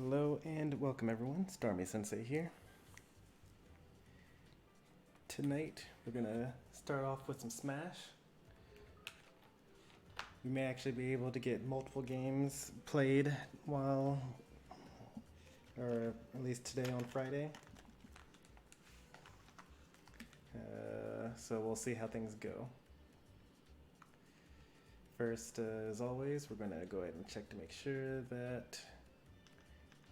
Hello and welcome everyone, Stormy Sensei here. Tonight we're gonna start off with some Smash. We may actually be able to get multiple games played while, or at least today on Friday. So we'll see how things go. First, as always, we're gonna go ahead and check to make sure that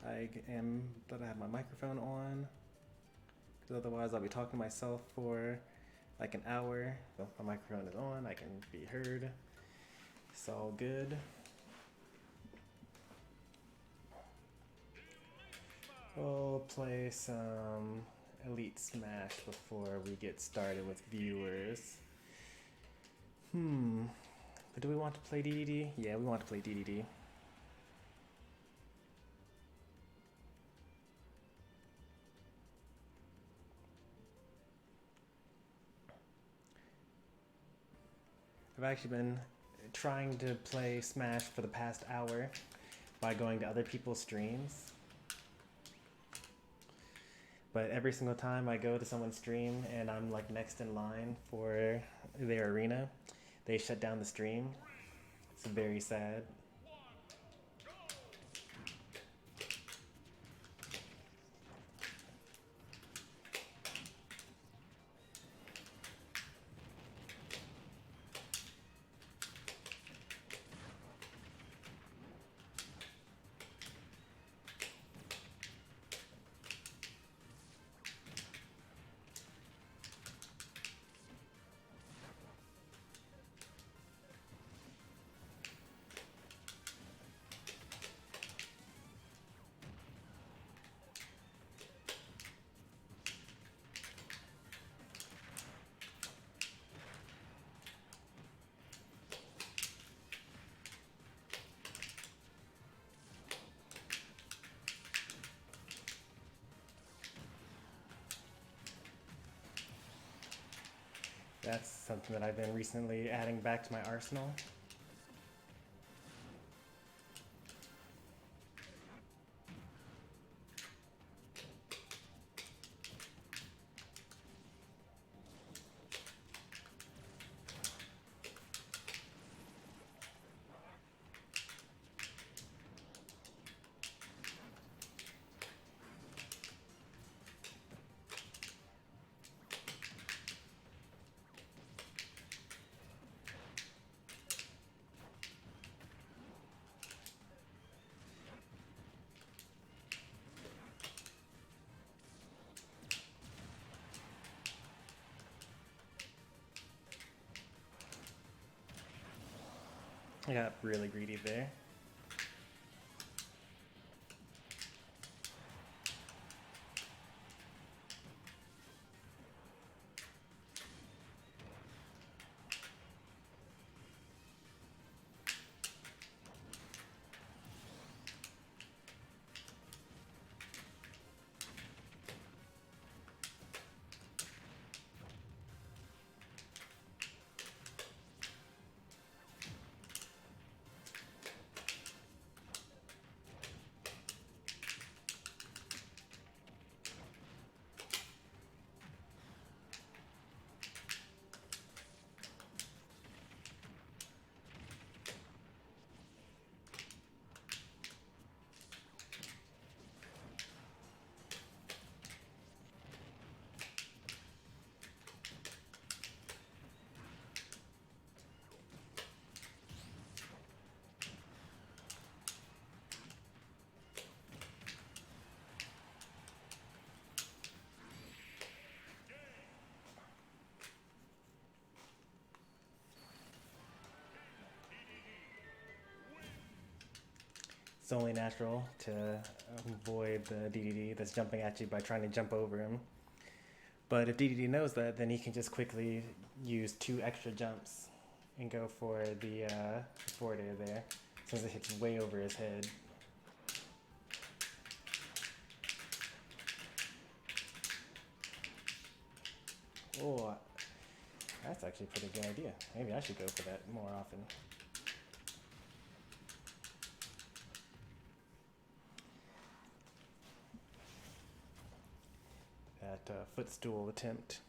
I have my microphone on, because otherwise I'll be talking to myself for like an hour. So my microphone is on, I can be heard. It's all good. We'll play some Elite Smash before we get started with viewers. But do we want to play DDD? Yeah, we want to play DDD. I've actually been trying to play Smash for the past hour by going to other people's streams. But every single time I go to someone's stream and I'm like next in line for their arena, they shut down the stream. It's very sad. That's something that I've been recently adding back to my arsenal. I got really greedy there. It's only natural to avoid the DDD that's jumping at you by trying to jump over him. But if DDD knows that, then he can just quickly use 2 extra jumps and go for the forward air there, since it hits way over his head. Oh, that's actually a pretty good idea. Maybe I should go for that more often. that footstool attempt.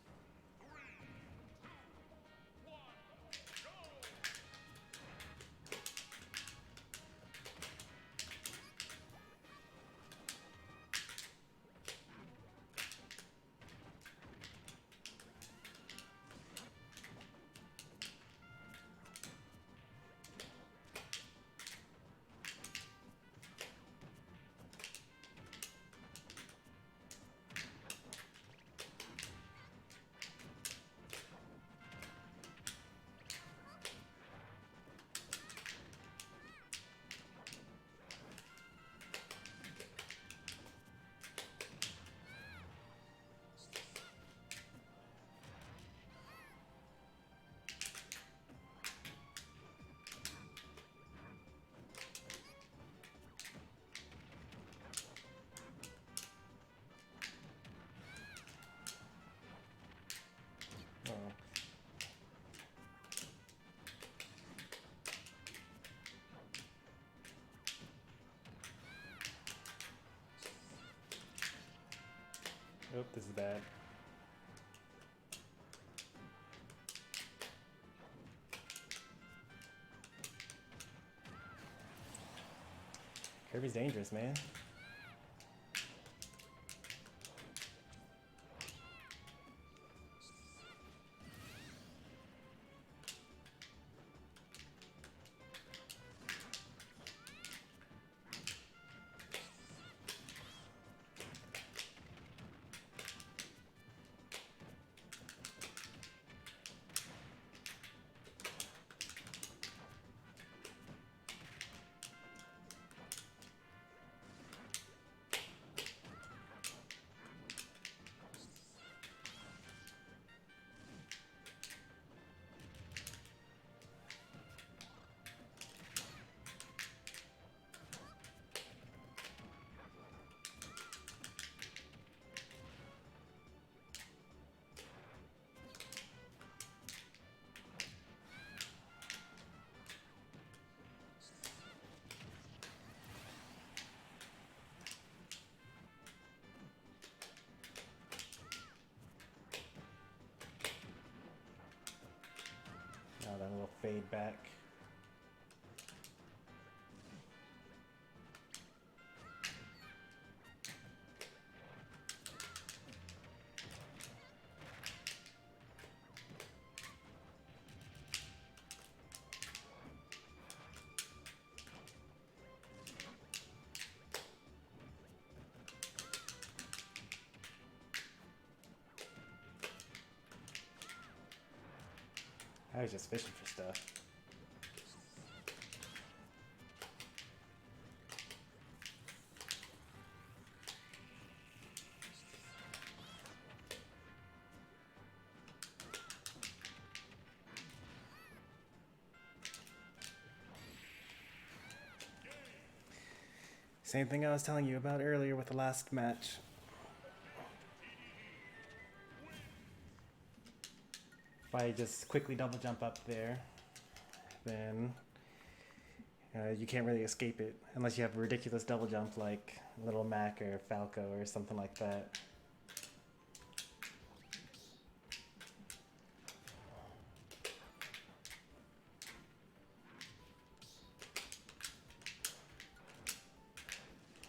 Oh, this is bad. Kirby's dangerous, man. Now then we'll fade back. I was just fishing for stuff. Same thing I was telling you about earlier with the last match. If I just quickly double jump up there, then you can't really escape it unless you have a ridiculous double jump like Little Mac or Falco or something like that.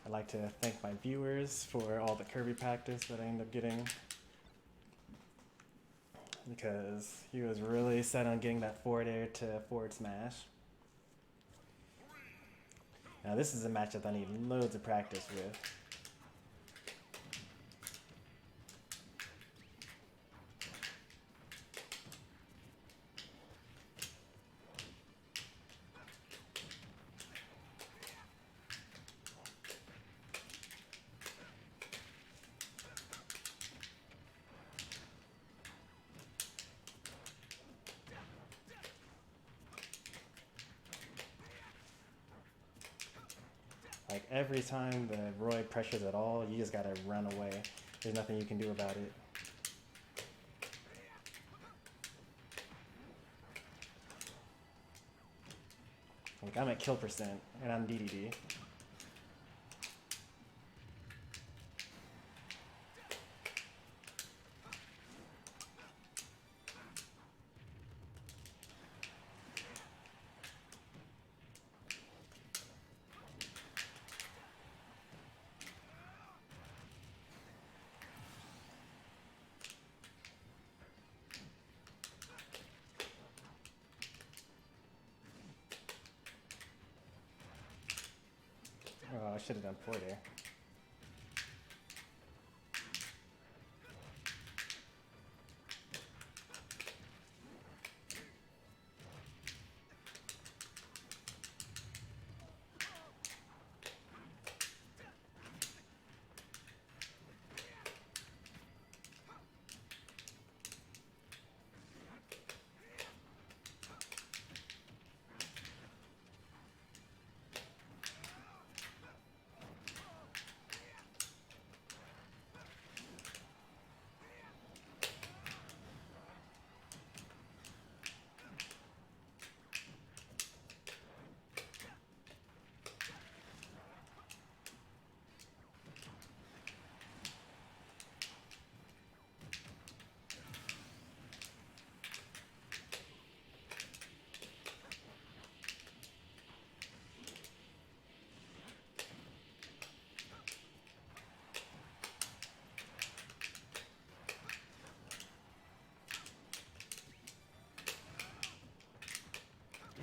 I'd like to thank my viewers for all the Kirby practice that I end up getting, because he was really set on getting that forward air to forward smash. Now this is a matchup I need loads of practice with. Like every time the Roy pressures at all, you just gotta run away. There's nothing you can do about it. Like I'm at kill percent and I'm DDD. Oh, I should have done 4 there.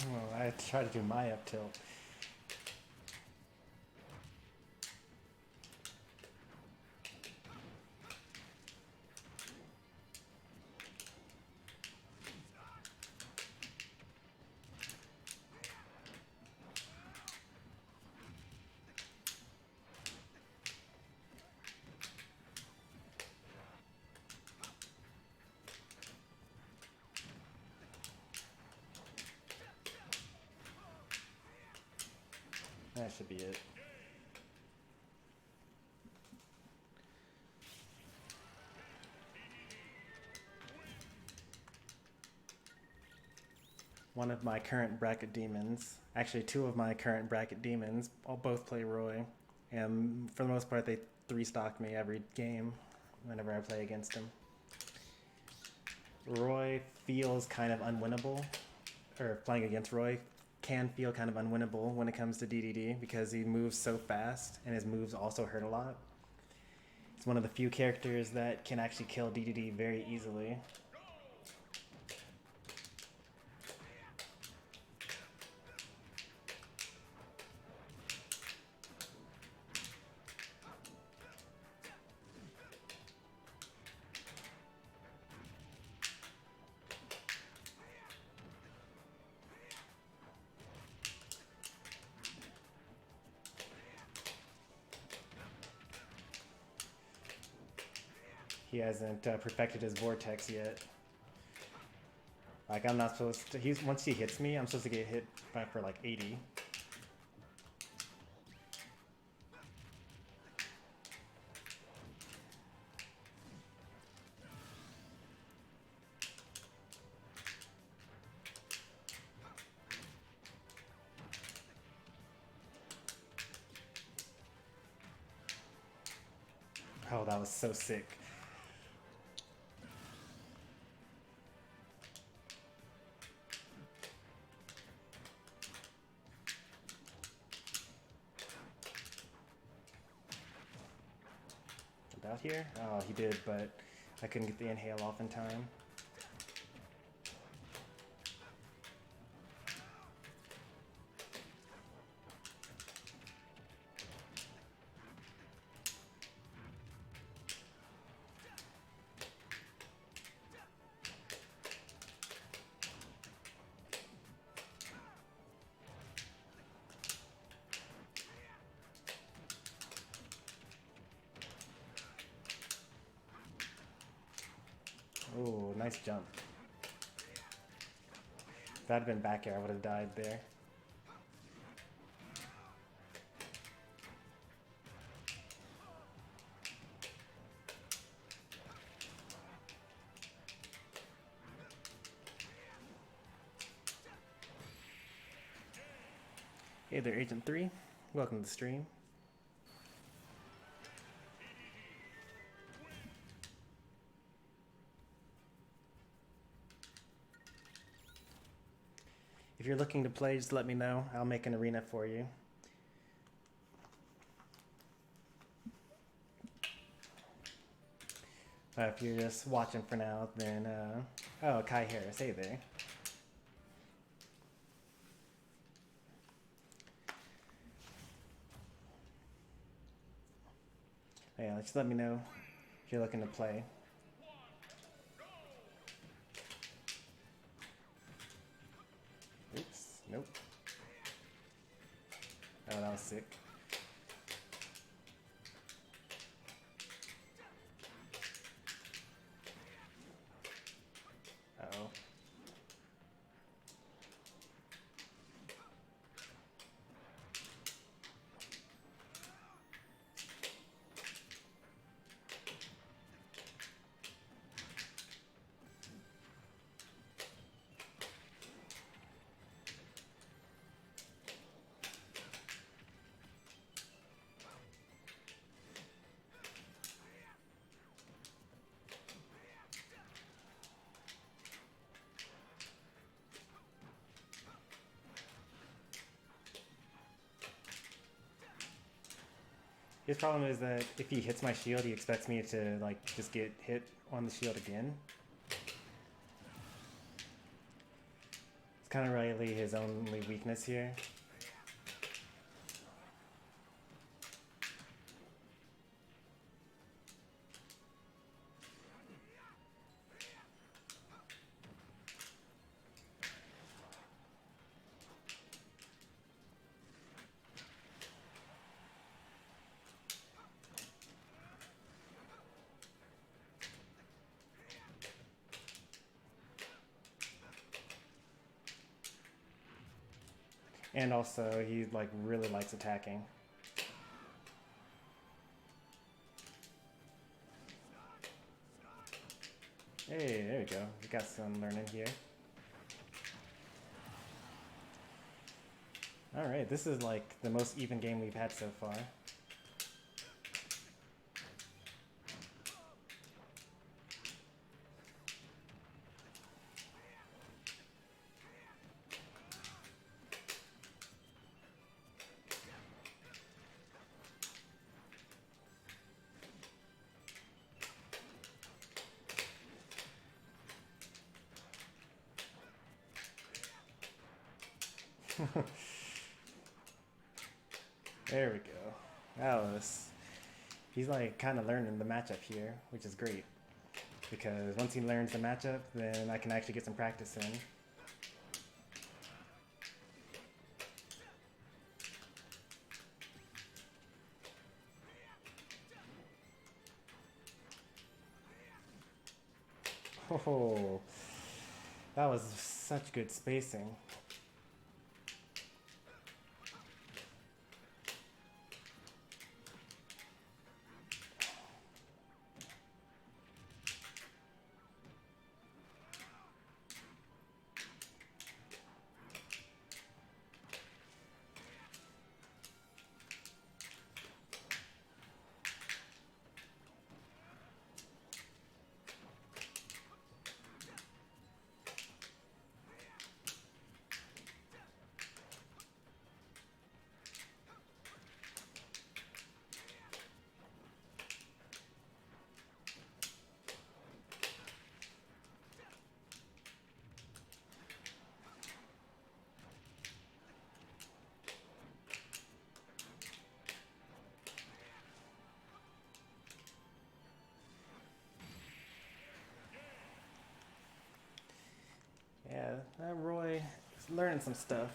Oh, I try to do my up tilt. That should be it. One of my current bracket demons, actually 2 of my current bracket demons, all both play Roy, and for the most part they 3-stock me every game whenever I play against him. Roy feels kind of unwinnable, or playing against Roy can feel kind of unwinnable when it comes to DDD because he moves so fast and his moves also hurt a lot. It's one of the few characters that can actually kill DDD very easily. He hasn't perfected his vortex yet. Like, I'm not supposed to... once he hits me, I'm supposed to get hit by for like 80. Oh, that was so sick. About here? Oh, he did, but I couldn't get the inhale off in time. Oh, nice jump. If that had been back air, I would have died there. Hey there, Agent 3. Welcome to the stream. If you're looking to play, just let me know. I'll make an arena for you. If you're just watching for now, then... oh, Kai Harris. Hey there. Yeah, just let me know if you're looking to play. Oops, nope. Oh, that was sick. Uh-oh. His problem is that if he hits my shield, he expects me to like just get hit on the shield again. It's kind of really his only weakness here. And also, he like really likes attacking. Hey, there we go. We got some learning here. Alright, this is like the most even game we've had so far. There we go. That was... He's like kind of learning the matchup here, which is great. Because once he learns the matchup, then I can actually get some practice in. Oh, that was such good spacing. Yeah, that Roy is learning some stuff.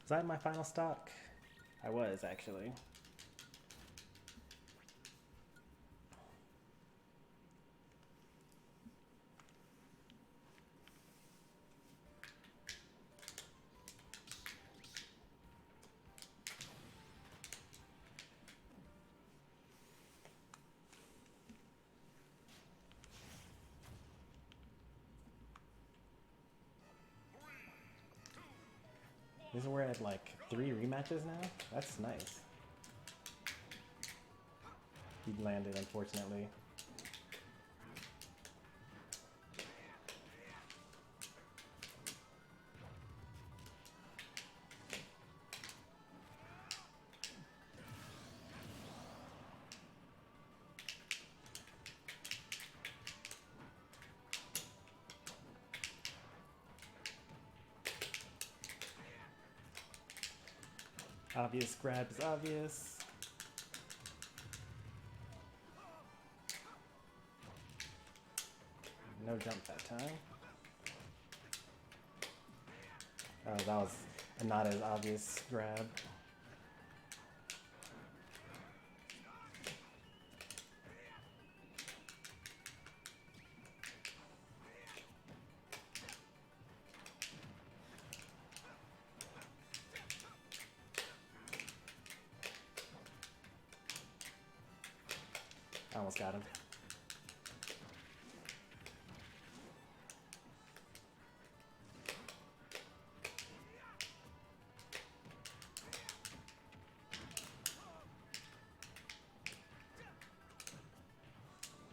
Was I in my final stock? I was, actually. This is we're at like 3 rematches now? That's nice. He landed, unfortunately. Obvious grab is obvious. No jump that time. Oh, that was a not as obvious grab. I almost got him.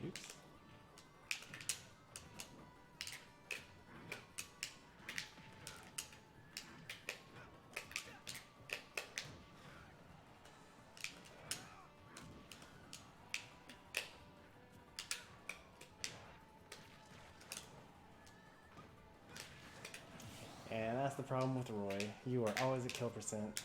Oops. And that's the problem with Roy. You are always at kill percent.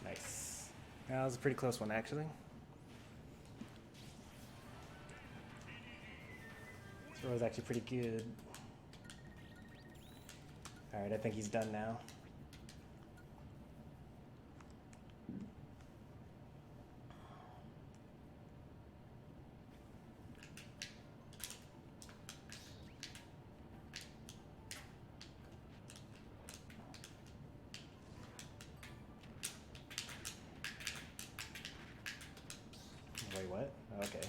Nice. That was a pretty close one, actually. This row is actually pretty good. Alright, I think he's done now. Wait, what? Okay.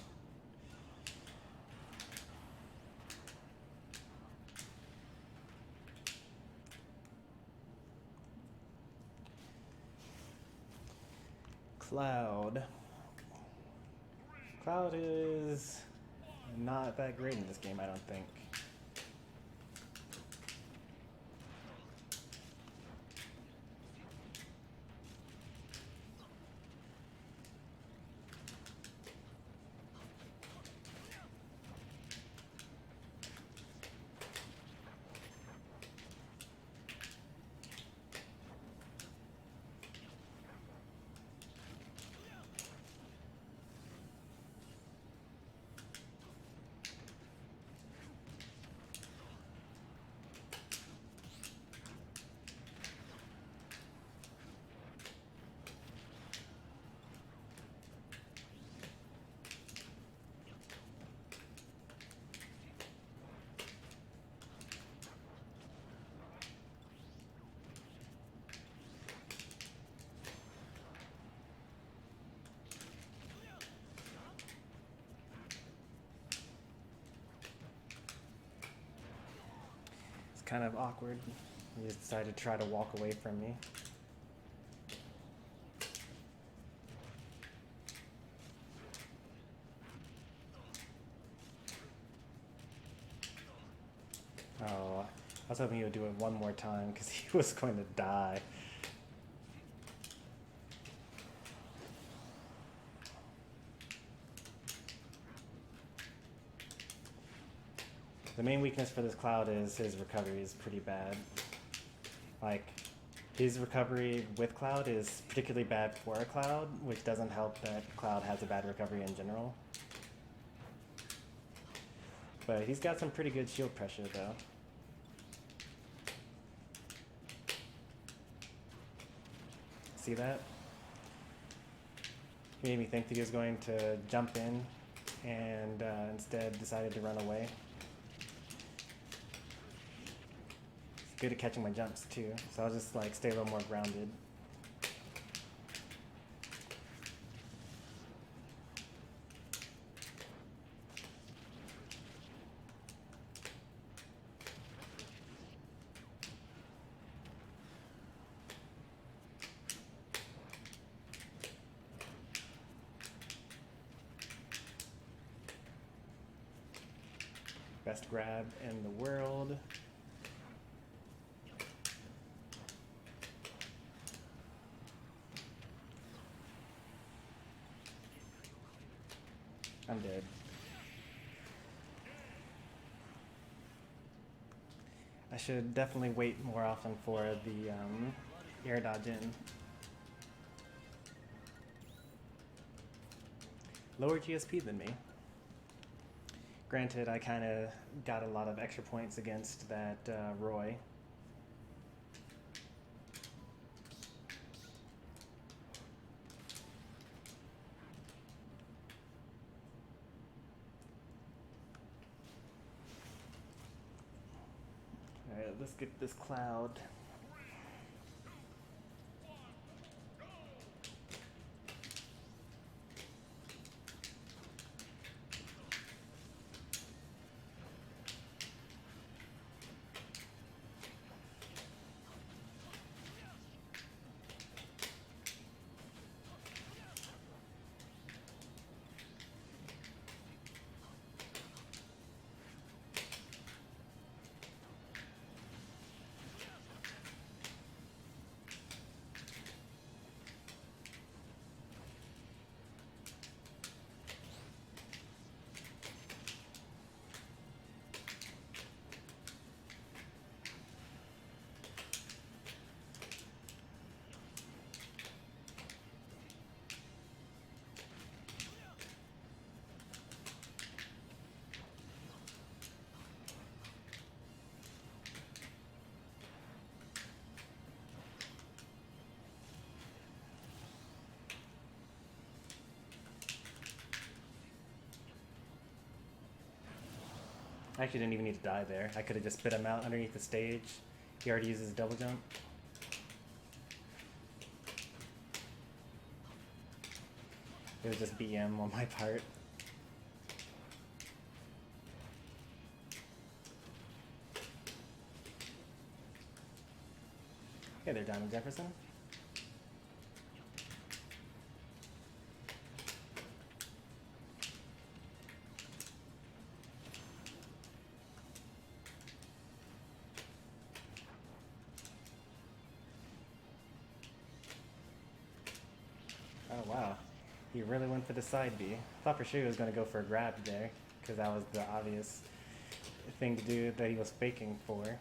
Cloud. Cloud is not that great in this game, I don't think. Kind of awkward. He just decided to try to walk away from me. Oh, I was hoping he would do it one more time because he was going to die. The main weakness for this Cloud is his recovery is pretty bad. Like, his recovery with Cloud is particularly bad for a Cloud, which doesn't help that Cloud has a bad recovery in general. But he's got some pretty good shield pressure though. See that? He made me think that he was going to jump in and instead decided to run away. He's good at catching my jumps too, so I'll just like stay a little more grounded. Best grab in the world. I'm dead. I should definitely wait more often for the air dodge in. Lower GSP than me. Granted, I kind of got a lot of extra points against that Roy. Alright, let's get this cloud. I actually didn't even need to die there. I could have just spit him out underneath the stage. He already uses double jump. It was just BM on my part. Hey there, Diamond Jefferson. Oh wow, he really went for the side B. Thought for sure he was going to go for a grab there, because that was the obvious thing to do that he was faking for.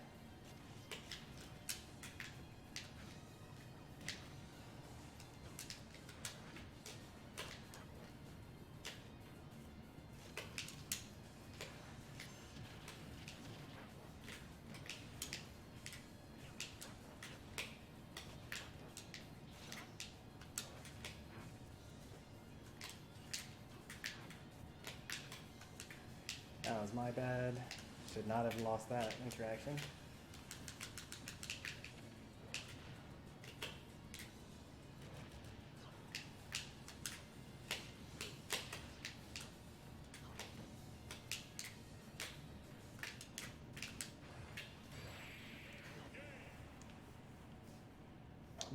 That was my bad. Should not have lost that interaction.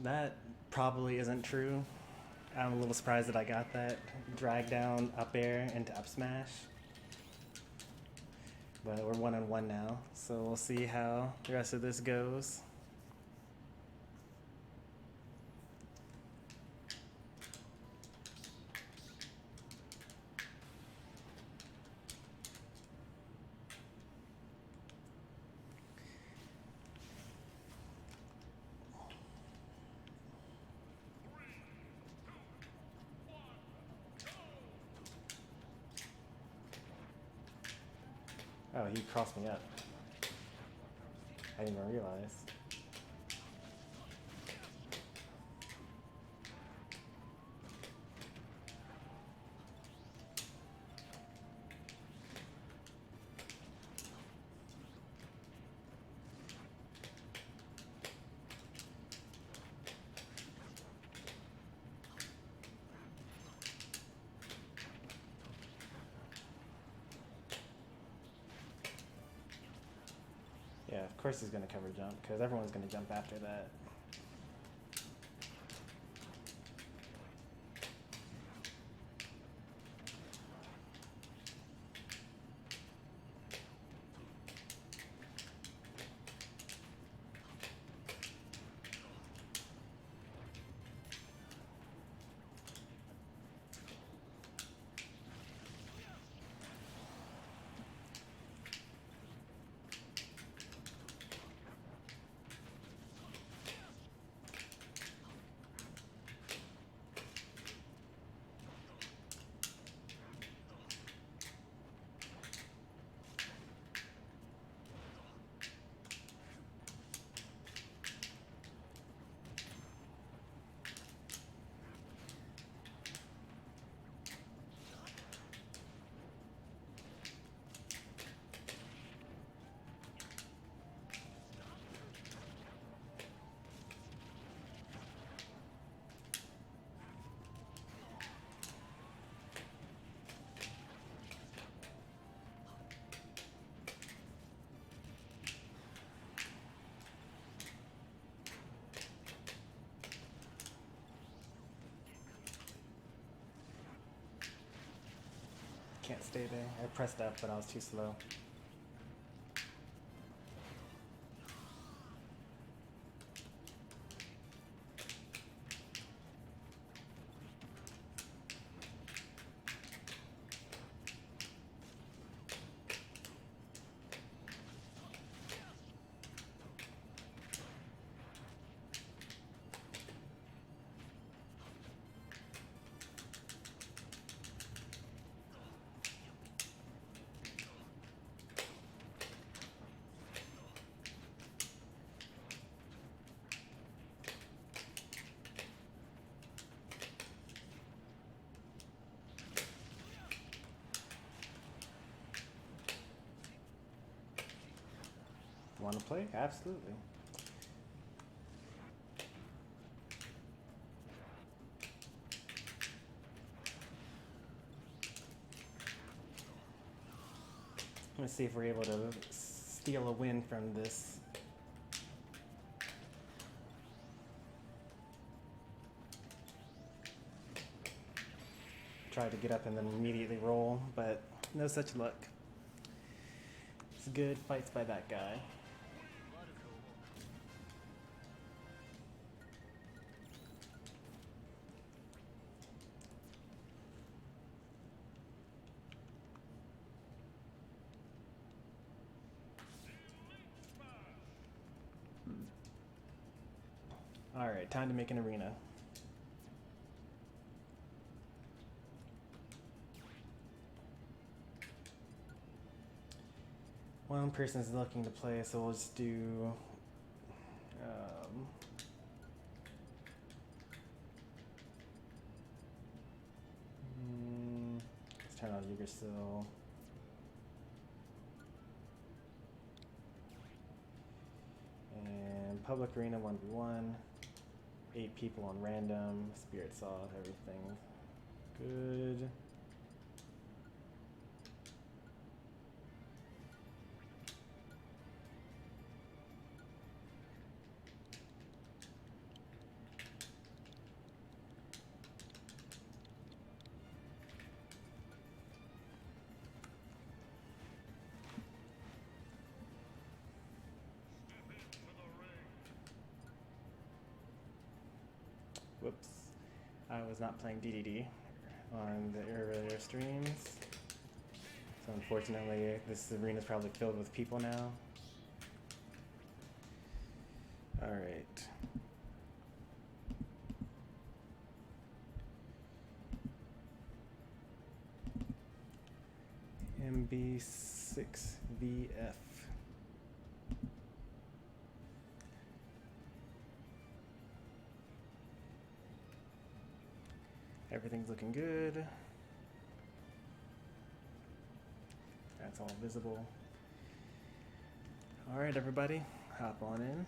That probably isn't true. I'm a little surprised that I got that drag down up air into up smash. But we're 1-on-1 now, so we'll see how the rest of this goes. Oh, he crossed me up. I didn't even realize. course he's gonna cover jump, because everyone's gonna jump after that. Can't stay there. I pressed up, but I was too slow. Want to play? Absolutely. Let's see if we're able to steal a win from this. Tried to get up and then immediately roll, but no such luck. It's good fights by that guy. All right, time to make an arena. One person's looking to play, so we'll just do let's turn on Yugersil. And public arena 1v1. 8 people on random. Spirit saw everything. Good. Whoops. I was not playing DDD on the earlier streams. So unfortunately, this arena is probably filled with people now. All right. MB6VF. Everything's looking good. That's all visible. All right, everybody, hop on in.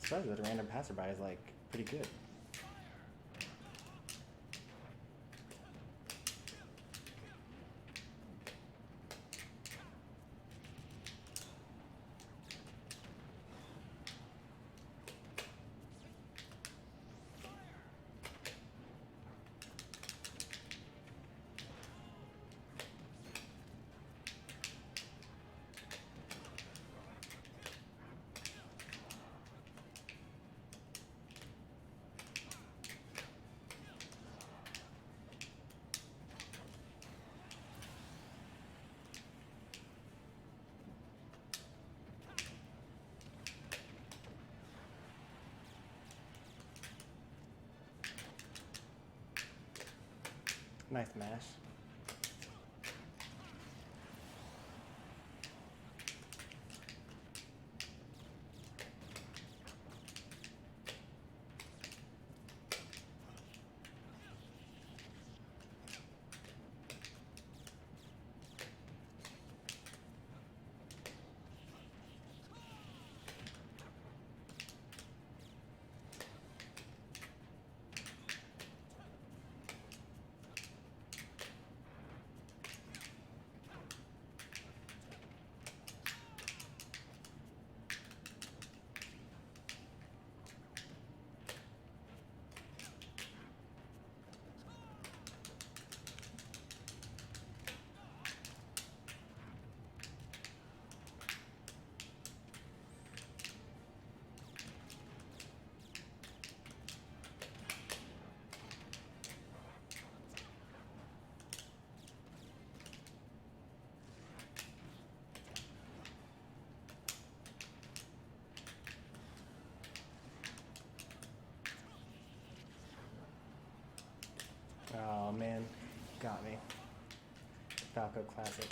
Surprised that a random passerby is like pretty good. Nice mash. Oh man, got me. Falco Classic.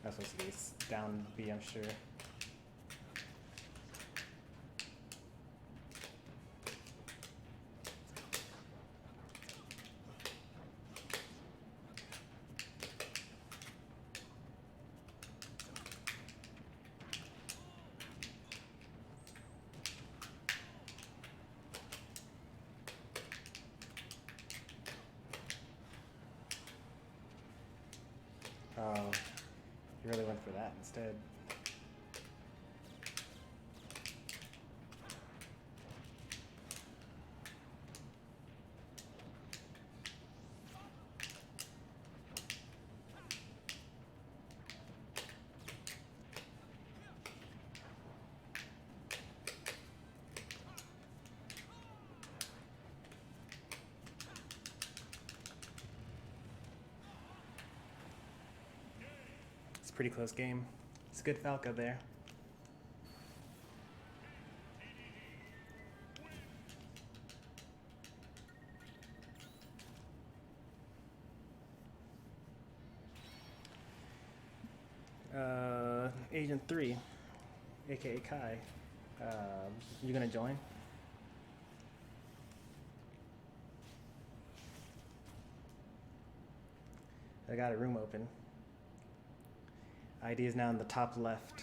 That's supposed to be down B, I'm sure. Oh, you really went for that instead. It's a pretty close game. It's a good Falco there. Agent 3, aka Kai, you gonna join? I got a room open. ID is now in the top left.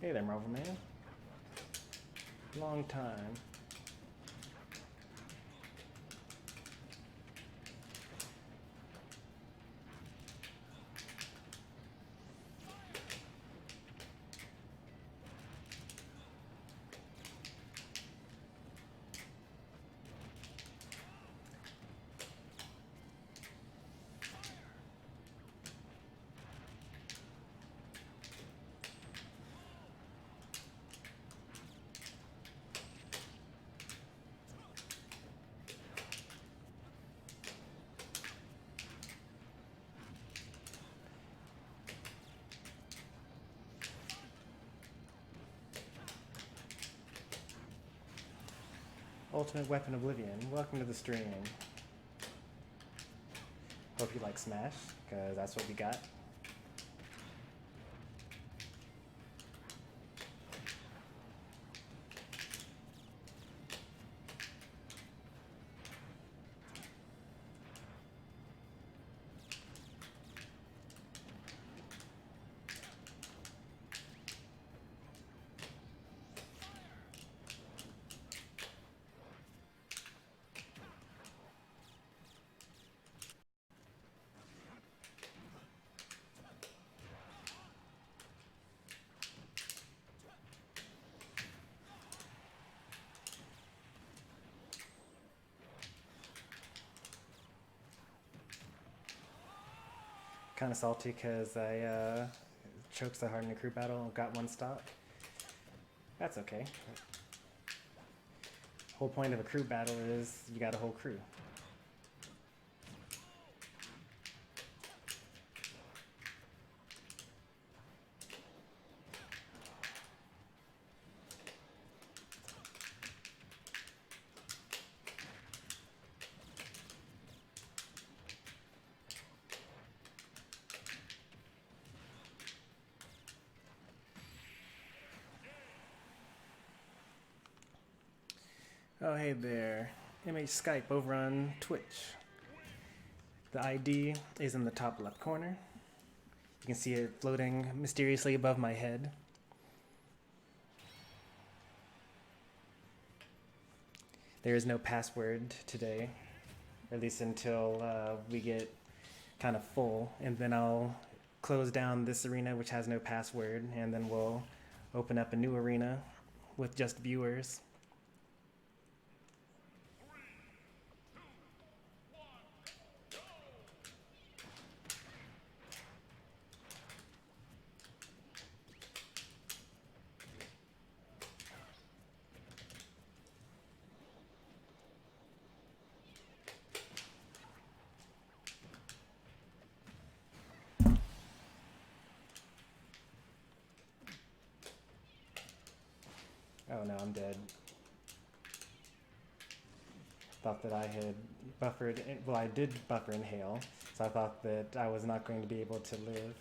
Hey there, Marvel Man. Long time. Ultimate Weapon Oblivion, welcome to the stream. Hope you like Smash, because that's what we got. Kind of salty because I choked so hard in a crew battle and got one stock. That's okay. Whole point of a crew battle is you got a whole crew. Oh, hey there. MH Skype over on Twitch. The ID is in the top left corner. You can see it floating mysteriously above my head. There is no password today, or at least until we get kind of full, and then I'll close down this arena which has no password, and then we'll open up a new arena with just viewers. Oh no, I'm dead. Thought that I had buffered, well I did buffer inhale, so I thought that I was not going to be able to live.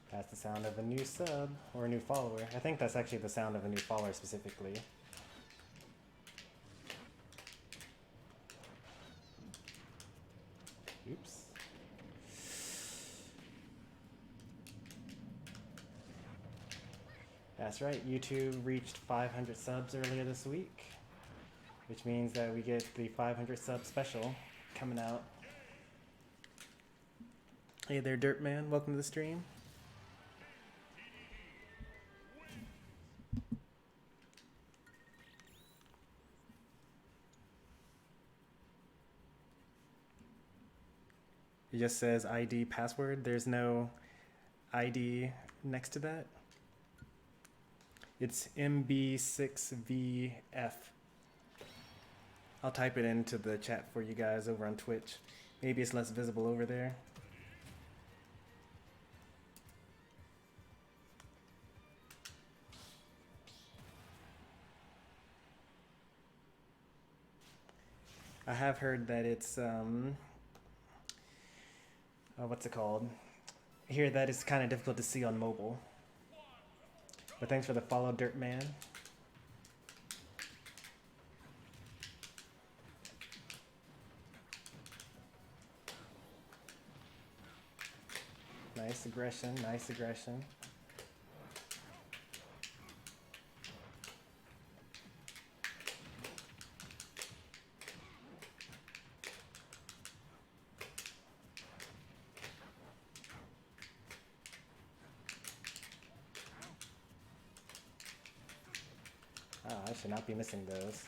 That's the sound of a new sub, or a new follower. I think that's actually the sound of a new follower specifically. Oops. That's right, YouTube reached 500 subs earlier this week, which means that we get the 500 sub special coming out. Hey there, Dirtman, welcome to the stream. It just says ID password. There's no ID next to that. It's MB6VF. I'll type it into the chat for you guys over on Twitch. Maybe it's less visible over there. I have heard that it's what's it called? I hear that it's kind of difficult to see on mobile. But thanks for the follow, Dirtman. Nice aggression, nice aggression. Ah, I should not be missing those.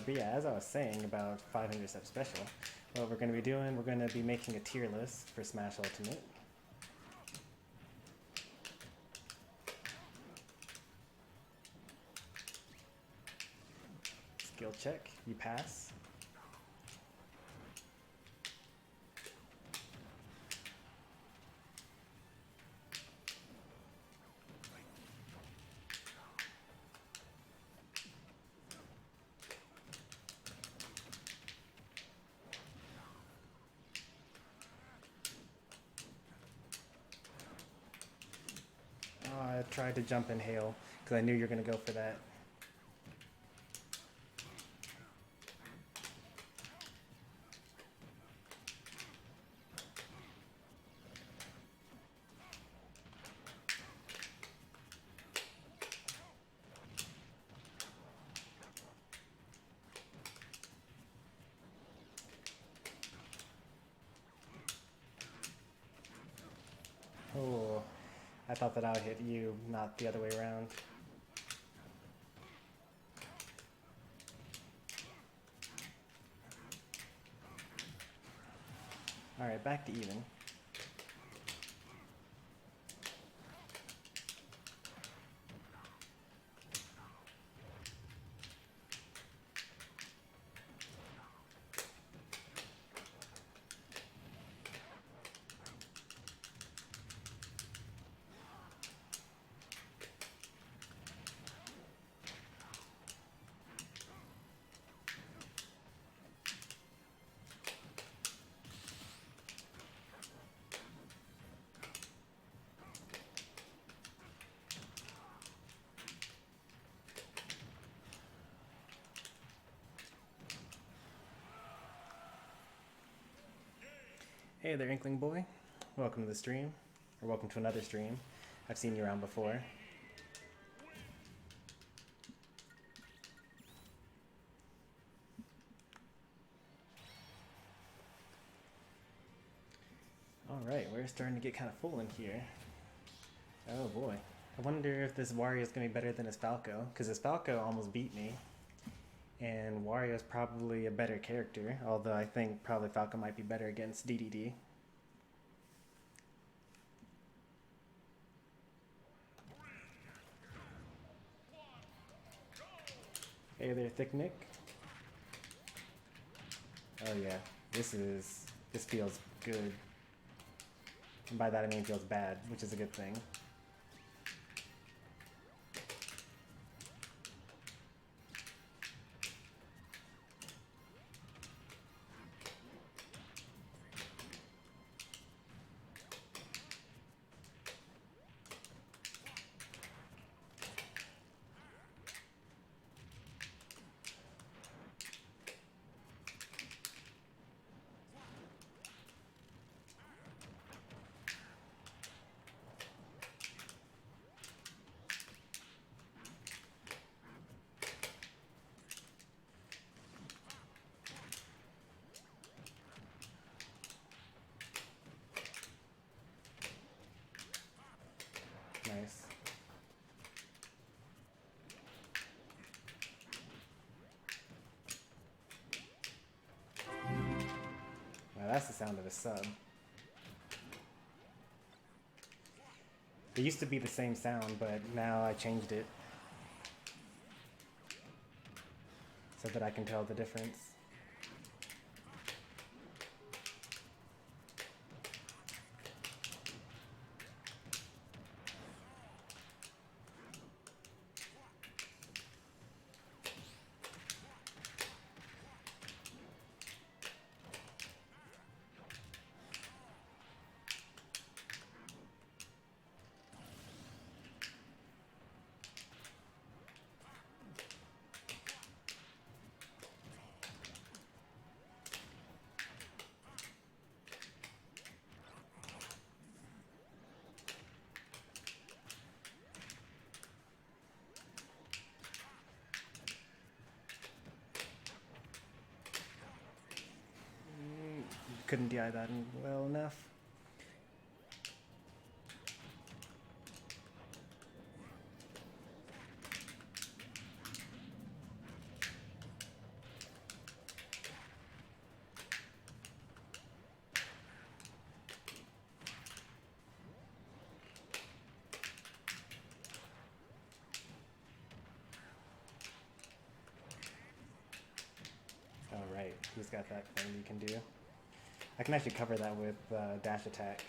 But yeah, as I was saying about 500 step special, what we're going to be doing, we're going to be making a tier list for Smash Ultimate. Skill check, you pass. I tried to jump in hail because I knew you were going to go for that. Oh, I thought that I would hit you, not the other way around. Alright, back to even. Hey there, Inkling Boy. Welcome to the stream, or welcome to another stream. I've seen you around before. Alright, we're starting to get kind of full in here. Oh boy. I wonder if this Wario is going to be better than his Falco, because his Falco almost beat me. And Wario is probably a better character, although I think probably Falco might be better against DDD. Hey there, Thick Nick. Oh yeah, this feels good. And by that I mean feels bad, which is a good thing. Nice. Now that's the sound of a sub. It used to be the same sound, but now I changed it so that I can tell the difference. couldn't DI that well enough. Alright, he's got that thing you can do. I can actually cover that with dash attack.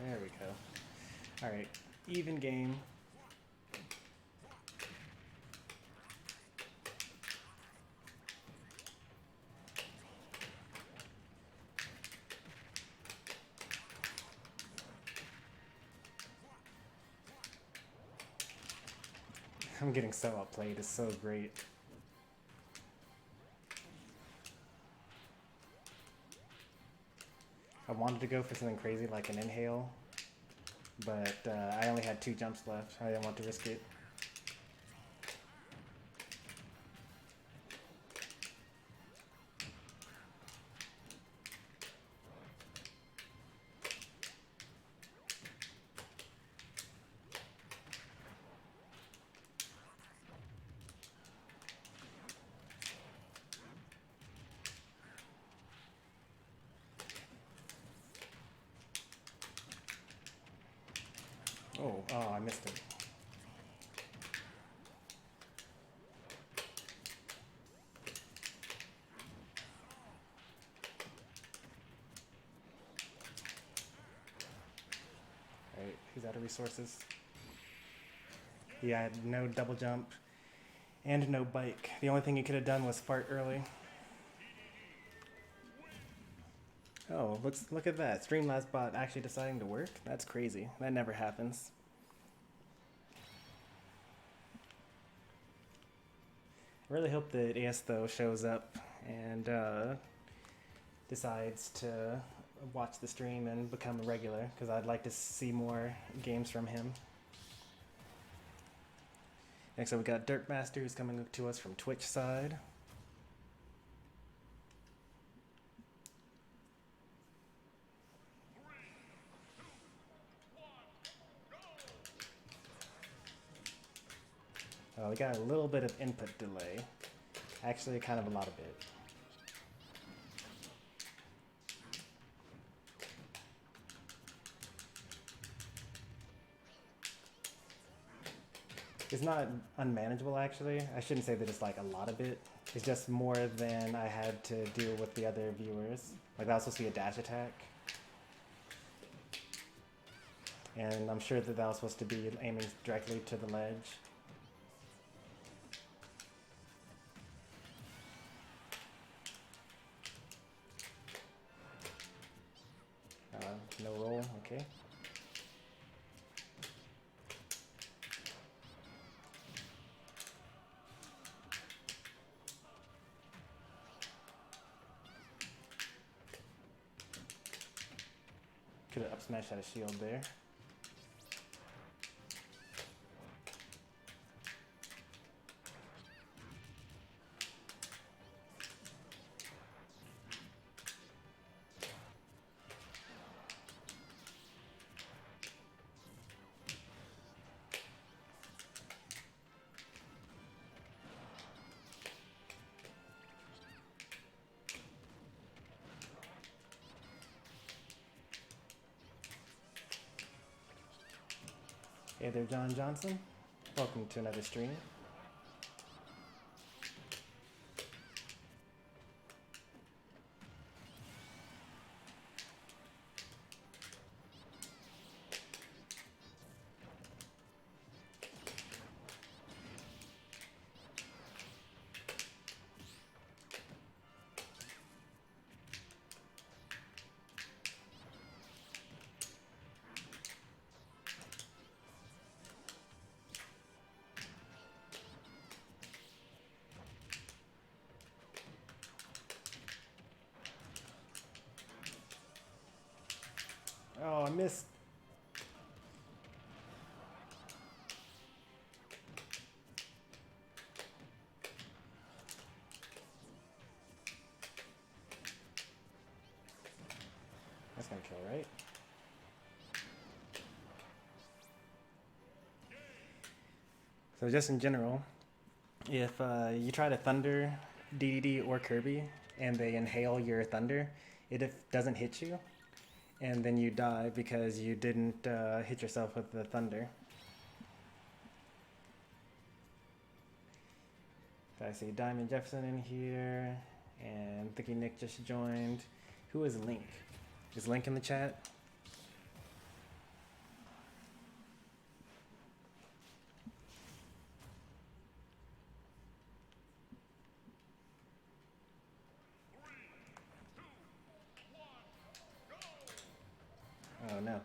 There we go. Alright, even game. I'm getting so outplayed, it's so great. I wanted to go for something crazy like an inhale, but I only had 2 jumps left. I didn't want to risk it. Oh, I missed it. Alright, he's out of resources. He had no double jump and no bike. The only thing he could have done was fart early. Oh, look at that. Streamlabs bot actually deciding to work? That's crazy. That never happens. I really hope that AS though shows up and decides to watch the stream and become a regular, because I'd like to see more games from him. Next up we got Dirtmaster, who's coming to us from Twitch side. We got a little bit of input delay. Actually, kind of a lot of it. It's not unmanageable, actually. I shouldn't say that it's like a lot of it. It's just more than I had to deal with the other viewers. Like that was supposed to be a dash attack. And I'm sure that that was supposed to be aiming directly to the ledge. No roll, okay. Could have up smashed out a shield there. Hey there, John Johnson. Welcome to another stream. Oh, I missed. So just in general, if you try to thunder DDD or Kirby and they inhale your thunder, it doesn't hit you, and then you die because you didn't hit yourself with the thunder. I see Diamond Jefferson in here, and Thicky Nick just joined. Who is Link? Is Link in the chat? Oh no.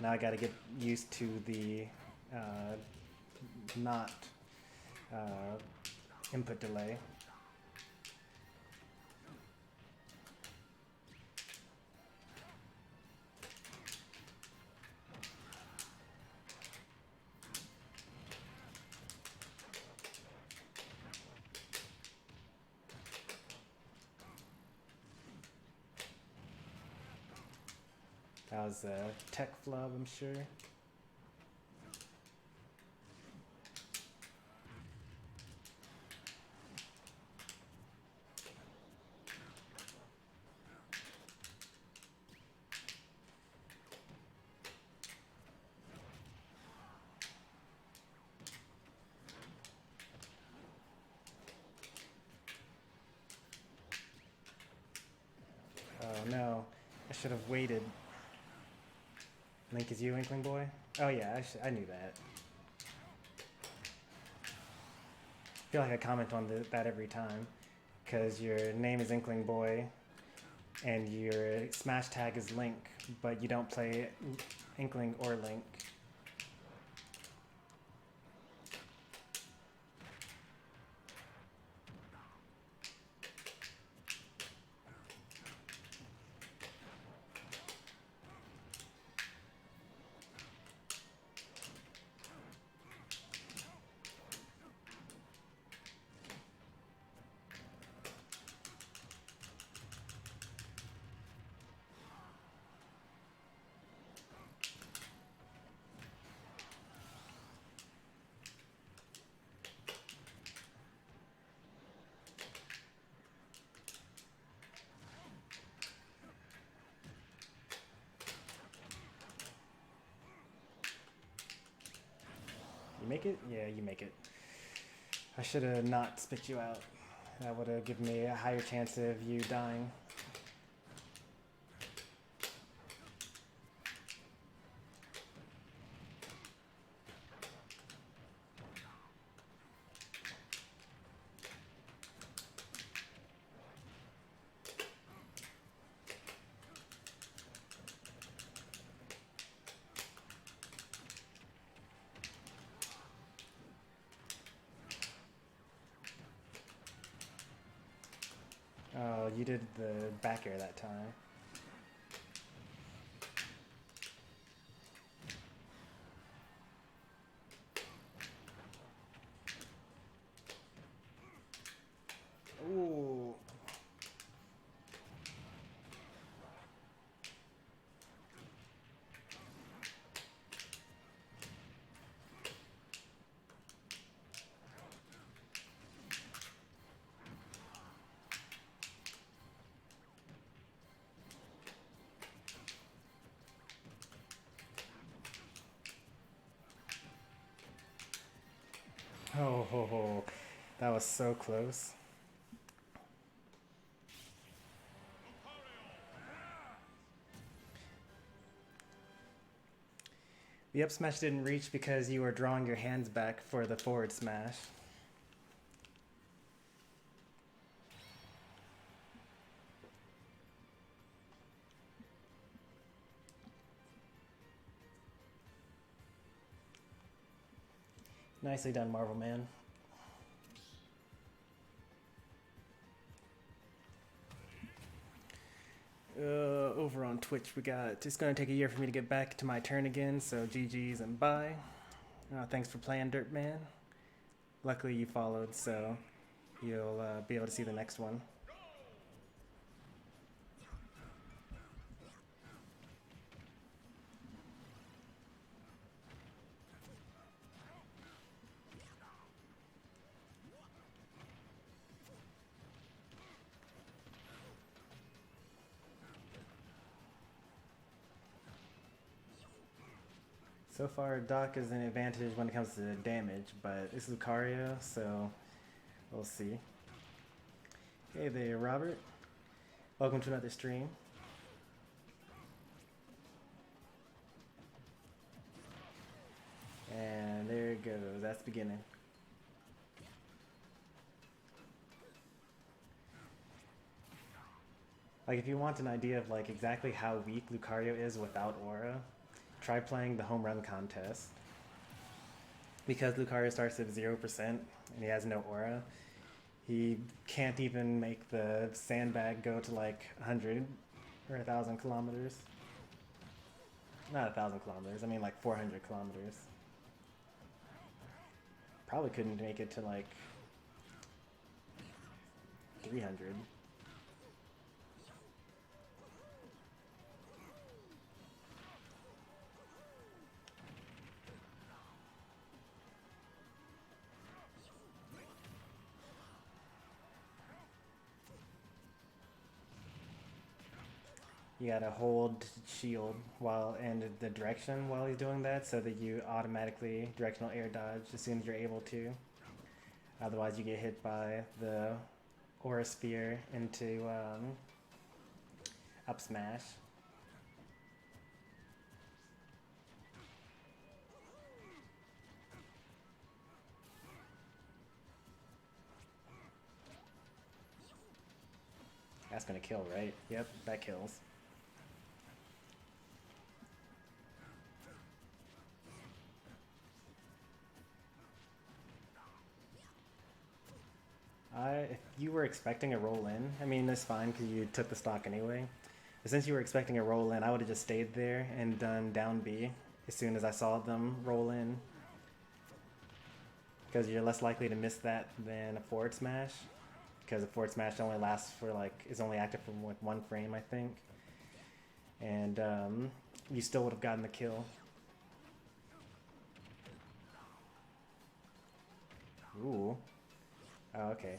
Now I gotta get used to the not input delay. That was a tech flub, I'm sure. Oh no, I should have waited. Link is you, Inkling Boy? Oh yeah, I knew that. I feel like I comment on that every time, because your name is Inkling Boy, and your Smash tag is Link, but you don't play Inkling or Link. You make it? Yeah, you make it. I should have not spit you out. That would have given me a higher chance of you dying. Oh, you did the back air that time. Ooh. Oh, ho, ho. That was so close. The up smash didn't reach because you were drawing your hands back for the forward smash. Nicely done, Marvel Man. Over on Twitch, it's going to take a year for me to get back to my turn again, so GG's and bye. Thanks for playing, Dirt Man. Luckily you followed, so you'll be able to see the next one. So far, Doc is an advantage when it comes to damage, but it's Lucario, so we'll see. Hey there, Robert. Welcome to another stream. And there it goes. That's the beginning. Like, if you want an idea of like exactly how weak Lucario is without Aura, try playing the home run contest. Because Lucario starts at 0% and he has no Aura, he can't even make the sandbag go to like 100 or 1,000 kilometers. Not 1,000 kilometers, I mean like 400 kilometers. Probably couldn't make it to like 300. You gotta hold shield while and the direction while he's doing that, so that you automatically directional air dodge as soon as you're able to. Otherwise, you get hit by the Aura Sphere into up smash. That's gonna kill, right? Yep, that kills. If you were expecting a roll in, I mean, that's fine because you took the stock anyway. But since you were expecting a roll in, I would have just stayed there and done down B as soon as I saw them roll in. Because you're less likely to miss that than a forward smash. Because a forward smash only lasts for like, is only active for like 1 frame, I think. And you still would have gotten the kill. Ooh. Oh, okay.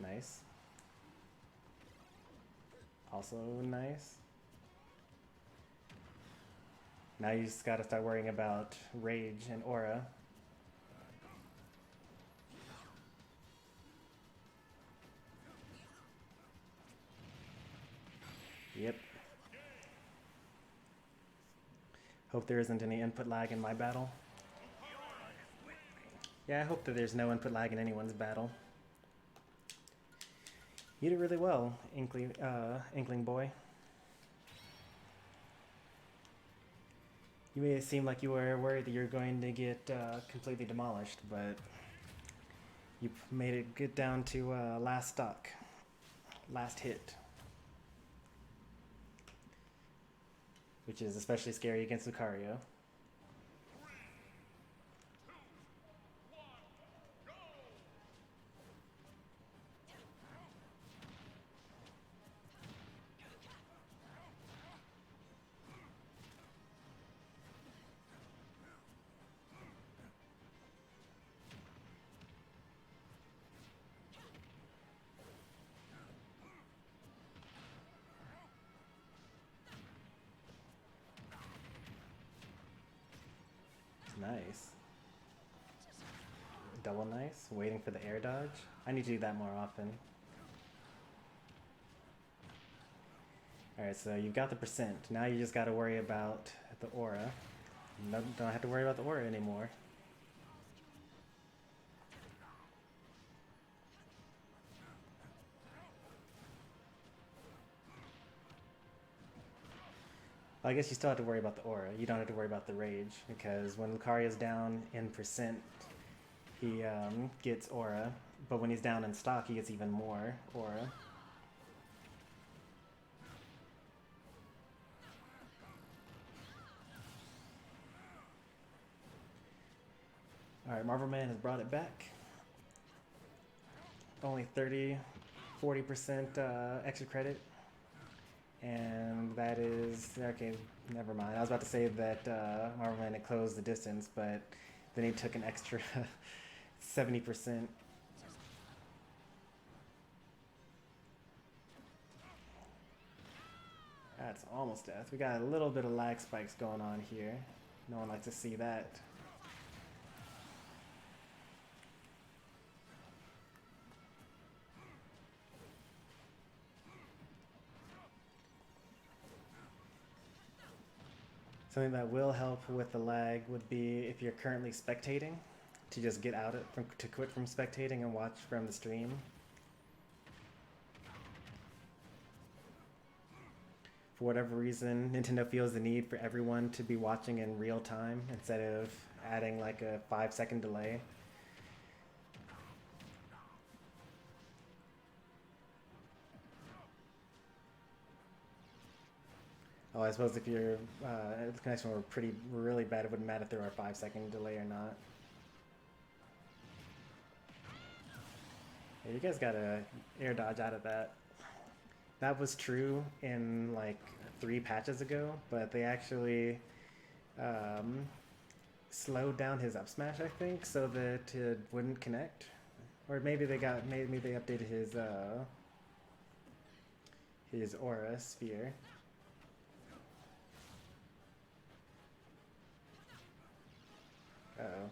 Nice. Also nice. Now you just gotta start worrying about Rage and Aura. Yep. Hope there isn't any input lag in my battle. Yeah, I hope that there's no input lag in anyone's battle. You did really well, Inkling boy. You made it seem like you were worried that you're going to get completely demolished, but you made it get down to last stock, last hit. Which is especially scary against Lucario. Nice. Double nice. Waiting for the air dodge. I need to do that more often. Alright, so you've got the percent. Now you just gotta worry about the aura. No, don't have to worry about the aura anymore. Well, I guess you still have to worry about the aura. You don't have to worry about the rage, because when Lucario's down in percent, he gets aura, but when he's down in stock, he gets even more aura. Alright, Marvel Man has brought it back. Only 40% extra credit. And that is, okay, never mind. I was about to say that Marvel Man had closed the distance, but then he took an extra 70%. That's almost death. We got a little bit of lag spikes going on here. No one likes to see that. Something that will help with the lag would be if you're currently spectating, to just get out to quit from spectating and watch from the stream. For whatever reason, Nintendo feels the need for everyone to be watching in real time instead of adding like a 5-second delay. Oh, I suppose if your connection were really bad, it wouldn't matter if there were a 5-second delay or not. Yeah, you guys gotta air dodge out of that. That was true in like 3 patches ago, but they actually slowed down his up smash, I think, so that it wouldn't connect. Or maybe they updated his aura sphere. Uh-oh.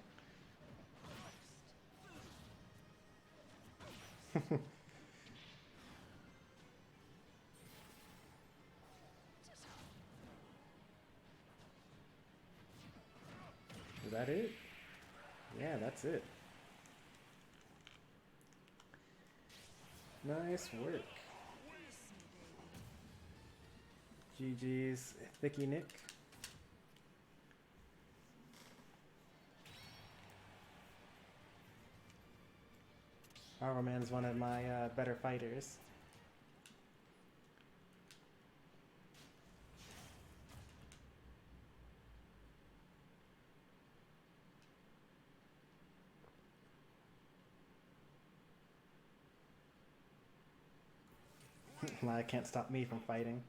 Is that it? Yeah, that's it. Nice work. GG's, Thicky Nick. Armor Man's one of my better fighters. That can't stop me from fighting.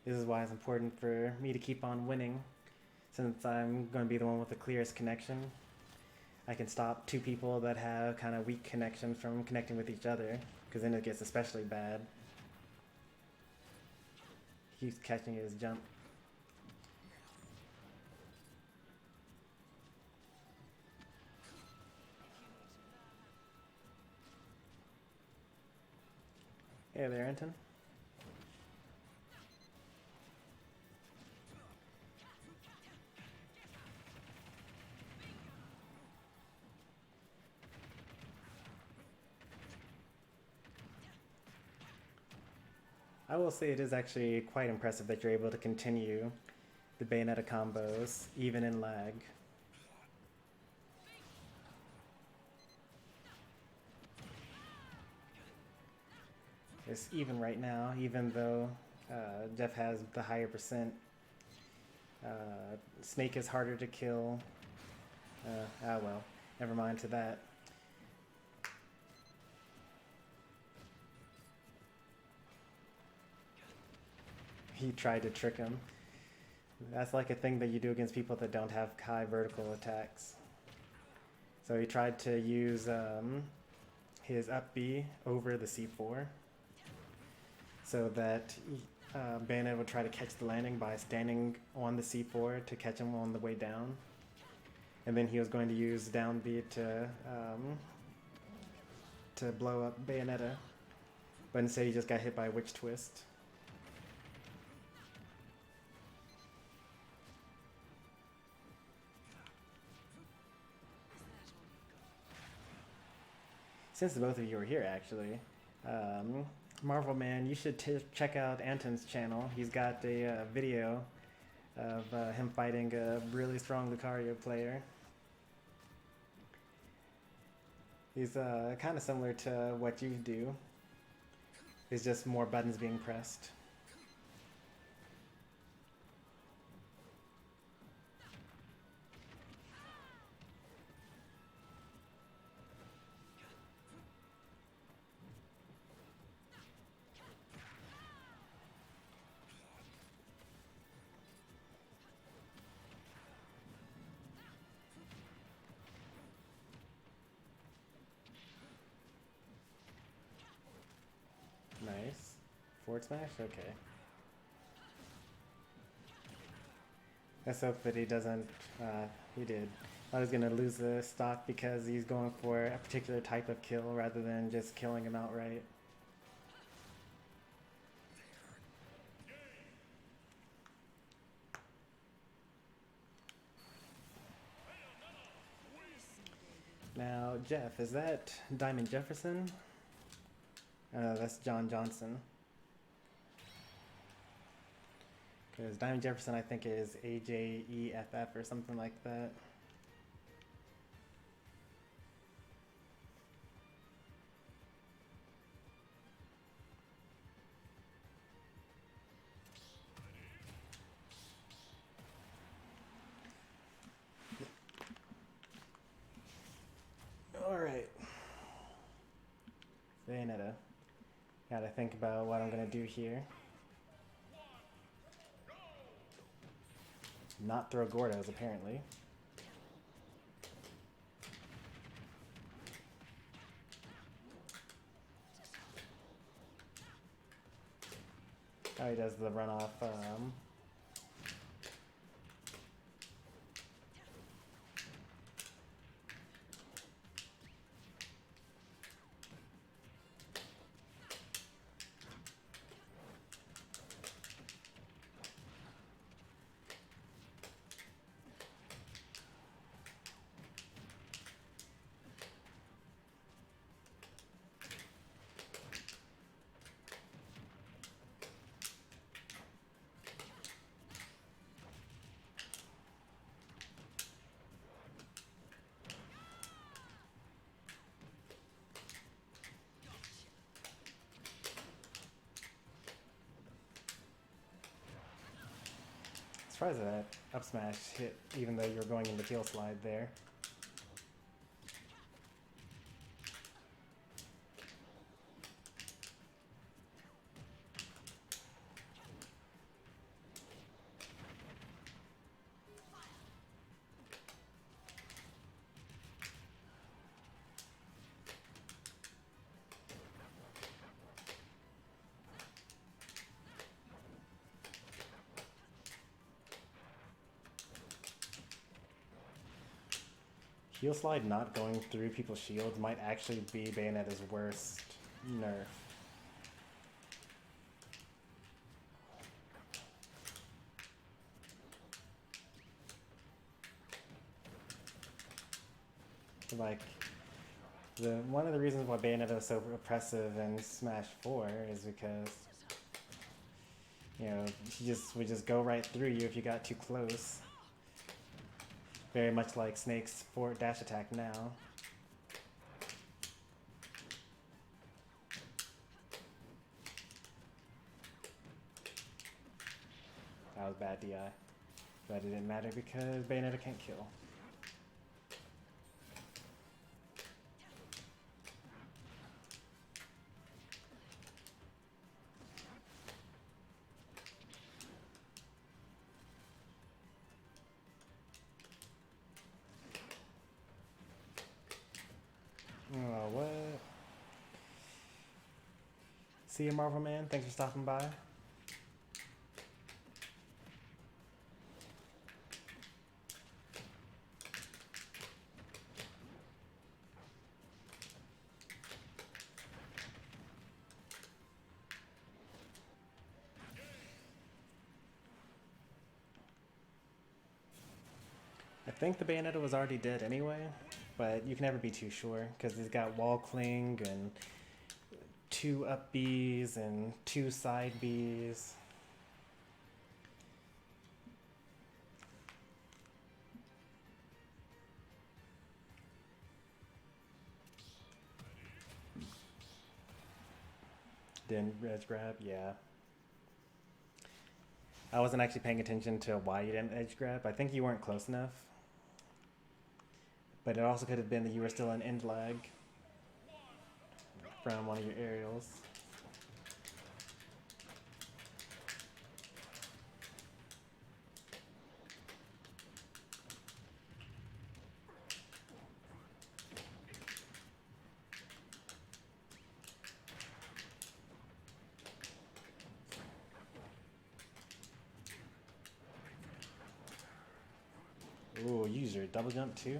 This is why it's important for me to keep on winning, since I'm going to be the one with the clearest connection. I can stop 2 people that have kind of weak connections from connecting with each other, because then it gets especially bad. He keeps catching his jump. Hey there, Anton. I will say it is actually quite impressive that you're able to continue the Bayonetta combos, even in lag. It's even right now, even though Jeff has the higher percent. Snake is harder to kill. Well, never mind to that. He tried to trick him. That's like a thing that you do against people that don't have high vertical attacks. So he tried to use his up B over the C4 so that Bayonetta would try to catch the landing by standing on the C4 to catch him on the way down. And then he was going to use down B to blow up Bayonetta. But instead he just got hit by a witch twist. Since both of you are here, actually, Marvel Man, you should check out Anton's channel. He's got a video of him fighting a really strong Lucario player. He's kind of similar to what you do. It's just more buttons being pressed. Nice. Forward smash? Okay. Let's hope that he doesn't. He did. I was gonna lose the stock because he's going for a particular type of kill rather than just killing him outright. Now, Jeff, is that Diamond Jefferson? That's John Johnson. Because Diamond Jefferson, I think, is AJEFF or something like that. Alright. Bayonetta. Gotta think about what I'm gonna do here. Not throw Gordos, apparently. Oh, he does the runoff. Surprised that up smash hit, even though you're going into tail slide there. Heel slide not going through people's shields might actually be Bayonetta's worst nerf. Like, one of the reasons why Bayonetta is so oppressive in Smash 4 is because, you know, she would just go right through you if you got too close. Very much like Snake's forward dash attack now. That was bad DI. But it didn't matter because Bayonetta can't kill. Oh, what? See you, Marvel Man. Thanks for stopping by. I think the Bayonetta was already dead anyway, but you can never be too sure because he's got wall cling and 2 up Bs and 2 side Bs. Then edge grab, yeah. I wasn't actually paying attention to why you didn't edge grab. I think you weren't close enough. But it also could have been that you were still in end lag from one of your aerials. Ooh, use your double jump too.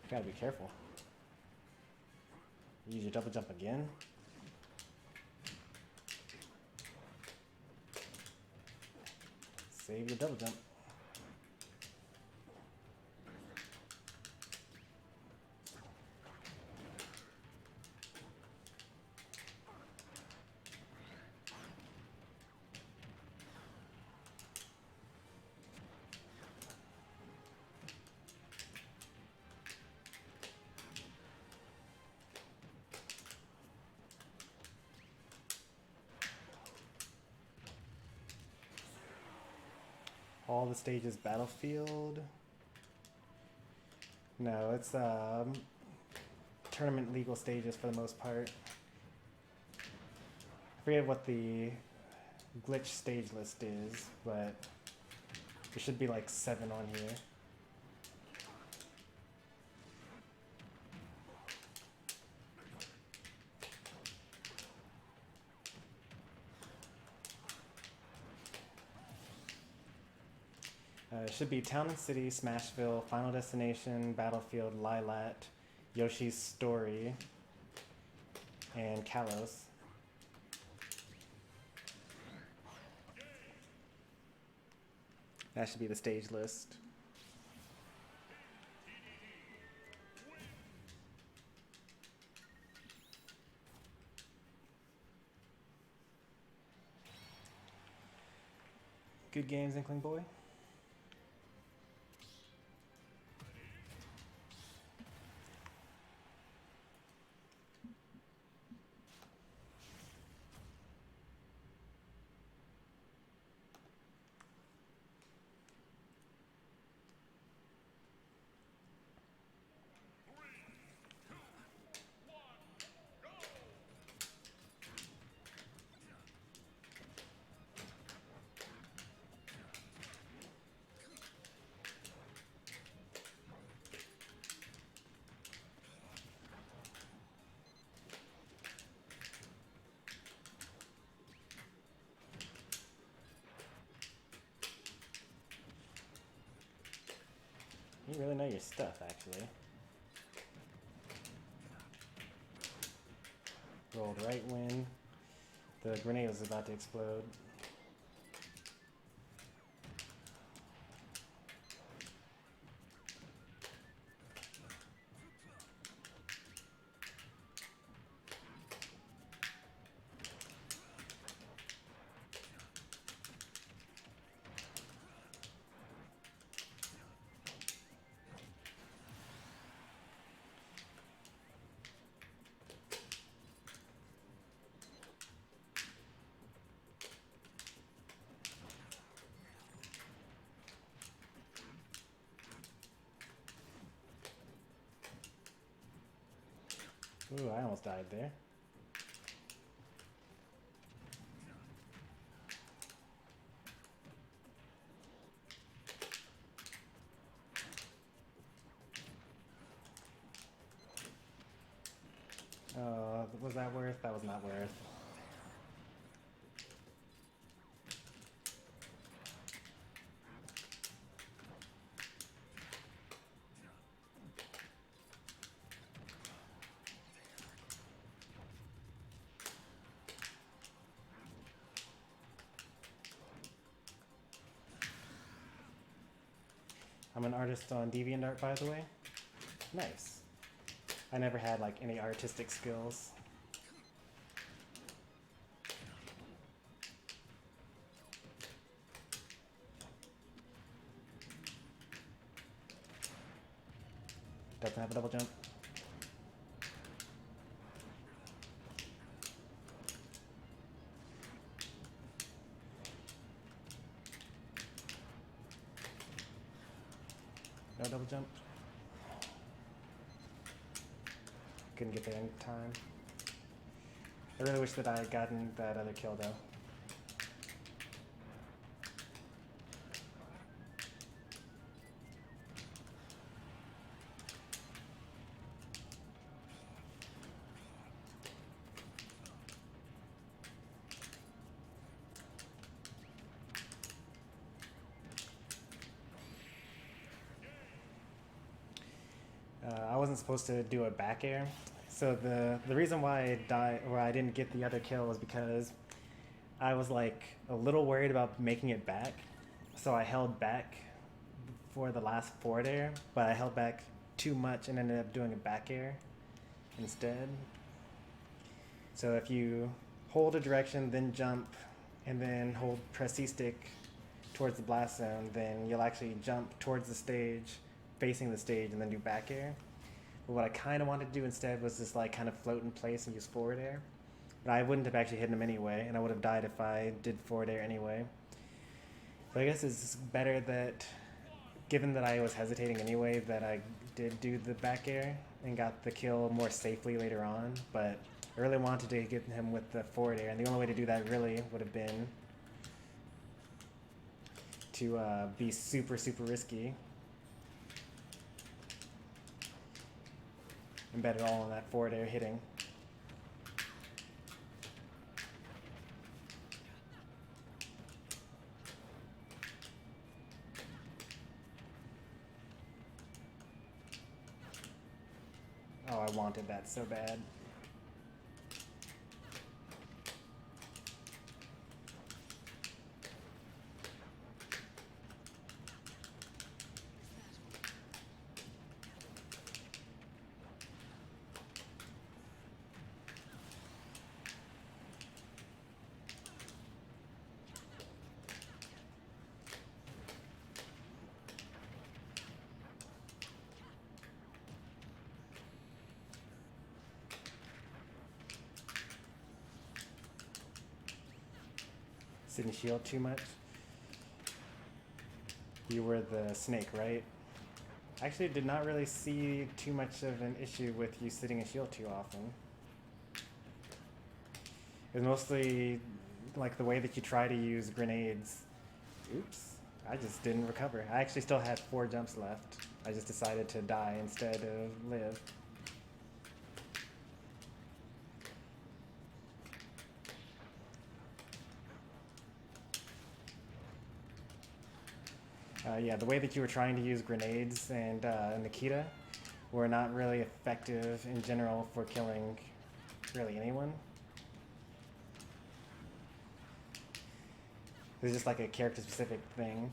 Gotta be careful. Use your double jump again. Save your double jump. All the stages battlefield. No, it's tournament legal stages for the most part. I forget what the glitch stage list is, but there should be like 7 on here. It should be Town and City, Smashville, Final Destination, Battlefield, Lilat, Yoshi's Story, and Kalos. That should be the stage list. Good games, Inkling Boy. You really know your stuff, actually. Rolled right when the grenade was about to explode. Ooh, I almost died there. Was that worth? That was not worth. I'm an artist on DeviantArt, by the way. Nice. I never had like any artistic skills. Doesn't have a double jump. No double jump. Couldn't get there in time. I really wish that I had gotten that other kill though. wasn't supposed to do a back air. So the reason why I died, or I didn't get the other kill, was because I was like a little worried about making it back. So I held back for the last forward air, but I held back too much and ended up doing a back air instead. So if you hold a direction, then jump, and then press C stick towards the blast zone, then you'll actually jump towards the stage, facing the stage, and then do back air. But what I kind of wanted to do instead was just like kind of float in place and use forward air. But I wouldn't have actually hit him anyway, and I would have died if I did forward air anyway. So I guess it's better that, given that I was hesitating anyway, that I did do the back air and got the kill more safely later on. But I really wanted to get him with the forward air, and the only way to do that really would have been to be super, super risky and bet it all on that forward air hitting. Oh, I wanted that so bad. Didn't shield too much. You were the snake, right? Actually, did not really see too much of an issue with you sitting in shield too often. It was mostly like the way that you try to use grenades. Oops, I just didn't recover. I actually still had 4 jumps left. I just decided to die instead of live. Yeah, the way that you were trying to use grenades and Nikita were not really effective in general for killing really anyone. It was just like a character-specific thing.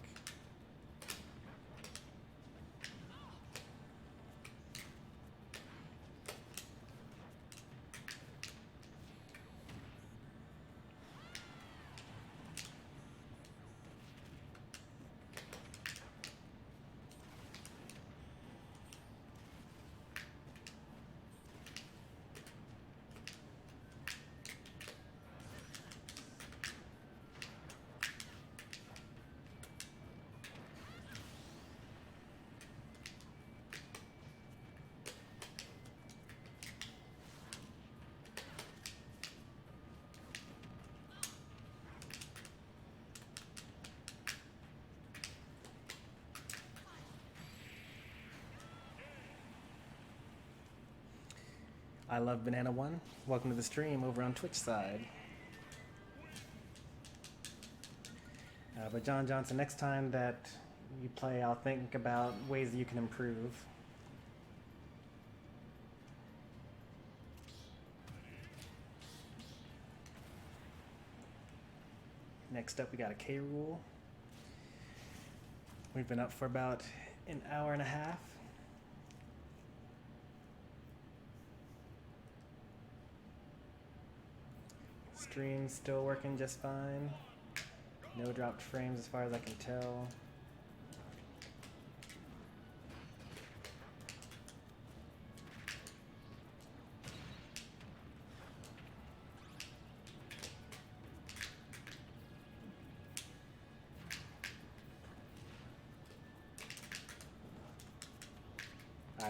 I love Banana One. Welcome to the stream over on Twitch side. But John Johnson, next time that you play, I'll think about ways that you can improve. Next up, we got a K Rule. We've been up for about an hour and a half. Stream's still working just fine. No dropped frames as far as I can tell.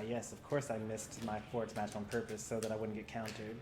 Yes, of course I missed my forward smash on purpose so that I wouldn't get countered.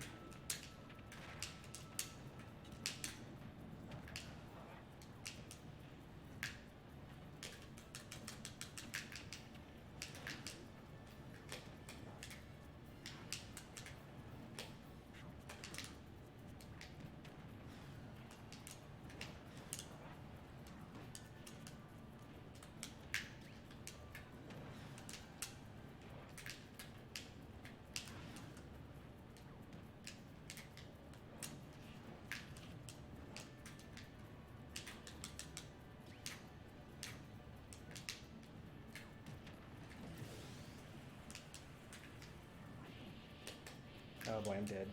Oh boy, I'm dead.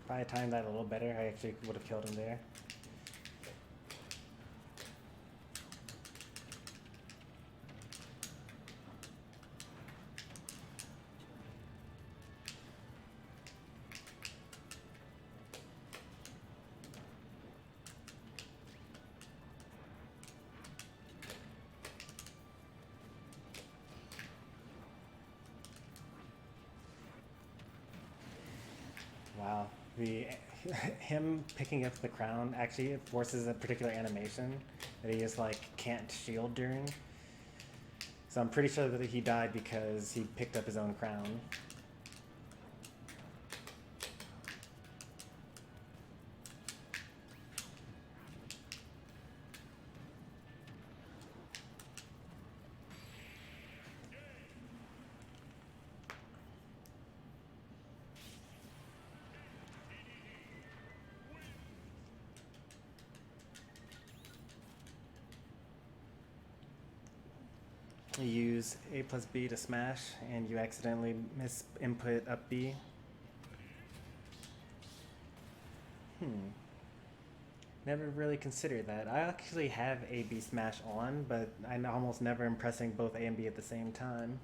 If I had timed that a little better, I actually would have killed him there. Wow. Him picking up the crown actually forces a particular animation that he just like can't shield during. So I'm pretty sure that he died because he picked up his own crown. You use A plus B to smash, and you accidentally miss input up B. Never really considered that. I actually have A B smash on, but I'm almost never pressing both A and B at the same time.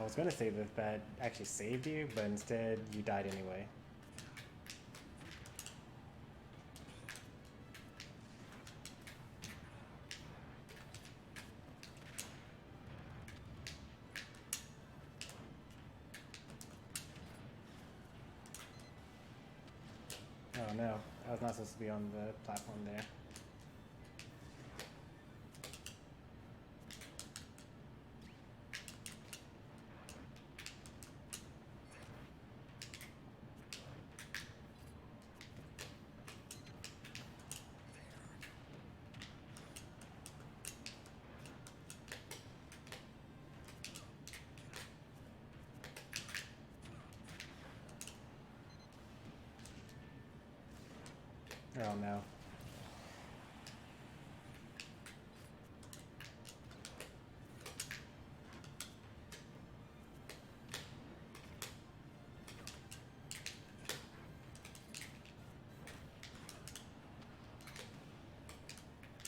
I was gonna say that that actually saved you, but instead you died anyway. Oh no, I was not supposed to be on the platform there. Oh no.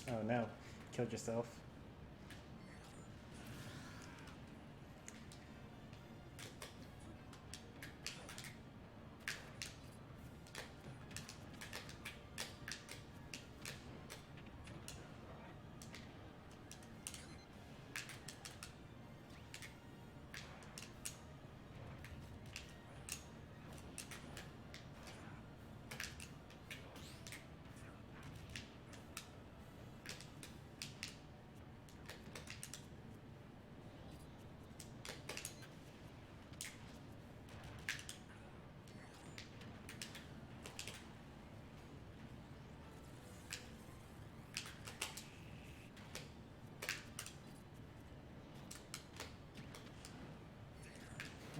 Oh no. Killed yourself.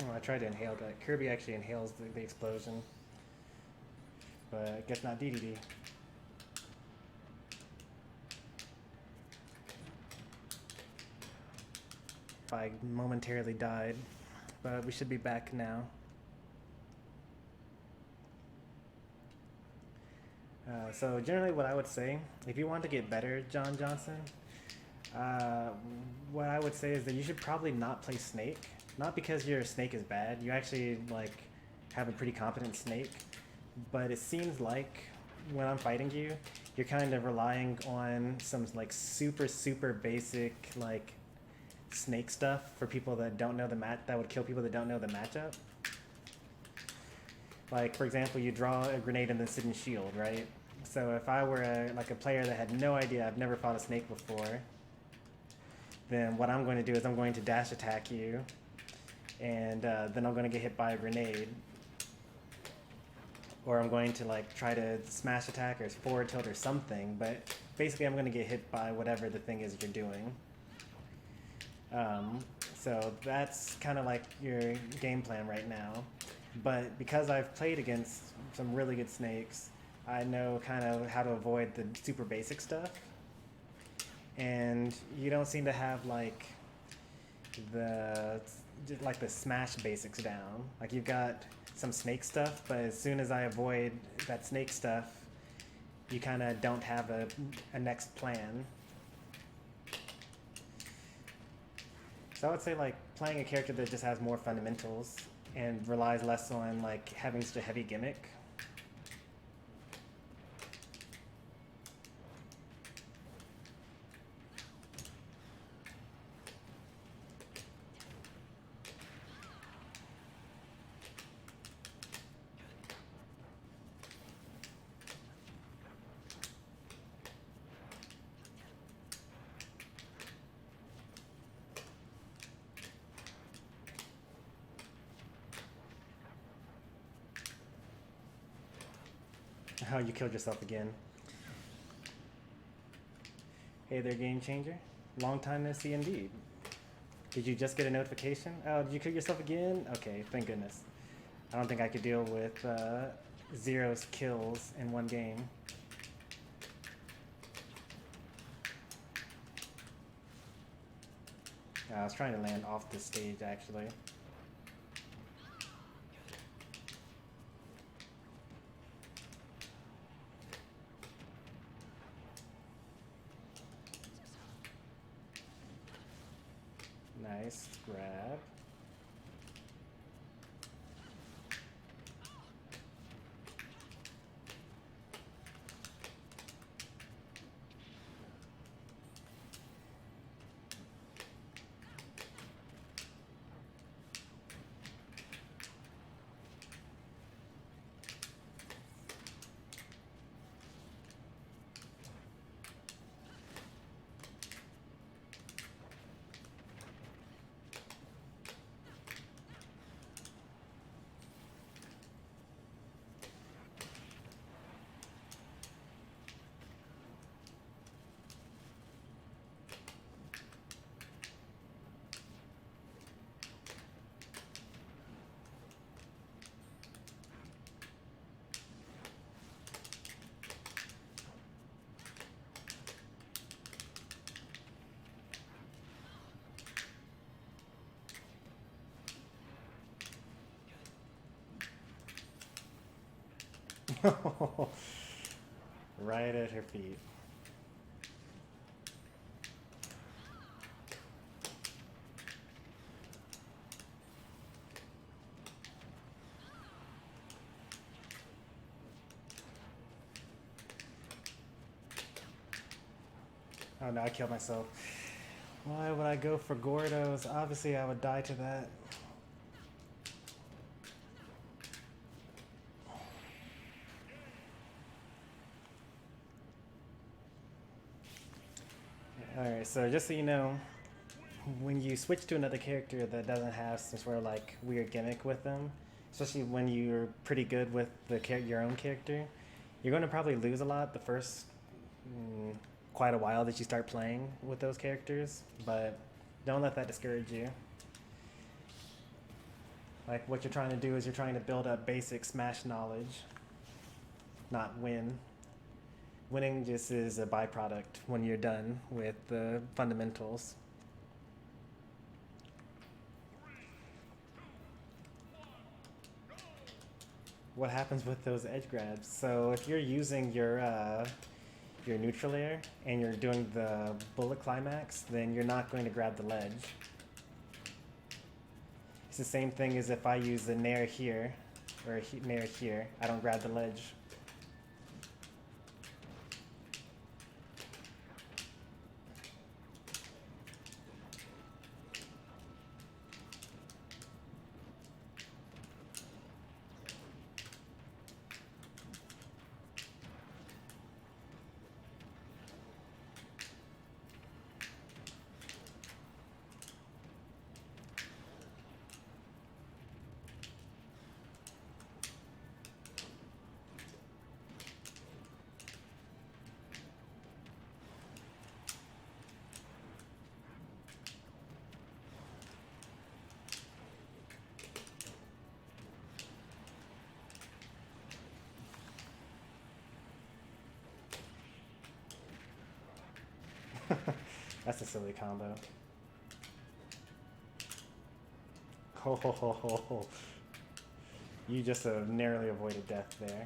Oh, I tried to inhale that. Kirby actually inhales the explosion. But I guess not DDD. I momentarily died, but we should be back now. So generally what I would say, if you want to get better, John Johnson, what I would say is that you should probably not play Snake. Not because your Snake is bad. You actually like have a pretty competent Snake. But it seems like when I'm fighting you, you're kind of relying on some like super basic like Snake stuff for people that don't know the that would kill people that don't know the matchup. Like for example, you draw a grenade and then sit in shield, right? So if I were a player that had no idea, I've never fought a Snake before, then what I'm going to do is I'm going to dash attack you, and then I'm going to get hit by a grenade. Or I'm going to like try to smash attack or forward tilt or something, but basically I'm going to get hit by whatever the thing is you're doing. So that's kind of like your game plan right now. But because I've played against some really good Snakes, I know kind of how to avoid the super basic stuff. And you don't seem to have like the smash basics down. Like you've got some Snake stuff, but as soon as I avoid that Snake stuff, you kind of don't have a next plan. So I would say like playing a character that just has more fundamentals and relies less on like having such a heavy gimmick. Oh, you killed yourself again. Hey there, Game Changer. Long time no see indeed. Did you just get a notification? Oh, did you kill yourself again? Okay, thank goodness. I don't think I could deal with 0 kills in one game. I was trying to land off this stage, actually. Nice grab. Right at her feet. Oh no, I killed myself. Why would I go for Gordos? Obviously I would die to that. Alright, so just so you know, when you switch to another character that doesn't have some sort of like weird gimmick with them, especially when you're pretty good with your own character, you're going to probably lose a lot the first quite a while that you start playing with those characters, but don't let that discourage you. Like what you're trying to do is you're trying to build up basic Smash knowledge, not win. Winning just is a byproduct when you're done with the fundamentals. what happens with those edge grabs. So if you're using your neutral layer and you're doing the bullet climax, then you're not going to grab the ledge. It's the same thing as if I use the nair here, or nair here, I don't grab the ledge. That's a silly combo. Ho ho ho ho ho. You just narrowly avoided death there.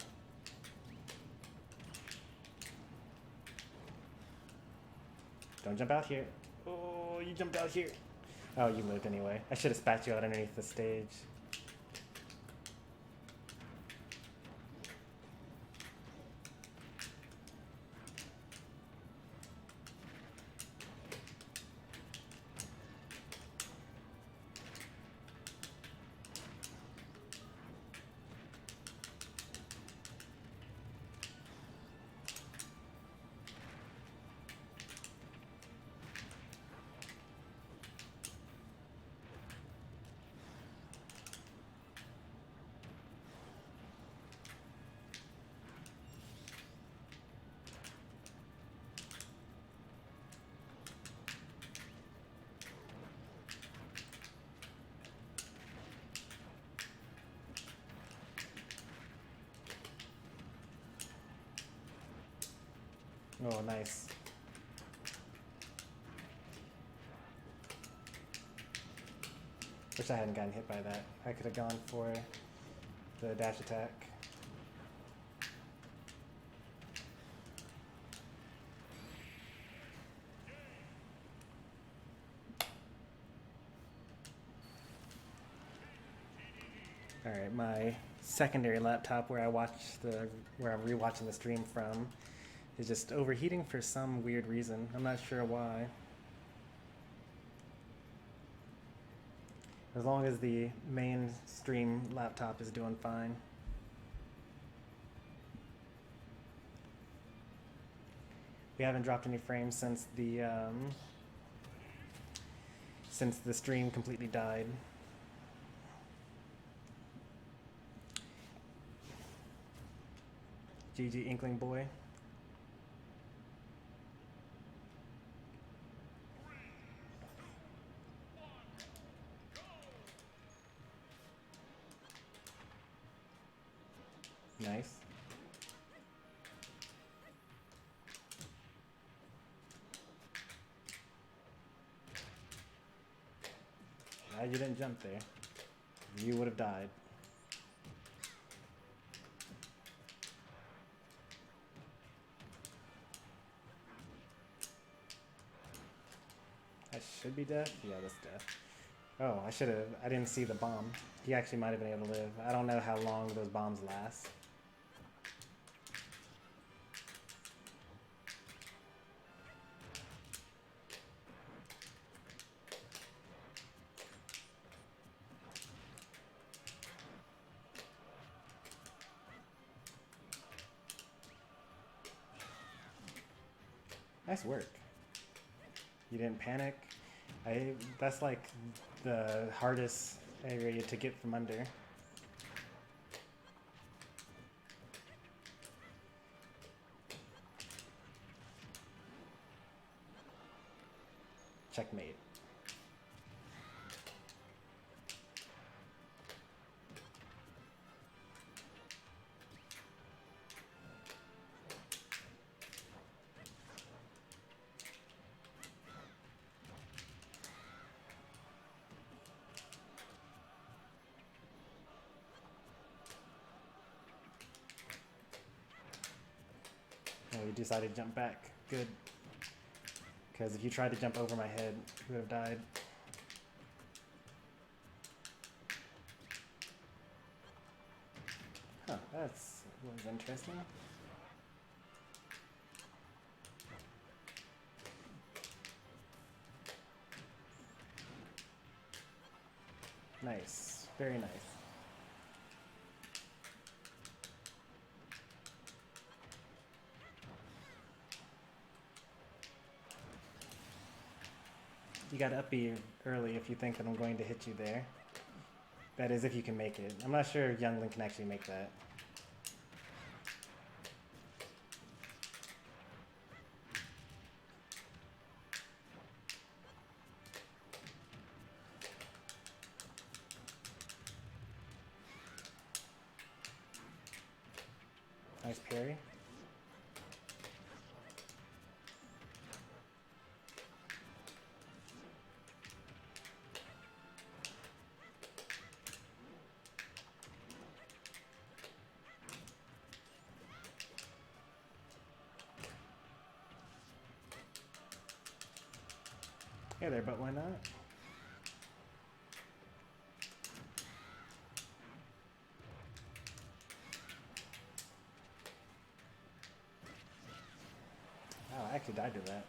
Don't jump out here. Oh, you jumped out here. Oh, you lived anyway. I should have spat you out underneath the stage. Oh, nice. Wish I hadn't gotten hit by that. I could have gone for the dash attack. All right, my secondary laptop where I'm rewatching the stream from is just overheating for some weird reason. I'm not sure why. As long as the main stream laptop is doing fine. We haven't dropped any frames since the stream completely died. GG Inkling Boy. Nice. Glad you didn't jump there. You would have died. That should be death? Yeah, that's death. Oh, I didn't see the bomb. He actually might have been able to live. I don't know how long those bombs last. Nice work. You didn't panic. That's like the hardest area to get from under. Checkmate. decided to jump back. Good. Because if you tried to jump over my head, you would have died. Huh, was interesting. Nice. Very nice. You gotta up B early if you think that I'm going to hit you there. That is if you can make it. I'm not sure if Youngling can actually make that. Nice parry. Hey there, but why not? Oh, I actually died to that.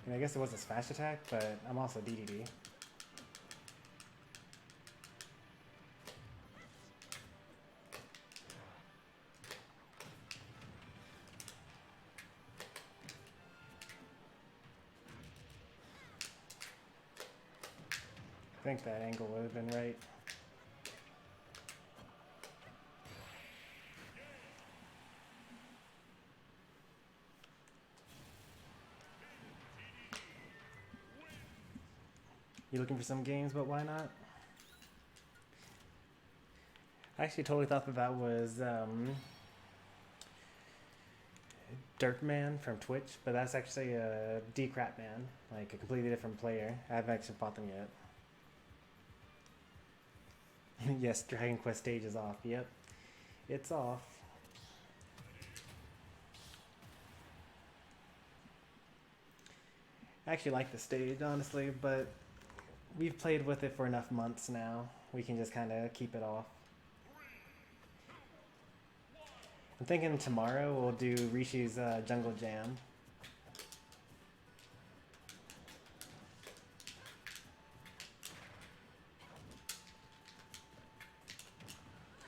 And I guess it was a smash attack, but I'm also DDD. I think that angle would have been right. You looking for some games, but why not? I actually totally thought that was Dirtman from Twitch, but that's actually a D-Crapman, like a completely different player. I haven't actually fought them yet. Yes, Dragon Quest stage is off. Yep, it's off. I actually like the stage, honestly, but we've played with it for enough months now. We can just kind of keep it off. I'm thinking tomorrow we'll do Rishi's Jungle Jam.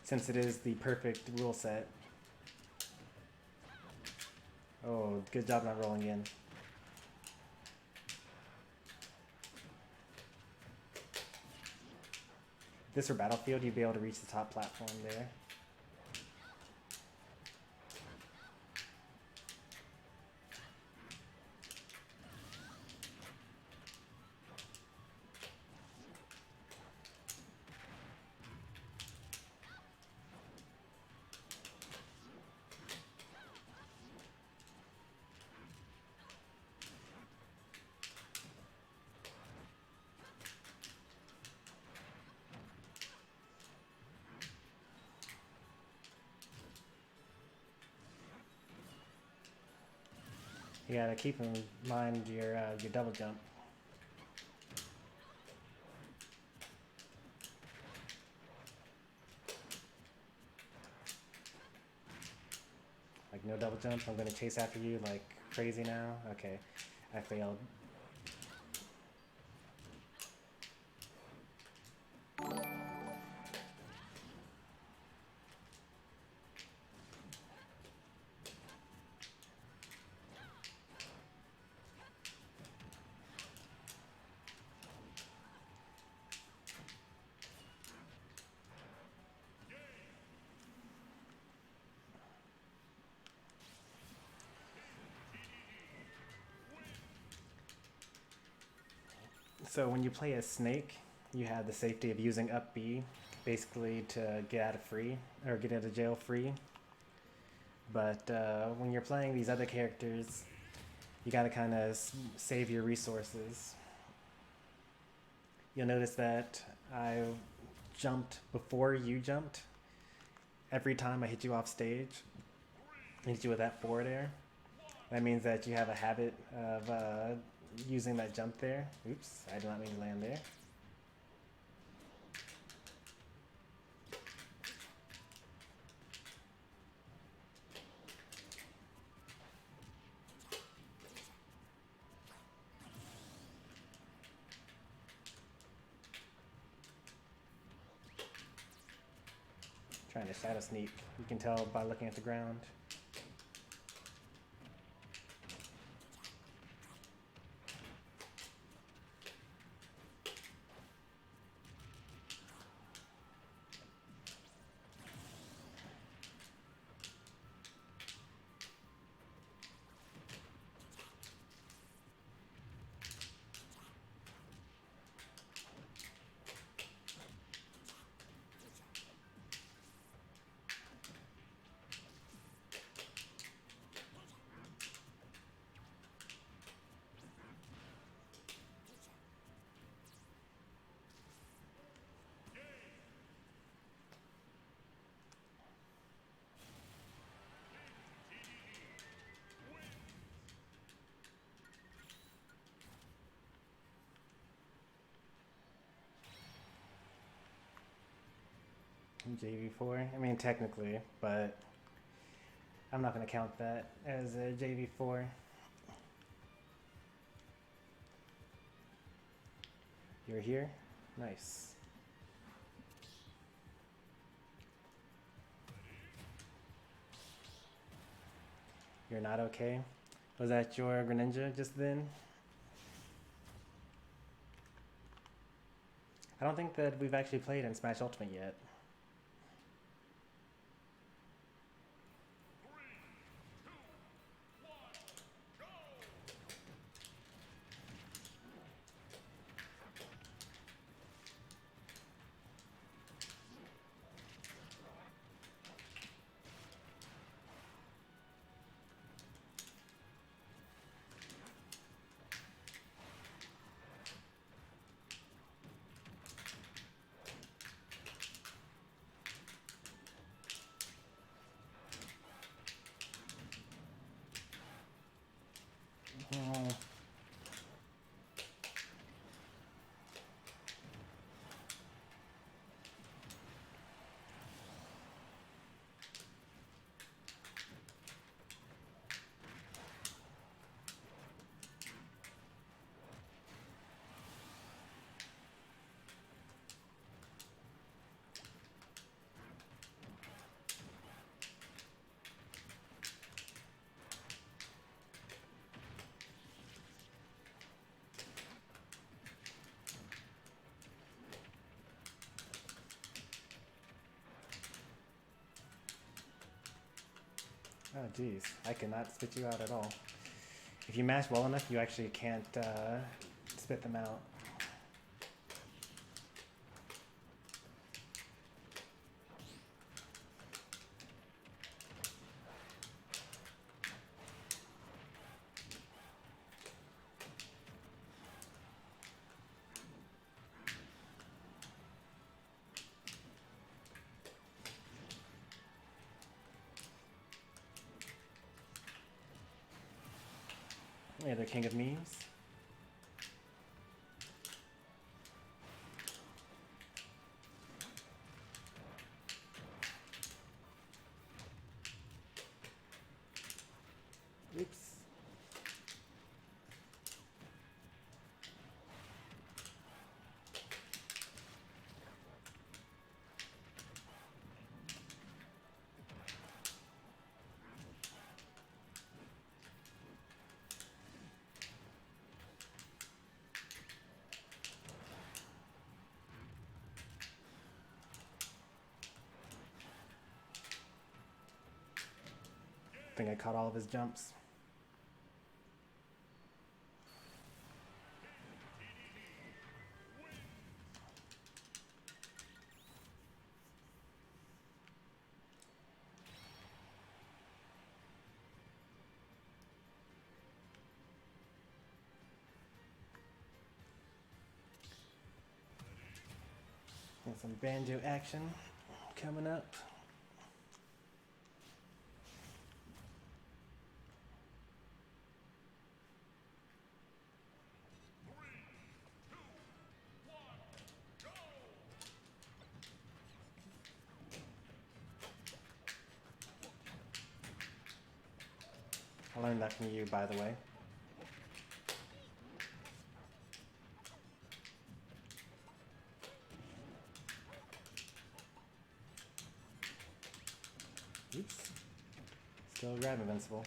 Since it is the perfect rule set. Oh, good job not rolling in. If this were Battlefield, you'd be able to reach the top platform there. You gotta keep in mind your double jump. Like no double jump, I'm gonna chase after you like crazy now. Okay, I failed. So when you play as Snake, you have the safety of using up B, basically to get out of jail free. But when you're playing these other characters, you gotta kind of save your resources. You'll notice that I jumped before you jumped every time I hit you off stage. Hit you with that forward air. That means that you have a habit of using that jump there. Oops, I did not mean to land there. Trying to shadow sneak. You can tell by looking at the ground. JV4? I mean, technically, but I'm not going to count that as a JV4. You're here? Nice. You're not okay? Was that your Greninja just then? I don't think that we've actually played in Smash Ultimate yet. Oh geez, I cannot spit you out at all. If you mash well enough, you actually can't spit them out. Yeah, the king of memes. Oops. I think I caught all of his jumps. And some banjo action coming up. I learned that from you, by the way. Oops. Still grab invincible.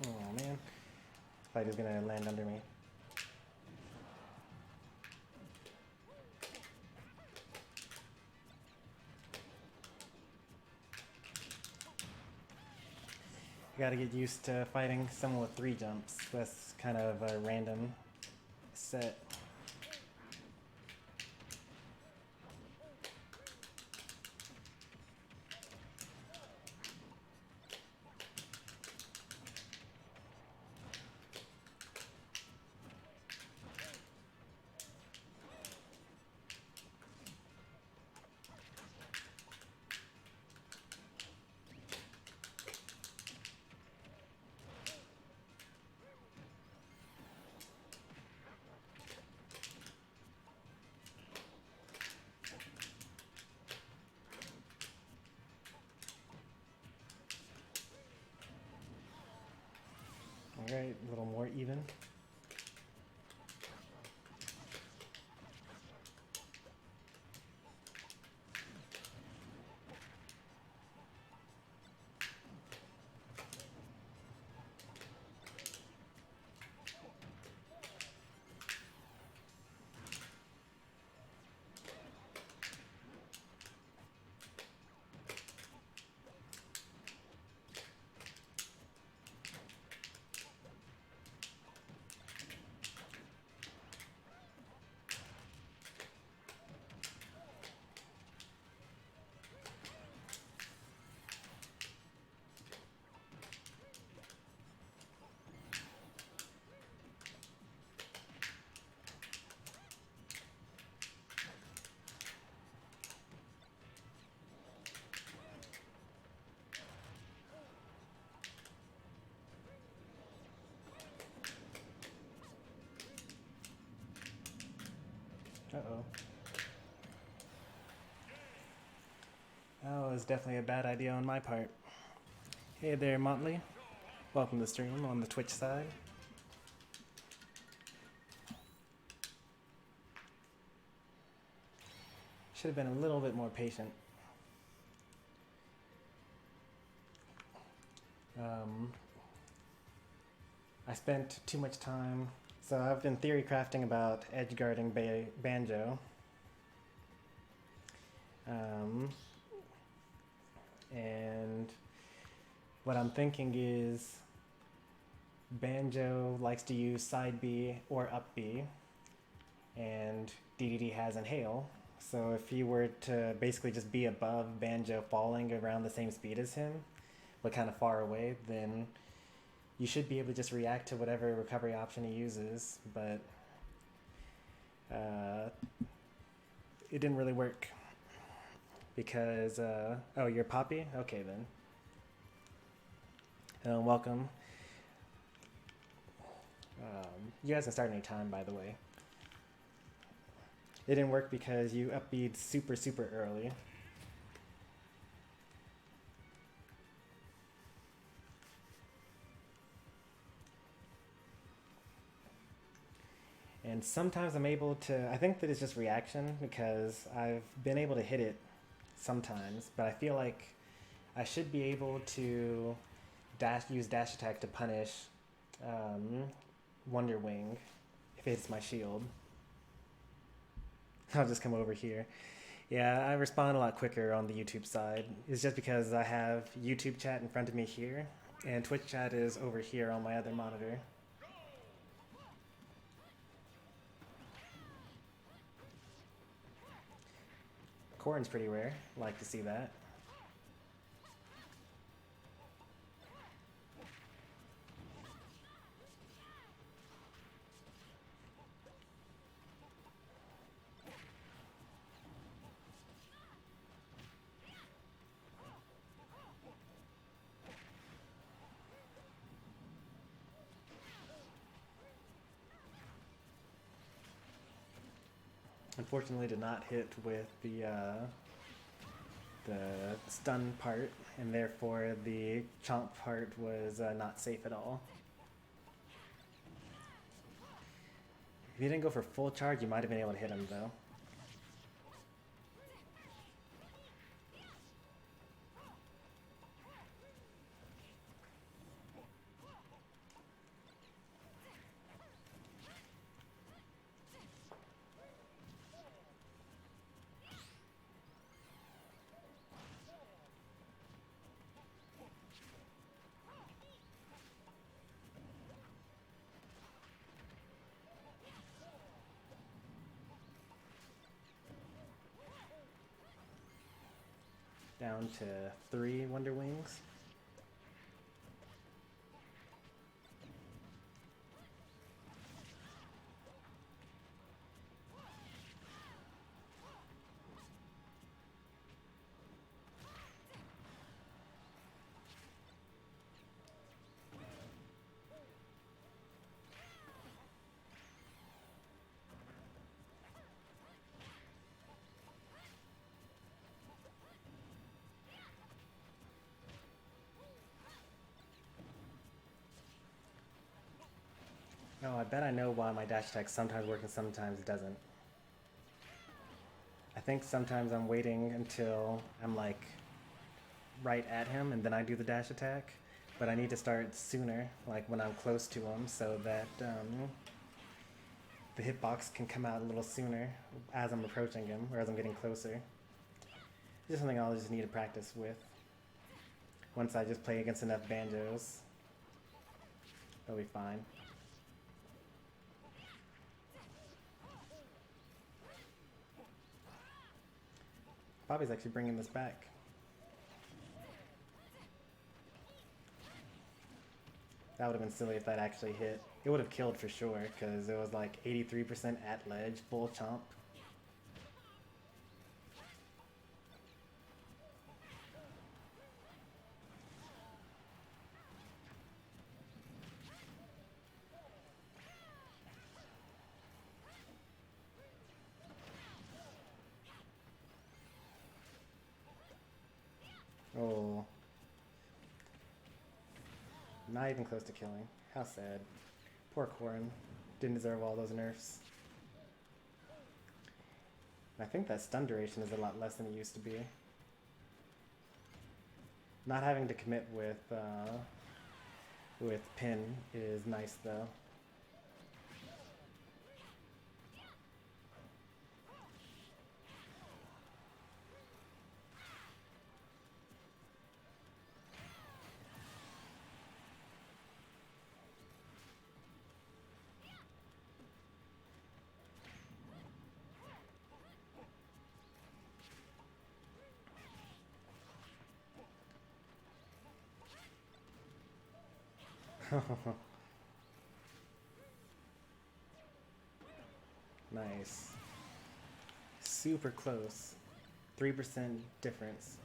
Oh man. Fight is gonna land under me. You gotta get used to fighting someone with 3 jumps. That's kind of a random set. Alright, a little more even. Uh-oh. That was definitely a bad idea on my part. Hey there, Motley. Welcome to the stream on the Twitch side. Should have been a little bit more patient. I spent too much time So I've been theory crafting about edge guarding banjo. And what I'm thinking is banjo likes to use side B or up B, and DDD has inhale. So if he were to basically just be above banjo falling around the same speed as him, but kind of far away, then you should be able to just react to whatever recovery option he uses, but it didn't really work because, oh, you're Poppy? Okay then. Welcome. You guys can start any time, by the way. It didn't work because you upbeat super, super early. And sometimes I'm able to, I think that it's just reaction because I've been able to hit it sometimes, but I feel like I should be able to use dash attack to punish Wonder Wing if it hits my shield. I'll just come over here. Yeah, I respond a lot quicker on the YouTube side. It's just because I have YouTube chat in front of me here, and Twitch chat is over here on my other monitor. Corn's pretty rare. Like to see that. Unfortunately, did not hit with the stun part, and therefore the chomp part was not safe at all. If you didn't go for full charge, you might have been able to hit him though. Down to 3 Wonder Wings. Oh, I bet I know why my dash attack sometimes works and sometimes doesn't. I think sometimes I'm waiting until I'm like right at him and then I do the dash attack, but I need to start sooner, like when I'm close to him, so that the hitbox can come out a little sooner as I'm approaching him or as I'm getting closer. It's just something I'll just need to practice with. Once I just play against enough banjos, they'll be fine. Bobby's actually bringing this back. That would have been silly if that actually hit. It would have killed for sure, because it was like 83% at ledge, full chomp. Oh. Not even close to killing. How sad. Poor Corrin. Didn't deserve all those nerfs. I think that stun duration is a lot less than it used to be. Not having to commit with pin is nice though. Nice. Super close. 3% difference.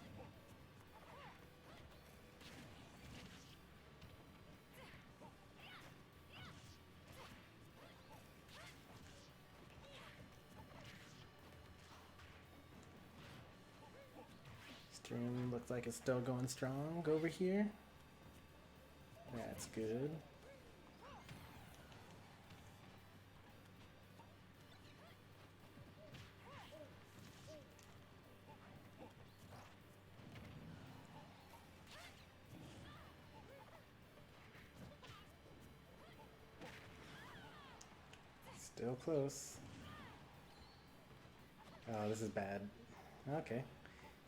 Stream looks like it's still going strong over here. That's good. Still close. Oh, this is bad. Okay.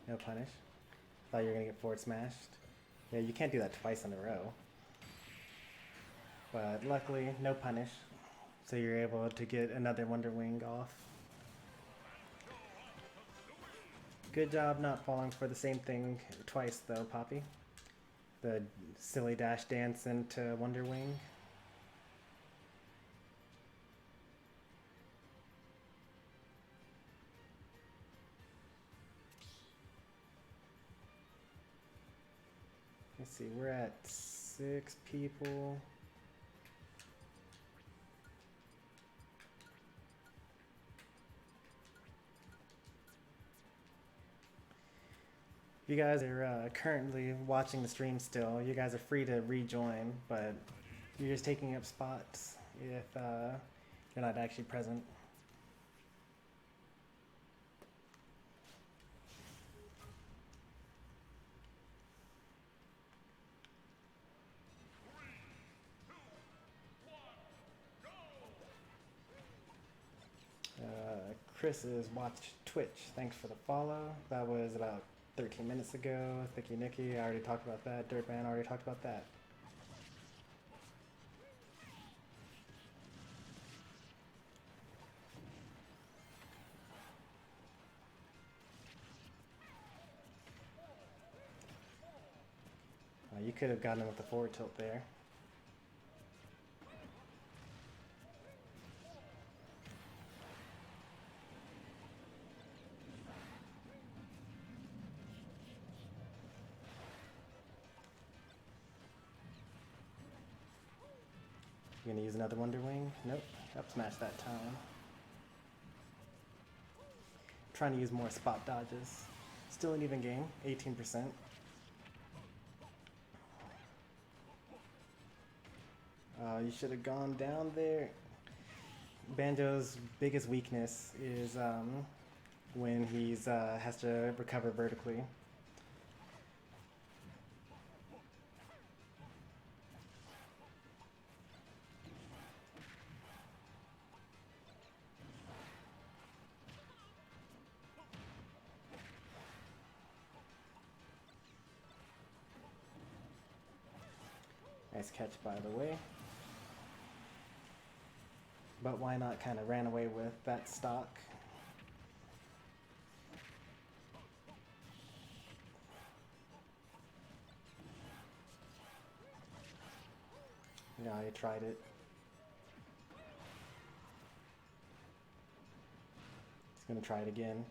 No punish. Thought you were gonna get forward smashed. Yeah, you can't do that twice in a row. But luckily, no punish. So you're able to get another Wonder Wing off. Good job not falling for the same thing twice though, Poppy. The silly dash dance into Wonder Wing. Let's see, we're at 6 people. If you guys are currently watching the stream still, you guys are free to rejoin, but you're just taking up spots if you're not actually present. Chris is watch Twitch. Thanks for the follow. That was about 13 minutes ago. Thicky Nicky, I already talked about that. Dirtman, already talked about that. You could have gotten him with the forward tilt there. You gonna use another Wonder Wing? Nope. Up smash that time. Trying to use more spot dodges. Still an even game, 18%. You should have gone down there. Banjo's biggest weakness is when he's has to recover vertically. Nice catch, by the way. But why not kind of ran away with that stock? Yeah, I tried it. He's gonna try it again.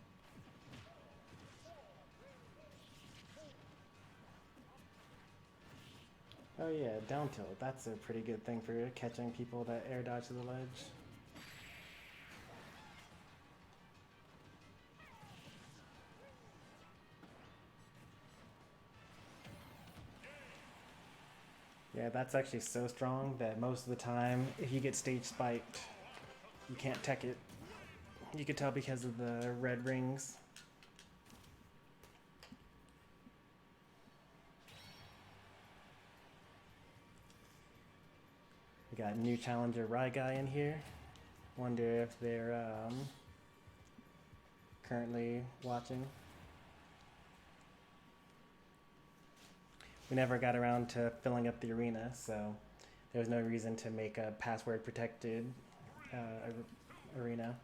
Oh yeah, down tilt. That's a pretty good thing for catching people that air dodge to the ledge. Yeah, that's actually so strong that most of the time, if you get stage spiked, you can't tech it. You could tell because of the red rings. We got new challenger Rye Guy in here. Wonder if they're currently watching. We never got around to filling up the arena, so there's no reason to make a password protected arena.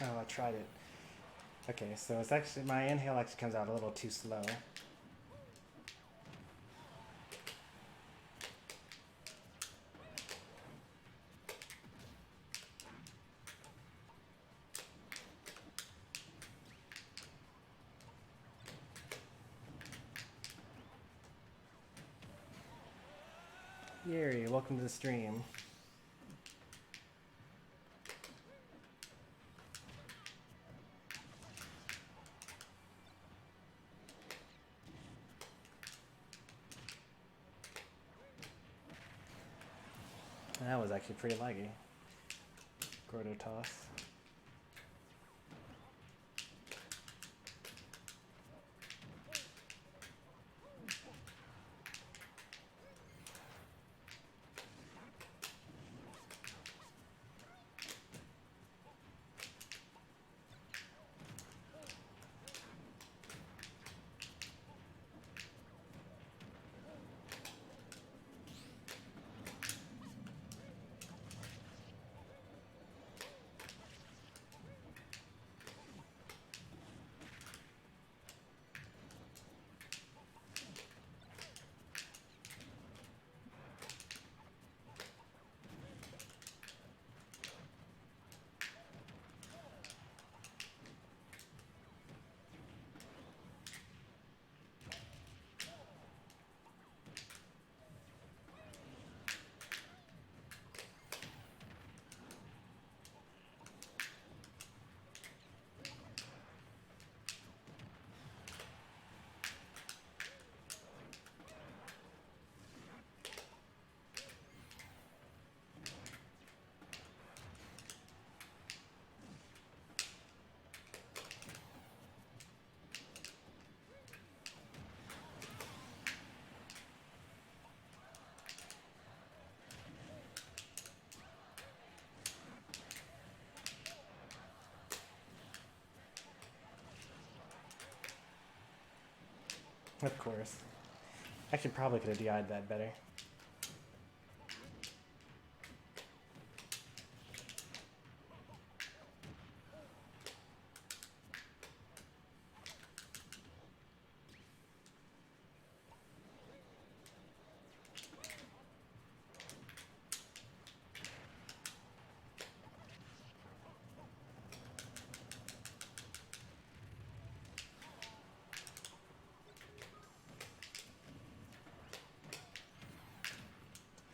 Oh, I tried it. Okay, so it's actually, my inhale actually comes out a little too slow. Yeri, welcome to the stream. That was actually pretty laggy. Gordo toss. Of course. Actually, probably could have DI'd that better.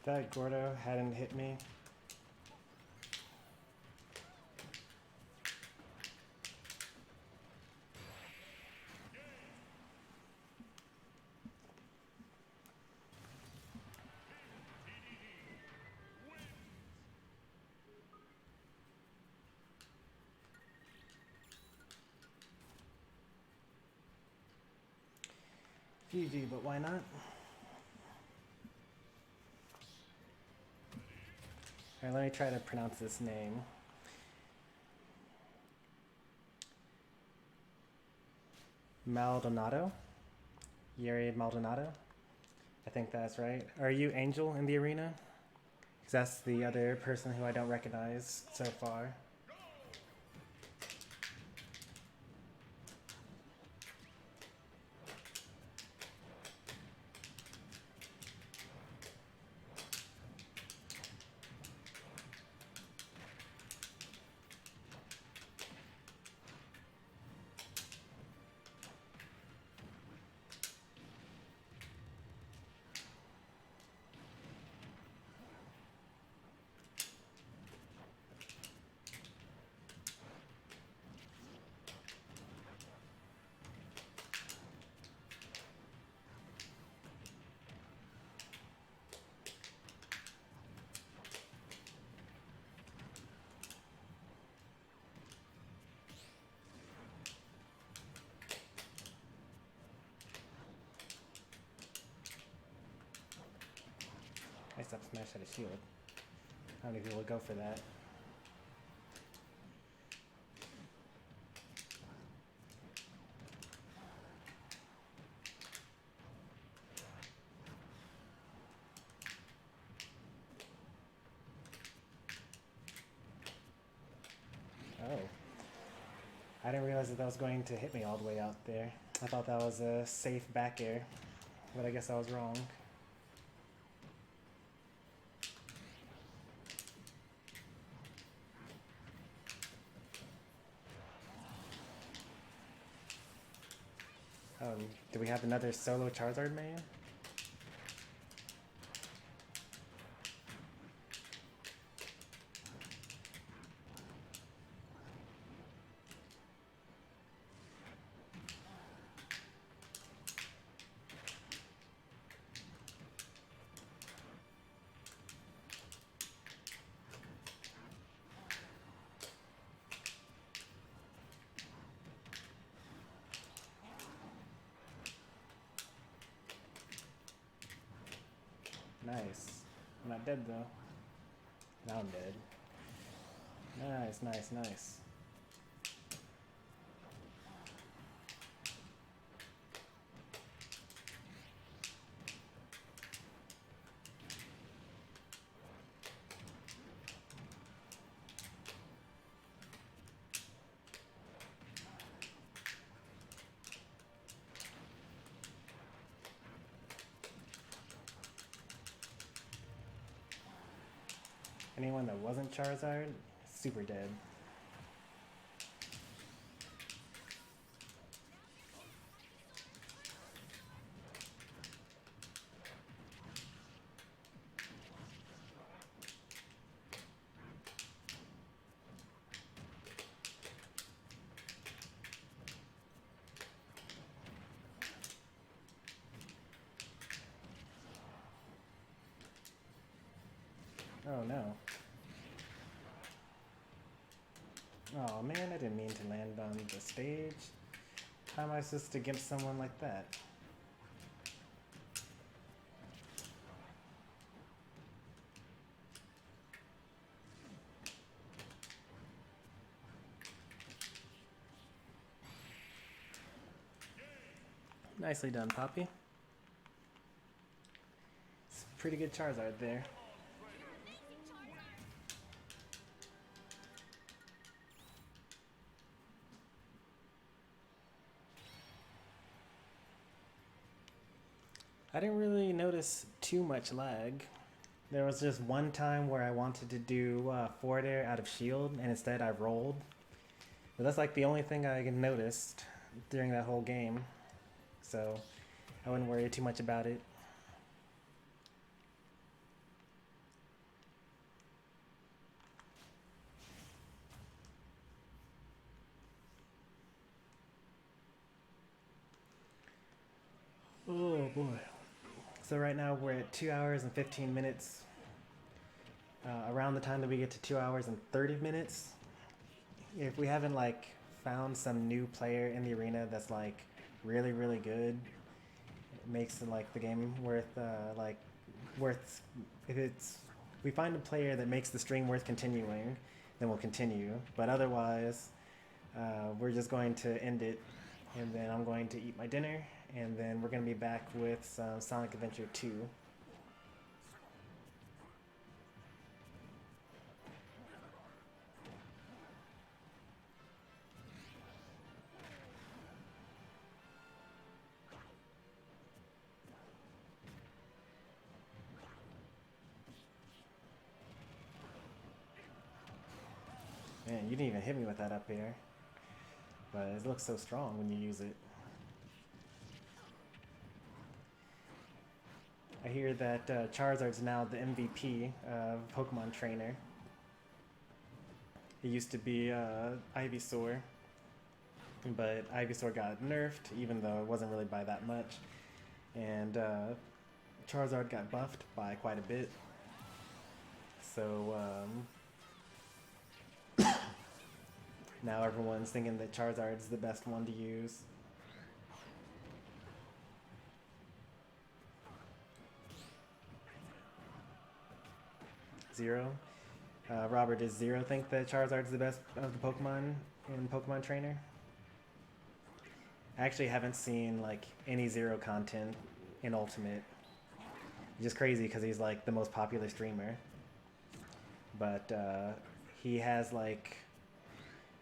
If that Gordo hadn't hit me. GG, but why not? Alright, let me try to pronounce this name. Maldonado? Yeri Maldonado? I think that's right. Are you Angel in the arena? Because that's the other person who I don't recognize so far. Nice up smash at a shield. How many people would go for that? Oh. I didn't realize that was going to hit me all the way out there. I thought that was a safe back air, but I guess I was wrong. Do we have another solo Charizard man? Nice. I'm not dead though. Now I'm dead. Nice, nice, nice. Anyone that wasn't Charizard, super dead. Oh no. Oh man, I didn't mean to land on the stage. How am I supposed to gimp someone like that? Nicely done, Poppy. It's a pretty good Charizard there. I didn't really notice too much lag. There was just one time where I wanted to do forward air out of shield, and instead I rolled. But that's like the only thing I noticed during that whole game. So I wouldn't worry too much about it. Oh boy. So right now we're at 2 hours and 15 minutes. Around the time that we get to 2 hours and 30 minutes, if we haven't like found some new player in the arena that's like really really good, it makes like the game worth if we find a player that makes the stream worth continuing, then we'll continue. But otherwise, we're just going to end it, and then I'm going to eat my dinner, and then we're going to be back with some Sonic Adventure 2. Man, you didn't even hit me with that up here. But it looks so strong when you use it. I hear that Charizard's now the MVP of Pokemon Trainer. It used to be Ivysaur, but Ivysaur got nerfed, even though it wasn't really by that much. And Charizard got buffed by quite a bit. So now everyone's thinking that Charizard's the best one to use. Zero? Robert, does Zero think that Charizard's the best of the Pokemon in Pokemon Trainer? I actually haven't seen like any Zero content in Ultimate. It's just crazy because he's like the most popular streamer. But he has like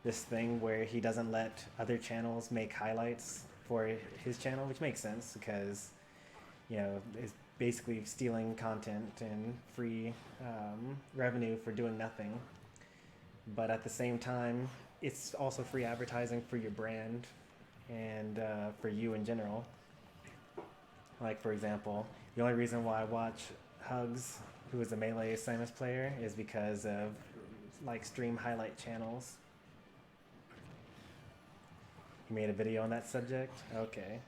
this thing where he doesn't let other channels make highlights for his channel, which makes sense because, you know, it's basically stealing content and free revenue for doing nothing. But at the same time, it's also free advertising for your brand and for you in general. Like, for example, the only reason why I watch Hugs, who is a Melee Samus player, is because of like stream highlight channels. You made a video on that subject? Okay.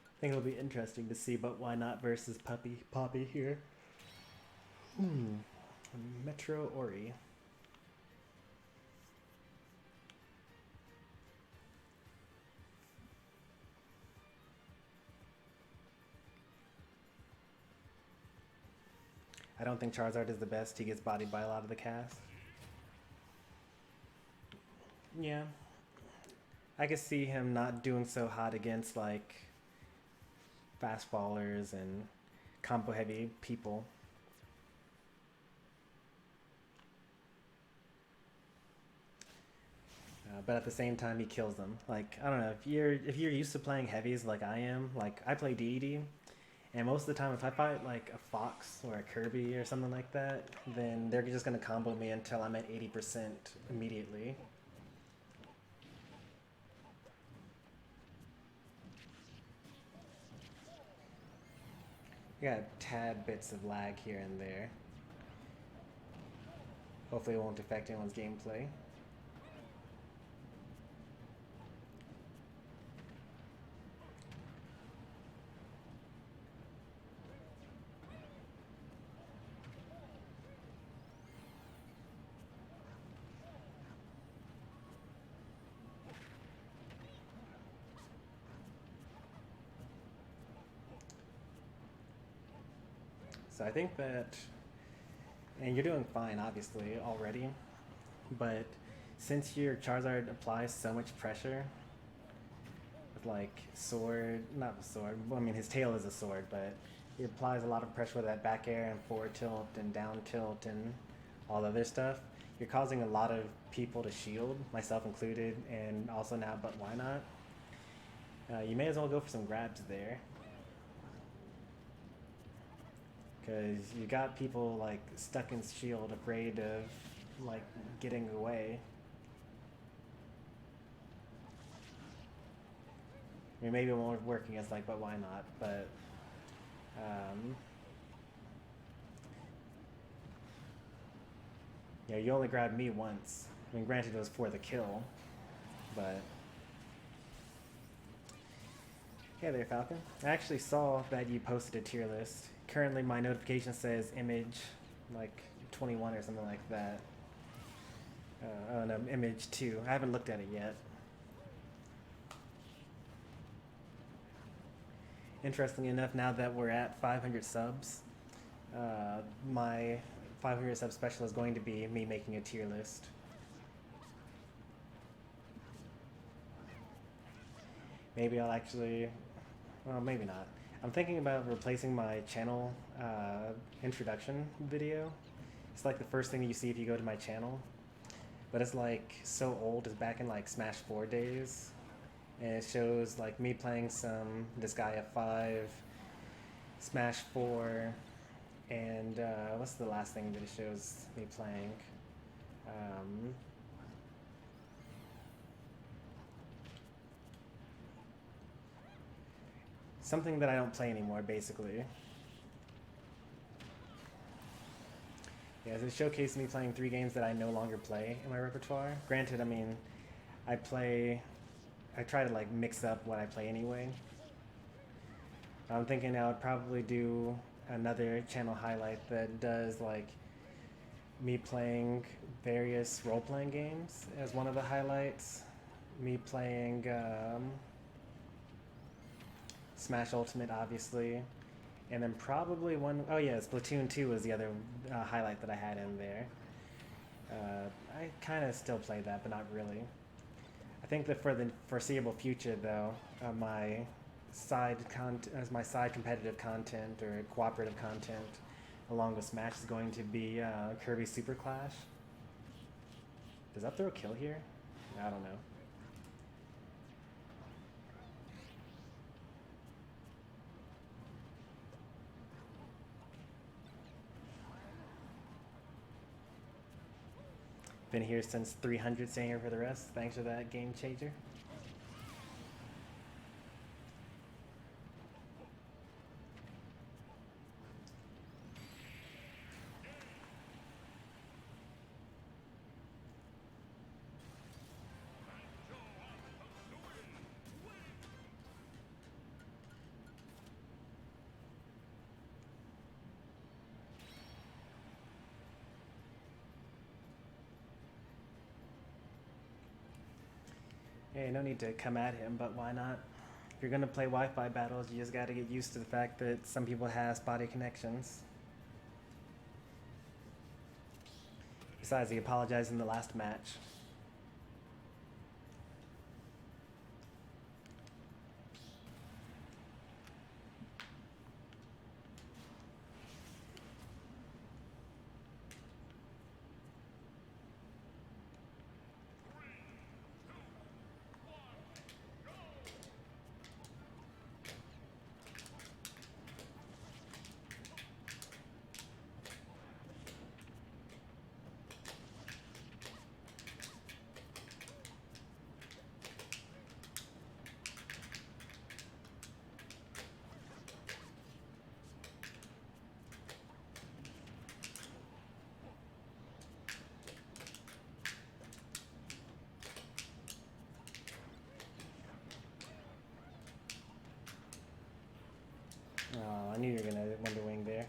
I think it'll be interesting to see, but why not versus Poppy here? Metro Ori. I don't think Charizard is the best. He gets bodied by a lot of the cast. Yeah. I could see him not doing so hot against like fastballers and combo heavy people. But at the same time, he kills them. Like, I don't know, if you're used to playing heavies like I am, like I play DED, and most of the time if I fight like a Fox or a Kirby or something like that, then they're just gonna combo me until I'm at 80% immediately. You got tad bits of lag here and there. Hopefully it won't affect anyone's gameplay. So I think that, and you're doing fine obviously already, but since your Charizard applies so much pressure with like sword, not a sword, well, I mean his tail is a sword, but he applies a lot of pressure with that back air and forward tilt and down tilt and all the other stuff, you're causing a lot of people to shield, myself included, and also now but why not? You may as well go for some grabs there. Because you got people like stuck in shield, afraid of like getting away. I mean, maybe it won't work against like, but why not? But yeah, you only grabbed me once. I mean, granted it was for the kill, but hey there, Falcon. I actually saw that you posted a tier list. Currently my notification says image like 21 or something like that. Oh no, image 2. I haven't looked at it yet. Interestingly enough, now that we're at 500 subs, my 500 sub special is going to be me making a tier list. Maybe I'll actually, well, maybe not. I'm thinking about replacing my channel introduction video. It's like the first thing you see if you go to my channel. But it's like so old, it's back in like Smash 4 days. And it shows like me playing some Disgaea 5, Smash 4, and what's the last thing that it shows me playing? Something that I don't play anymore, basically. Yeah, so it showcased me playing 3 games that I no longer play in my repertoire. Granted, I mean, I try to like mix up what I play anyway. I'm thinking I would probably do another channel highlight that does like me playing various role-playing games as one of the highlights. Me playing Smash Ultimate, obviously. And then probably one, oh yeah, Splatoon 2 was the other highlight that I had in there. I kind of still play that, but not really. I think that for the foreseeable future, though, my side competitive content or cooperative content along with Smash is going to be Kirby Super Clash. Does that throw a kill here? I don't know. Been here since 300, staying here for the rest. Thanks for that, Game Changer. Hey, no need to come at him, but why not? If you're gonna play Wi-Fi battles, you just gotta get used to the fact that some people have spotty connections. Besides, he apologized in the last match. Oh, I knew you were gonna Wonder Wing there.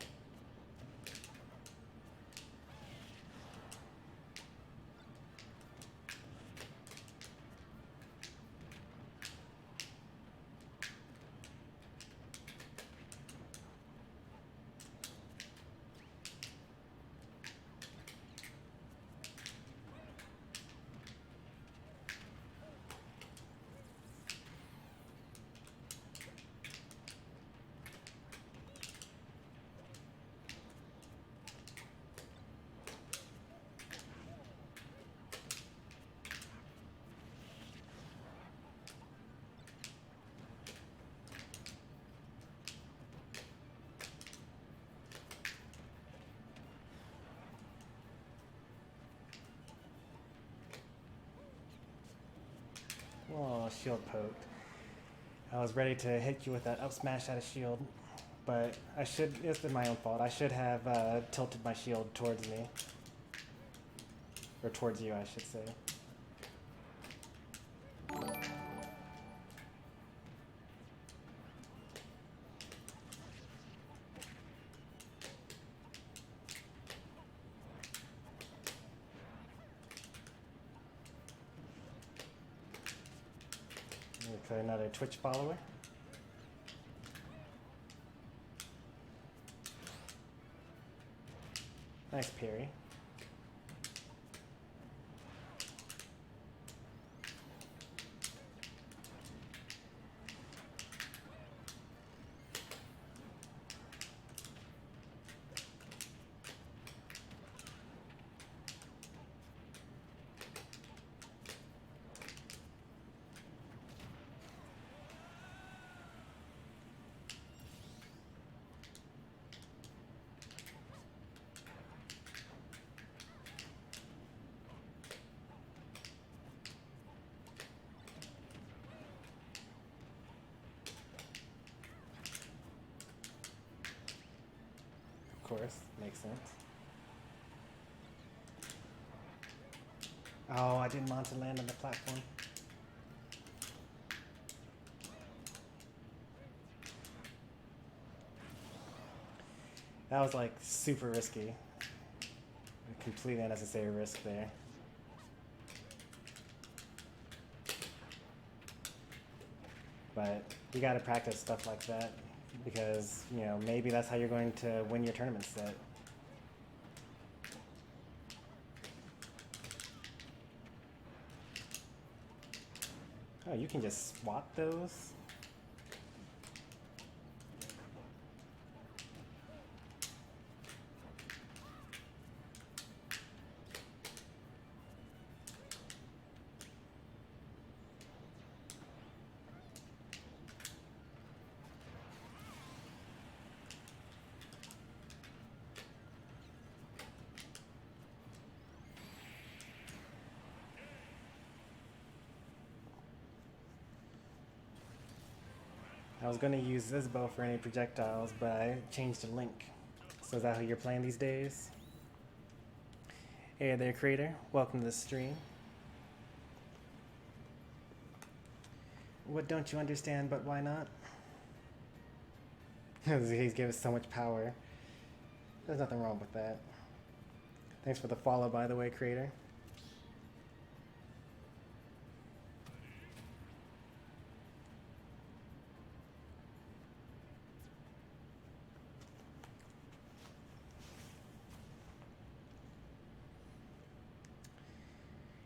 Oh, shield poked. I was ready to hit you with that up smash out of shield, but it's been my own fault. I should have tilted my shield towards me. Or towards you, I should say. Okay, another Twitch follower. Nice parry. Of course, makes sense. Oh, I didn't want to land on the platform. That was like super risky. A completely unnecessary risk there. But you gotta practice stuff like that because, you know, maybe that's how you're going to win your tournament set. Oh, you can just swap those? I was gonna use this bow for any projectiles, but I changed the link. So is that how you're playing these days? Hey there, creator. Welcome to the stream. What don't you understand, but why not? He's given so much power. There's nothing wrong with that. Thanks for the follow, by the way, creator.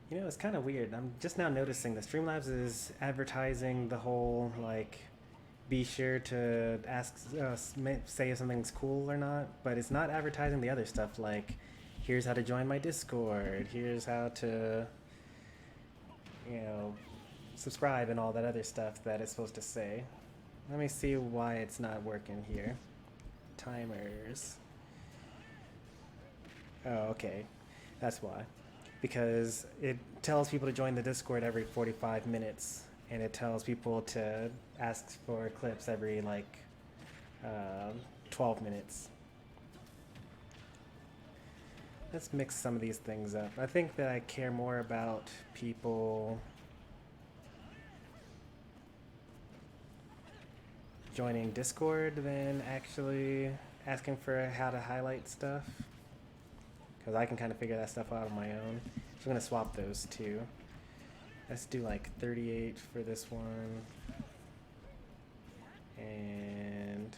You know, it's kind of weird. I'm just now noticing that Streamlabs is advertising the whole, like, be sure to ask, say if something's cool or not, but it's not advertising the other stuff, like, here's how to join my Discord, here's how to, you know, subscribe and all that other stuff that it's supposed to say. Let me see why it's not working here. Timers. Oh, okay. That's why. Because it tells people to join the Discord every 45 minutes, and it tells people to ask for clips every, like, 12 minutes. Let's mix some of these things up. I think that I care more about people joining Discord than actually asking for how to highlight stuff. Because I can kind of figure that stuff out on my own. So I'm going to swap those two. Let's do like 38 for this one. And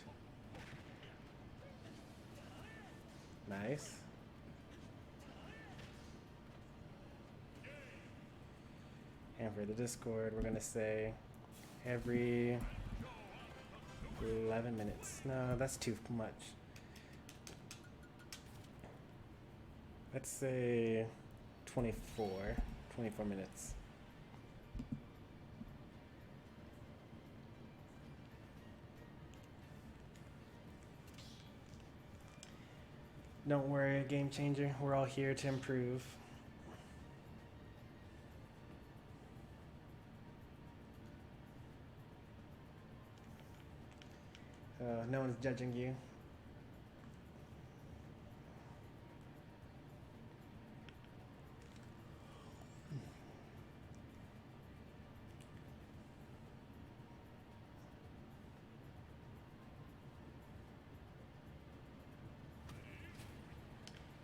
nice. And for the Discord, we're going to say every 11 minutes. No, that's too much. Let's say 24 minutes. Don't worry, game changer. We're all here to improve. No one's judging you.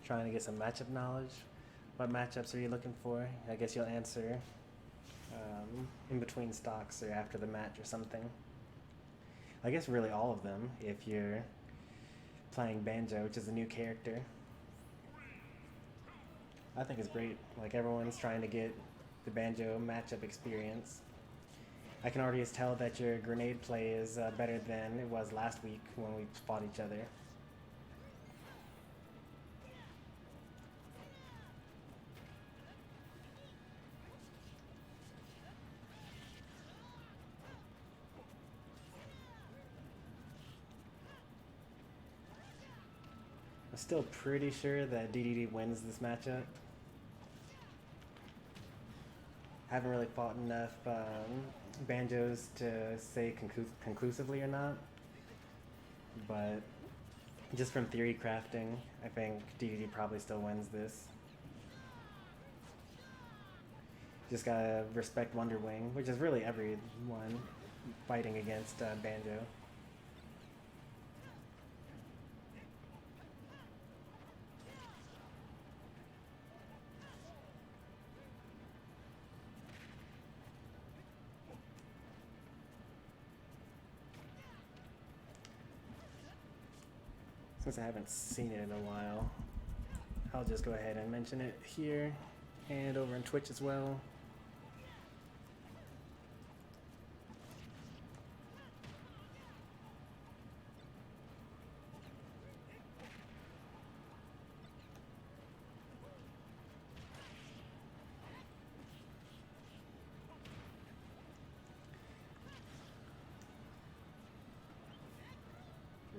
Trying to get some matchup knowledge. What matchups are you looking for? I guess you'll answer in between stocks or after the match or something. I guess really all of them if you're playing Banjo, which is a new character. I think it's great. Like, everyone's trying to get the Banjo matchup experience. I can already tell that your grenade play is better than it was last week when we fought each other. I'm still pretty sure that DDD wins this matchup. Haven't really fought enough Banjos to say conclusively or not, but just from theory crafting, I think DDD probably still wins this. Just gotta respect Wonderwing, which is really everyone fighting against Banjo. Since I haven't seen it in a while, I'll just go ahead and mention it here and over on Twitch as well.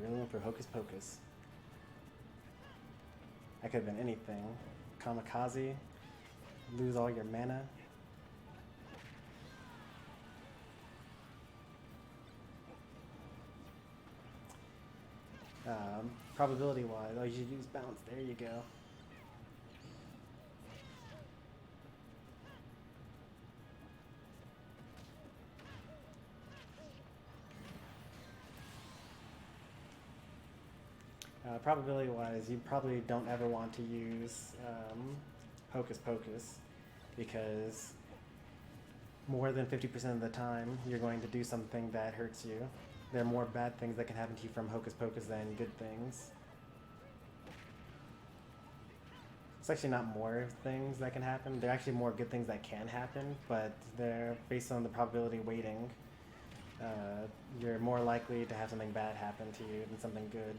Room for Hocus Pocus. That could have been anything. Kamikaze. Lose all your mana. Probability wise, oh, you should use bounce. There you go. Probability wise, you probably don't ever want to use Hocus Pocus because more than 50% of the time you're going to do something that hurts you. There are more bad things that can happen to you from Hocus Pocus than good things. It's actually not more things that can happen. There are actually more good things that can happen, but they're based on the probability weighting. You're more likely to have something bad happen to you than something good.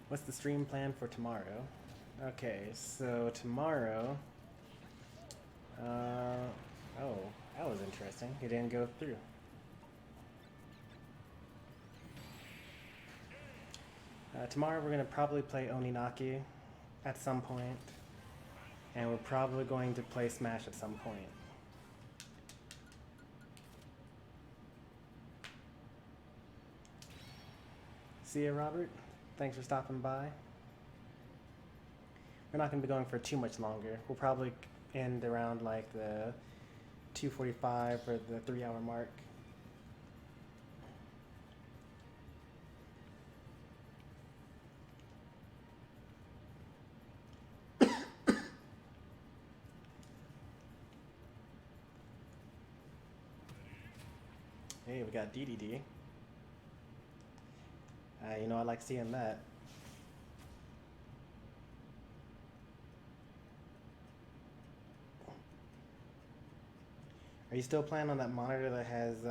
What's the stream plan for tomorrow? Okay, so tomorrow... oh, that was interesting. It didn't go through. Tomorrow we're going to probably play Oninaki at some point, and we're probably going to play Smash at some point. See ya, Robert. Thanks for stopping by. We're not going to be going for too much longer. We'll probably end around like the 2:45 or the 3-hour mark. Hey, we got DDD. You know, I like seeing that. Are you still playing on that monitor that has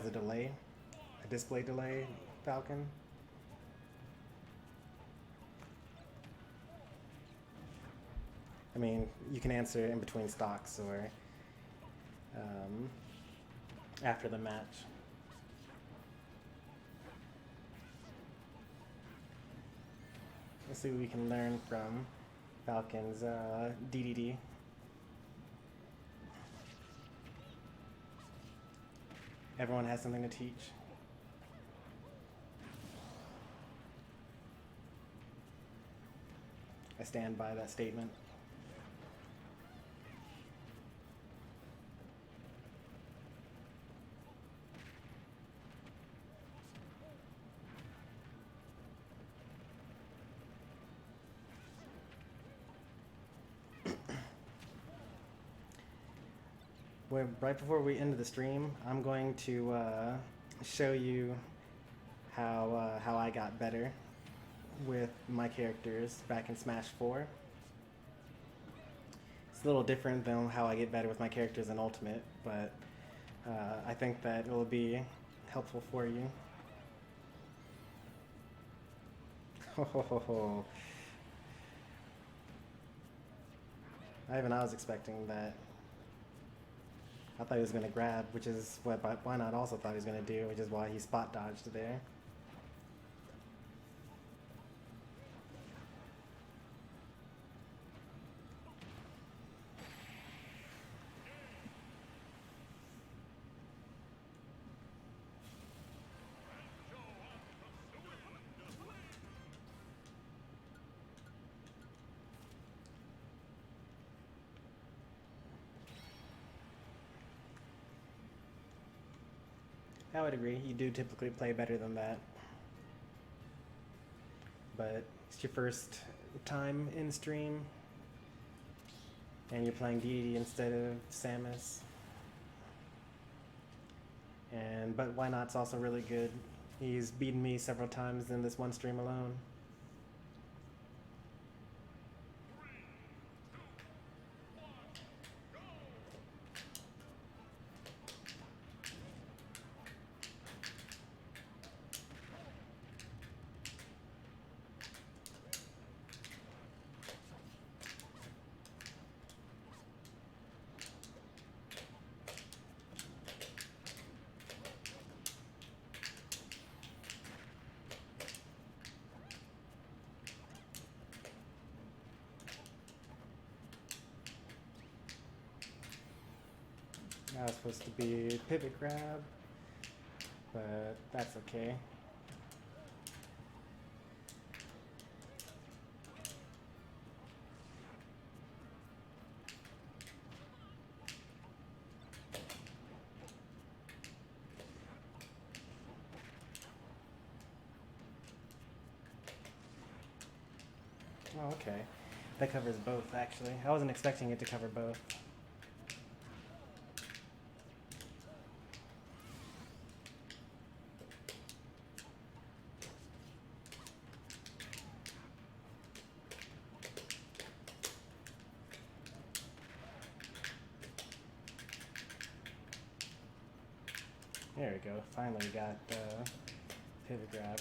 a delay, a display delay, Falcon? I mean, you can answer in between stocks or after the match. Let's see what we can learn from Falcon's DDD. Everyone has something to teach. I stand by that statement. Right before we end the stream, I'm going to show you how I got better with my characters back in Smash 4. It's a little different than how I get better with my characters in Ultimate, but I think that it will be helpful for you. I was expecting that. I thought he was going to grab, which is what Why Not also thought he was going to do, which is why he spot dodged there. I would agree. You do typically play better than that. But it's your first time in stream, and you're playing Deity instead of Samus. But Why Not's also really good. He's beaten me several times in this one stream alone. That was supposed to be pivot grab, but that's okay. Oh, okay. That covers both, actually. I wasn't expecting it to cover both. There we go. Finally got pivot grab.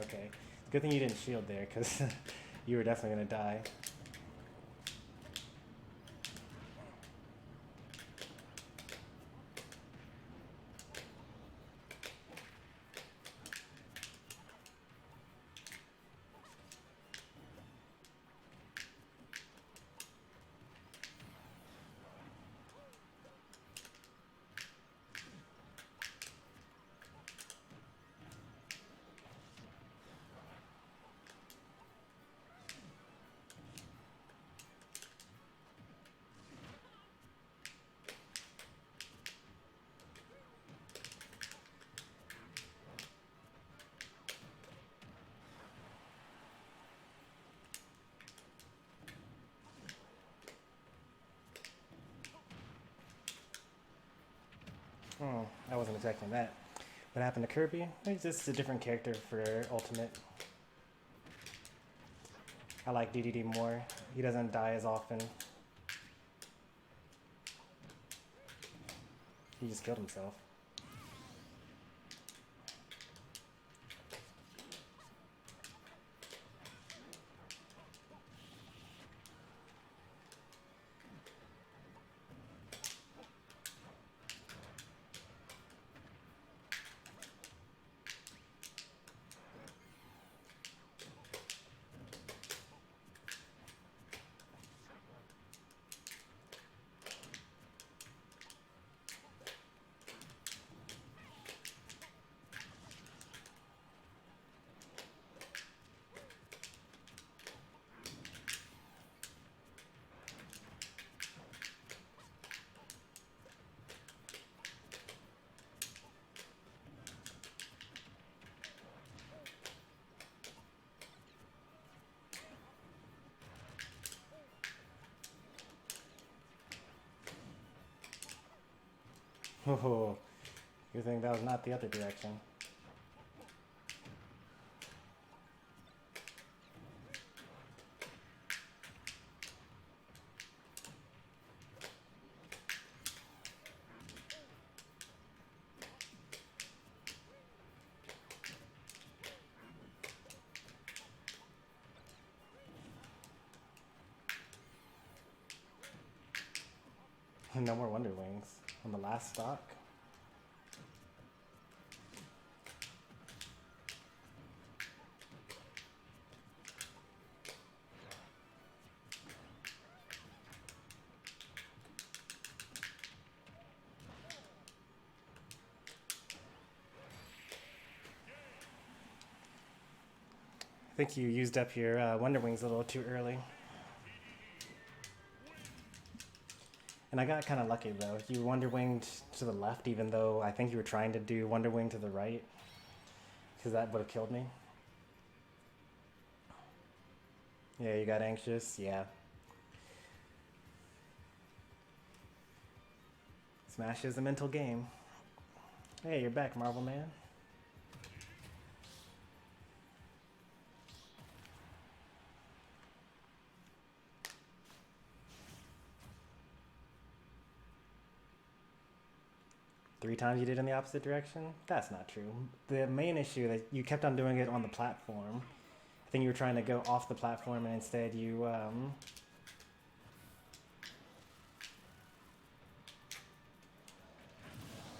Okay. Good thing you didn't shield there, because you were definitely going to die. Oh, I wasn't expecting that. What happened to Kirby? He's just a different character for Ultimate. I like DDD more. He doesn't die as often. He just killed himself. Oh, you think that was not the other direction? No more Wonder Wings on the last stock. I think you used up your Wonder Wings a little too early. And I got kind of lucky though. You Wonder Winged to the left even though I think you were trying to do Wonder Wing to the right. Because that would have killed me. Yeah, you got anxious. Yeah. Smash is a mental game. Hey, you're back, Marvel Man. Three times you did in the opposite direction? That's not true. The main issue that you kept on doing it on the platform. I think you were trying to go off the platform and instead you I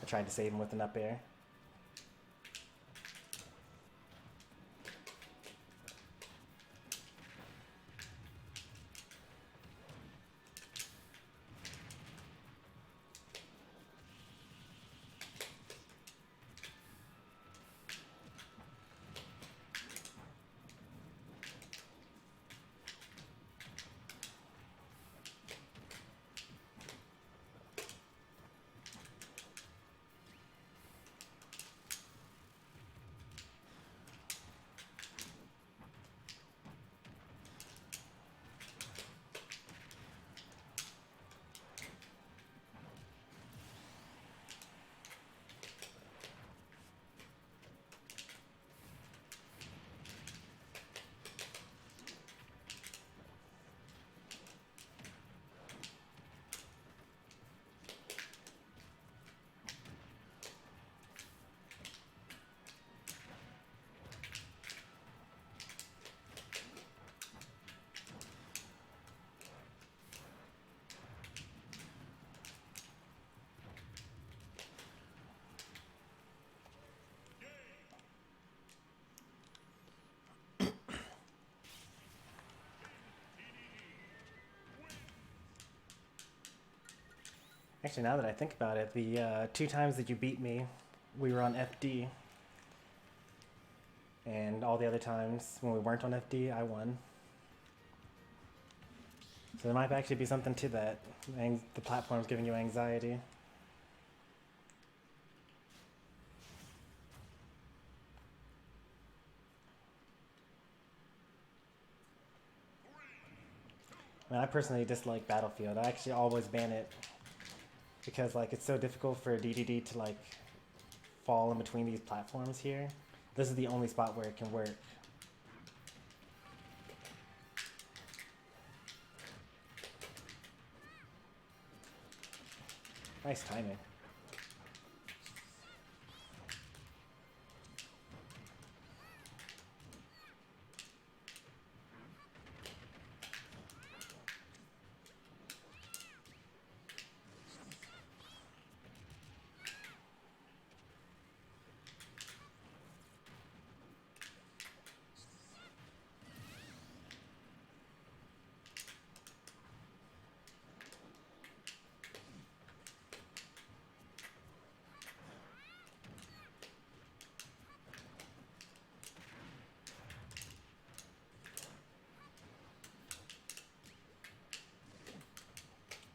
tried to save him with an up air. Actually, now that I think about it, the 2 times that you beat me, we were on FD. And all the other times when we weren't on FD, I won. So there might actually be something to that. The platform's giving you anxiety. I mean, I personally dislike Battlefield. I actually always ban it because like it's so difficult for DDD to like fall in between these platforms here. This is the only spot where it can work. Nice timing.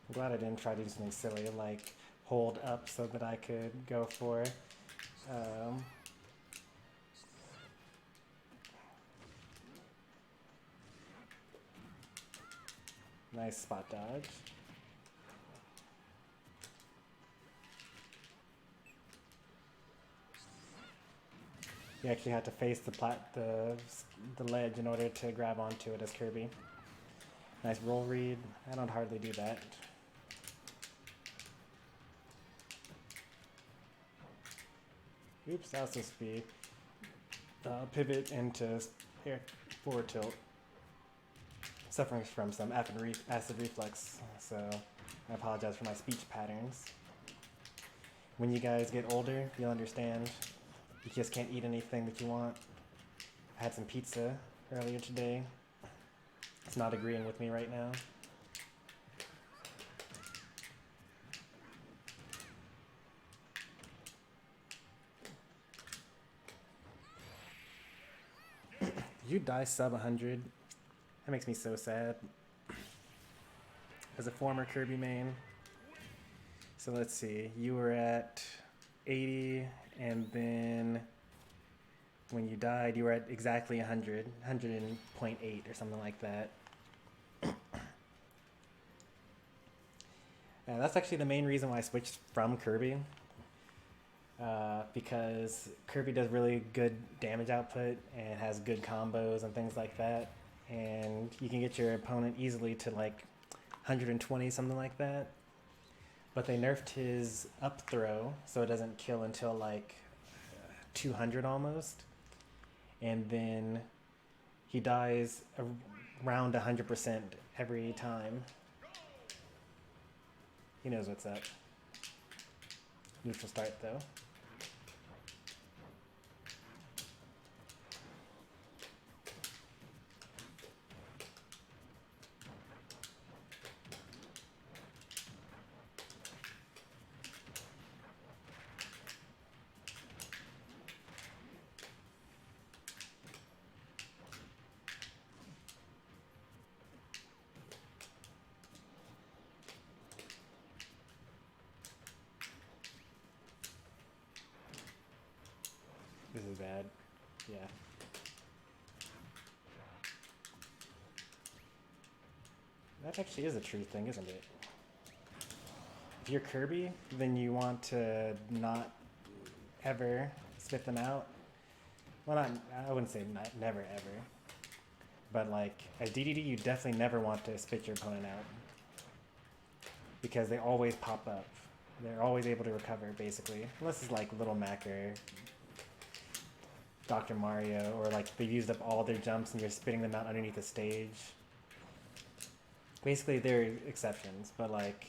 I'm glad I didn't try to do something silly like hold up so that I could go for nice spot dodge. You actually had to face the ledge in order to grab onto it as Kirby. Nice roll read. I don't hardly do that. Oops, that was supposed to be pivot into air forward tilt. Suffering from some acid reflux, so I apologize for my speech patterns. When you guys get older, you'll understand. You just can't eat anything that you want. I had some pizza earlier today. It's not agreeing with me right now. You die sub 100. That makes me so sad. As a former Kirby main. So let's see. You were at 80, and then when you died, you were at exactly 100, 100.8 or something like that. That's actually the main reason why I switched from Kirby. Because Kirby does really good damage output and has good combos and things like that. And you can get your opponent easily to like 120, something like that. But they nerfed his up throw, so it doesn't kill until like 200 almost. And then he dies around 100% every time. He knows what's up. Neutral start though. This is bad. Yeah. That actually is a true thing, isn't it? If you're Kirby, then you want to not ever spit them out. Well, I wouldn't say never ever. But like, as DDD, you definitely never want to spit your opponent out. Because they always pop up. They're always able to recover, basically. Unless it's like Little Mac or Dr. Mario, or like they used up all their jumps and you're spitting them out underneath the stage. Basically, there are exceptions, but like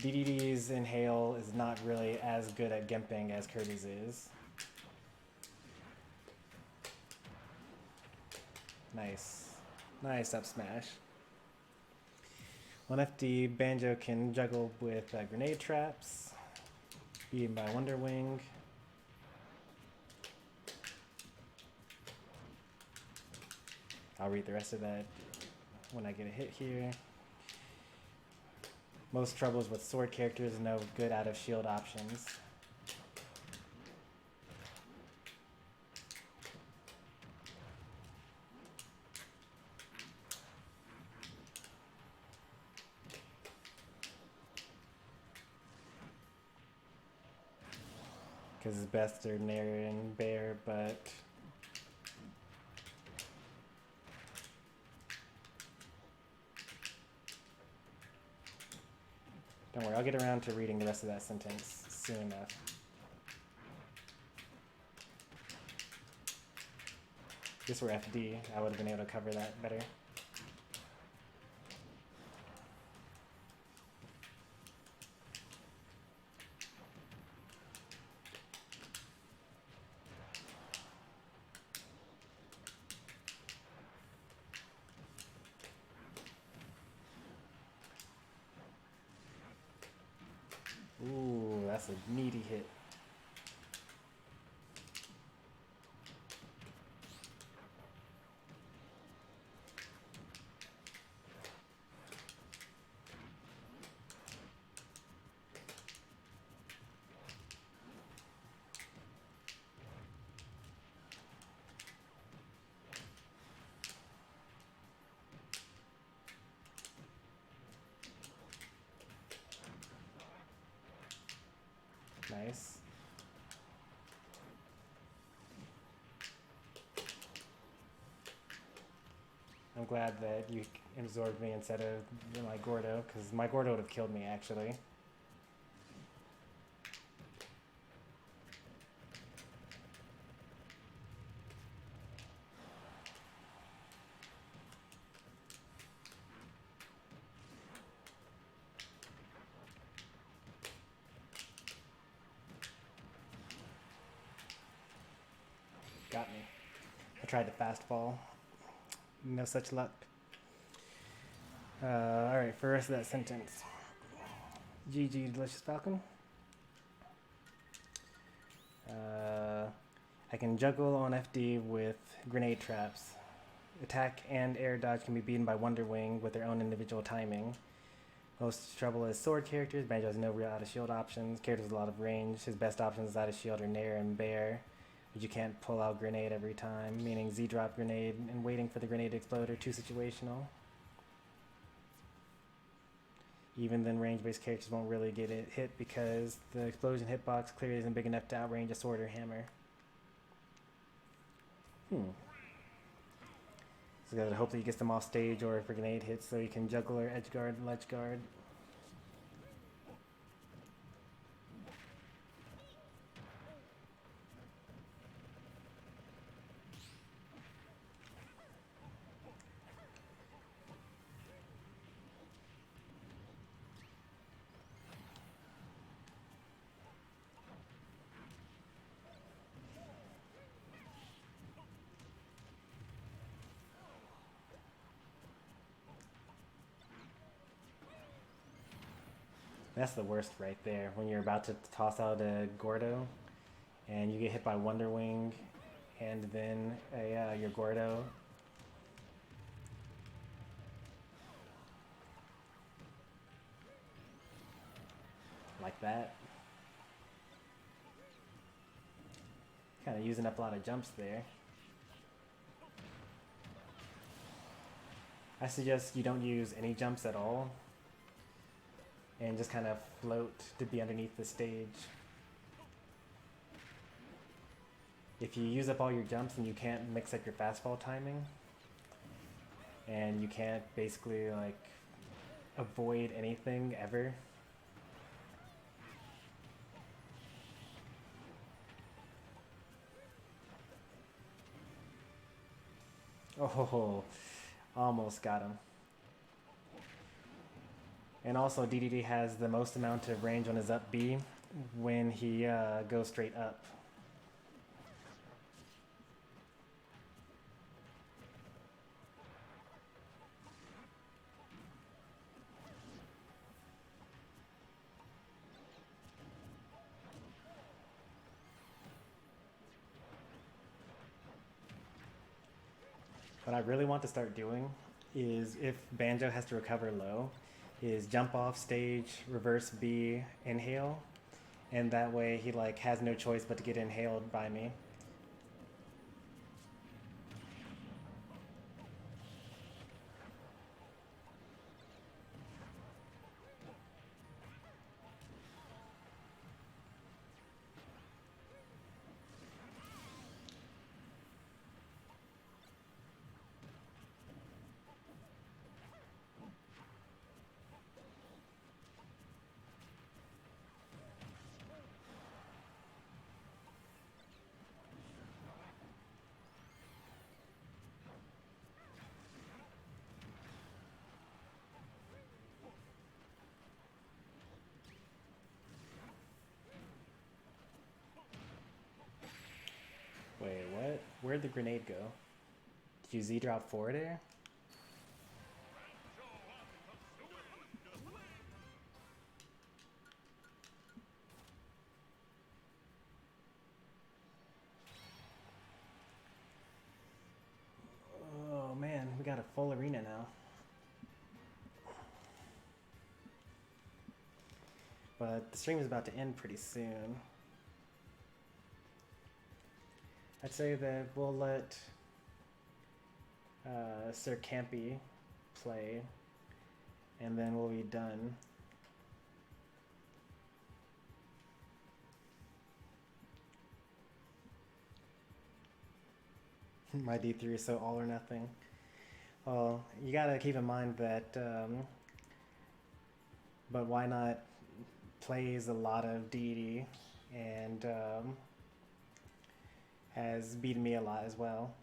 DDD's Inhale is not really as good at gimping as Kirby's is. Nice. Nice up smash. On FD, Banjo can juggle with grenade traps, beaten by Wonder Wing. I'll read the rest of that when I get a hit here. Most troubles with sword characters, no good out of shield options. Because his best are Nair and Bear, but don't worry, I'll get around to reading the rest of that sentence soon enough. If this were FD, I would have been able to cover that better. Ooh, that's a meaty hit. Nice. I'm glad that you absorbed me instead of my Gordo, because my Gordo would have killed me actually. Got me. I tried to fastball. No such luck. Alright, for the rest of that sentence. GG, Delicious Falcon. I can juggle on FD with grenade traps. Attack and air dodge can be beaten by Wonder Wing with their own individual timing. Most trouble is sword characters. Banjo has no real out of shield options. Characters with a lot of range. His best options out of shield are Nair and Bear. But you can't pull out grenade every time, meaning Z-drop grenade and waiting for the grenade to explode are too situational. Even then, range-based characters won't really get it hit because the explosion hitbox clearly isn't big enough to outrange a sword or hammer. So gotta hope that he gets them off stage or if a grenade hits so he can juggle or edge guard, ledge guard. That's the worst right there, when you're about to toss out a Gordo and you get hit by Wonder Wing and then your Gordo. Like that. Kind of using up a lot of jumps there. I suggest you don't use any jumps at all and just kind of float to be underneath the stage. If you use up all your jumps and you can't mix up your fastball timing, and you can't basically like avoid anything ever, oh, almost got him. And also DDD has the most amount of range on his up B when he goes straight up. What I really want to start doing is if Banjo has to recover low, is jump off stage, reverse B, inhale, and that way he like has no choice but to get inhaled by me. Wait, what? Where'd the grenade go? Did you Z drop forward air? Oh man, we got a full arena now. But the stream is about to end pretty soon. I'd say that we'll let Sir Campy play, and then we'll be done. My D3 is so all or nothing. Well, you gotta keep in mind that, but why not plays a lot of DD and has beaten me a lot as well.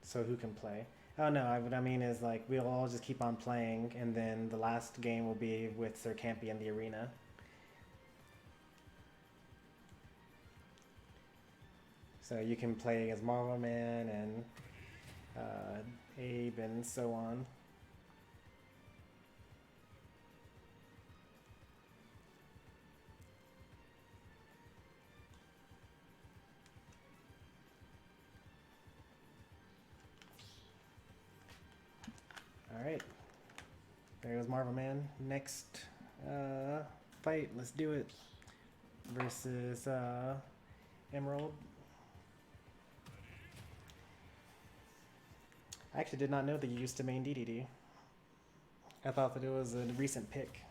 So who can play? Oh no, what I mean is like we'll all just keep on playing, and then the last game will be with Sir Campy in the arena. So you can play as Marvel Man and Abe and so on. All right, there goes Marvel Man. Next fight, let's do it. Versus Emerald. I actually did not know that you used to main DDD. I thought that it was a recent pick.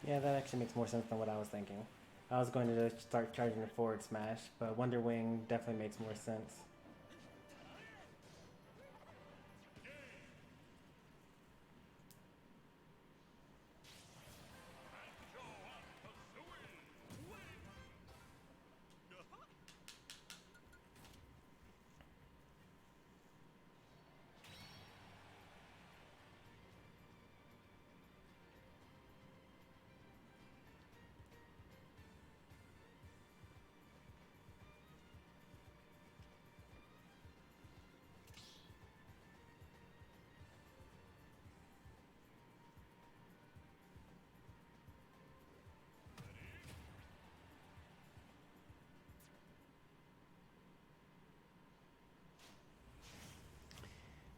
Yeah, that actually makes more sense than what I was thinking. I was going to start charging a forward smash, but Wonder Wing definitely makes more sense.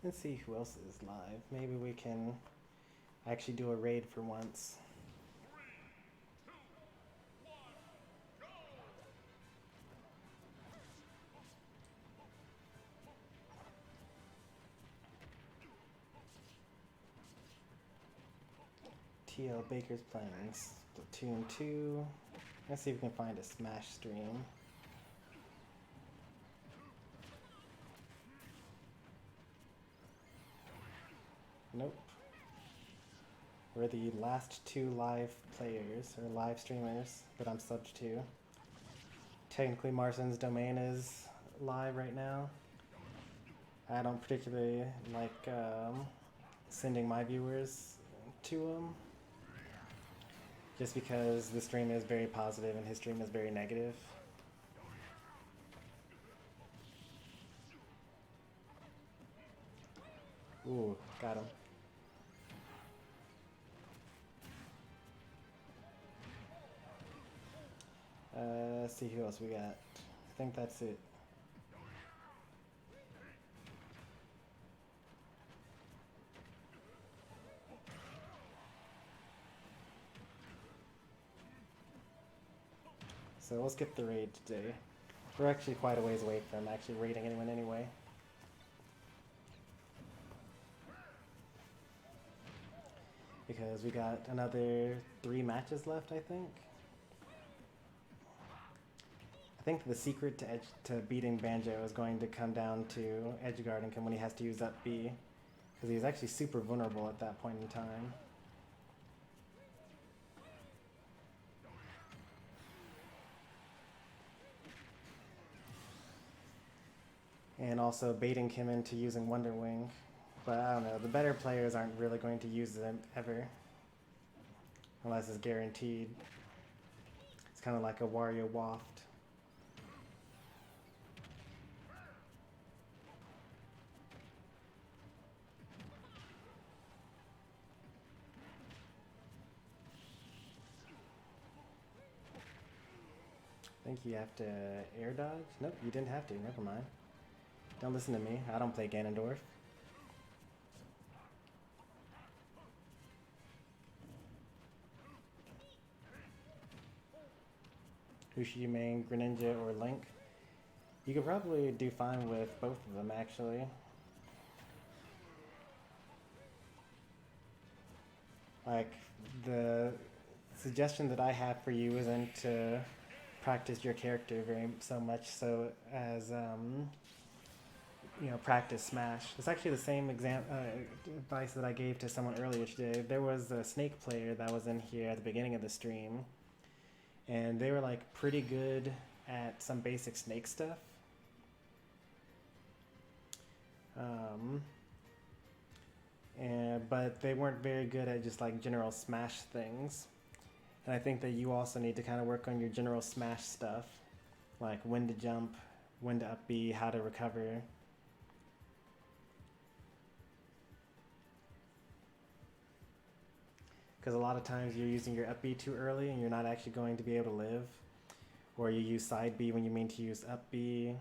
Let's see who else is live. Maybe we can actually do a raid for once. TL Baker's playing Splatoon 2. Let's see if we can find a Smash stream. Nope. We're the last 2 live players, or live streamers, that I'm subbed to. Technically, Marston's domain is live right now. I don't particularly like sending my viewers to him, just because the stream is very positive and his stream is very negative. Ooh, got him. Let's see who else we got. I think that's it. So we'll skip the raid today. We're actually quite a ways away from actually raiding anyone anyway. Because we got another 3 matches left, I think. I think the secret to beating Banjo is going to come down to Edgeguard and when he has to use up B. Because he's actually super vulnerable at that point in time. And also baiting him into using Wonder Wing. But I don't know, the better players aren't really going to use them ever. Unless it's guaranteed. It's kind of like a Wario Waft. I think you have to air dodge? Nope, you didn't have to, never mind. Don't listen to me, I don't play Ganondorf. Who should you main, Greninja or Link? You could probably do fine with both of them, actually. Like, the suggestion that I have for you isn't to practice your character so much so as, you know, practice Smash. It's actually the same advice that I gave to someone earlier today. There was a Snake player that was in here at the beginning of the stream. And they were like pretty good at some basic Snake stuff. But they weren't very good at just like general Smash things. And I think that you also need to kind of work on your general Smash stuff. Like when to jump, when to up B, how to recover. Because a lot of times you're using your up B too early and you're not actually going to be able to live. Or you use side B when you mean to use up B.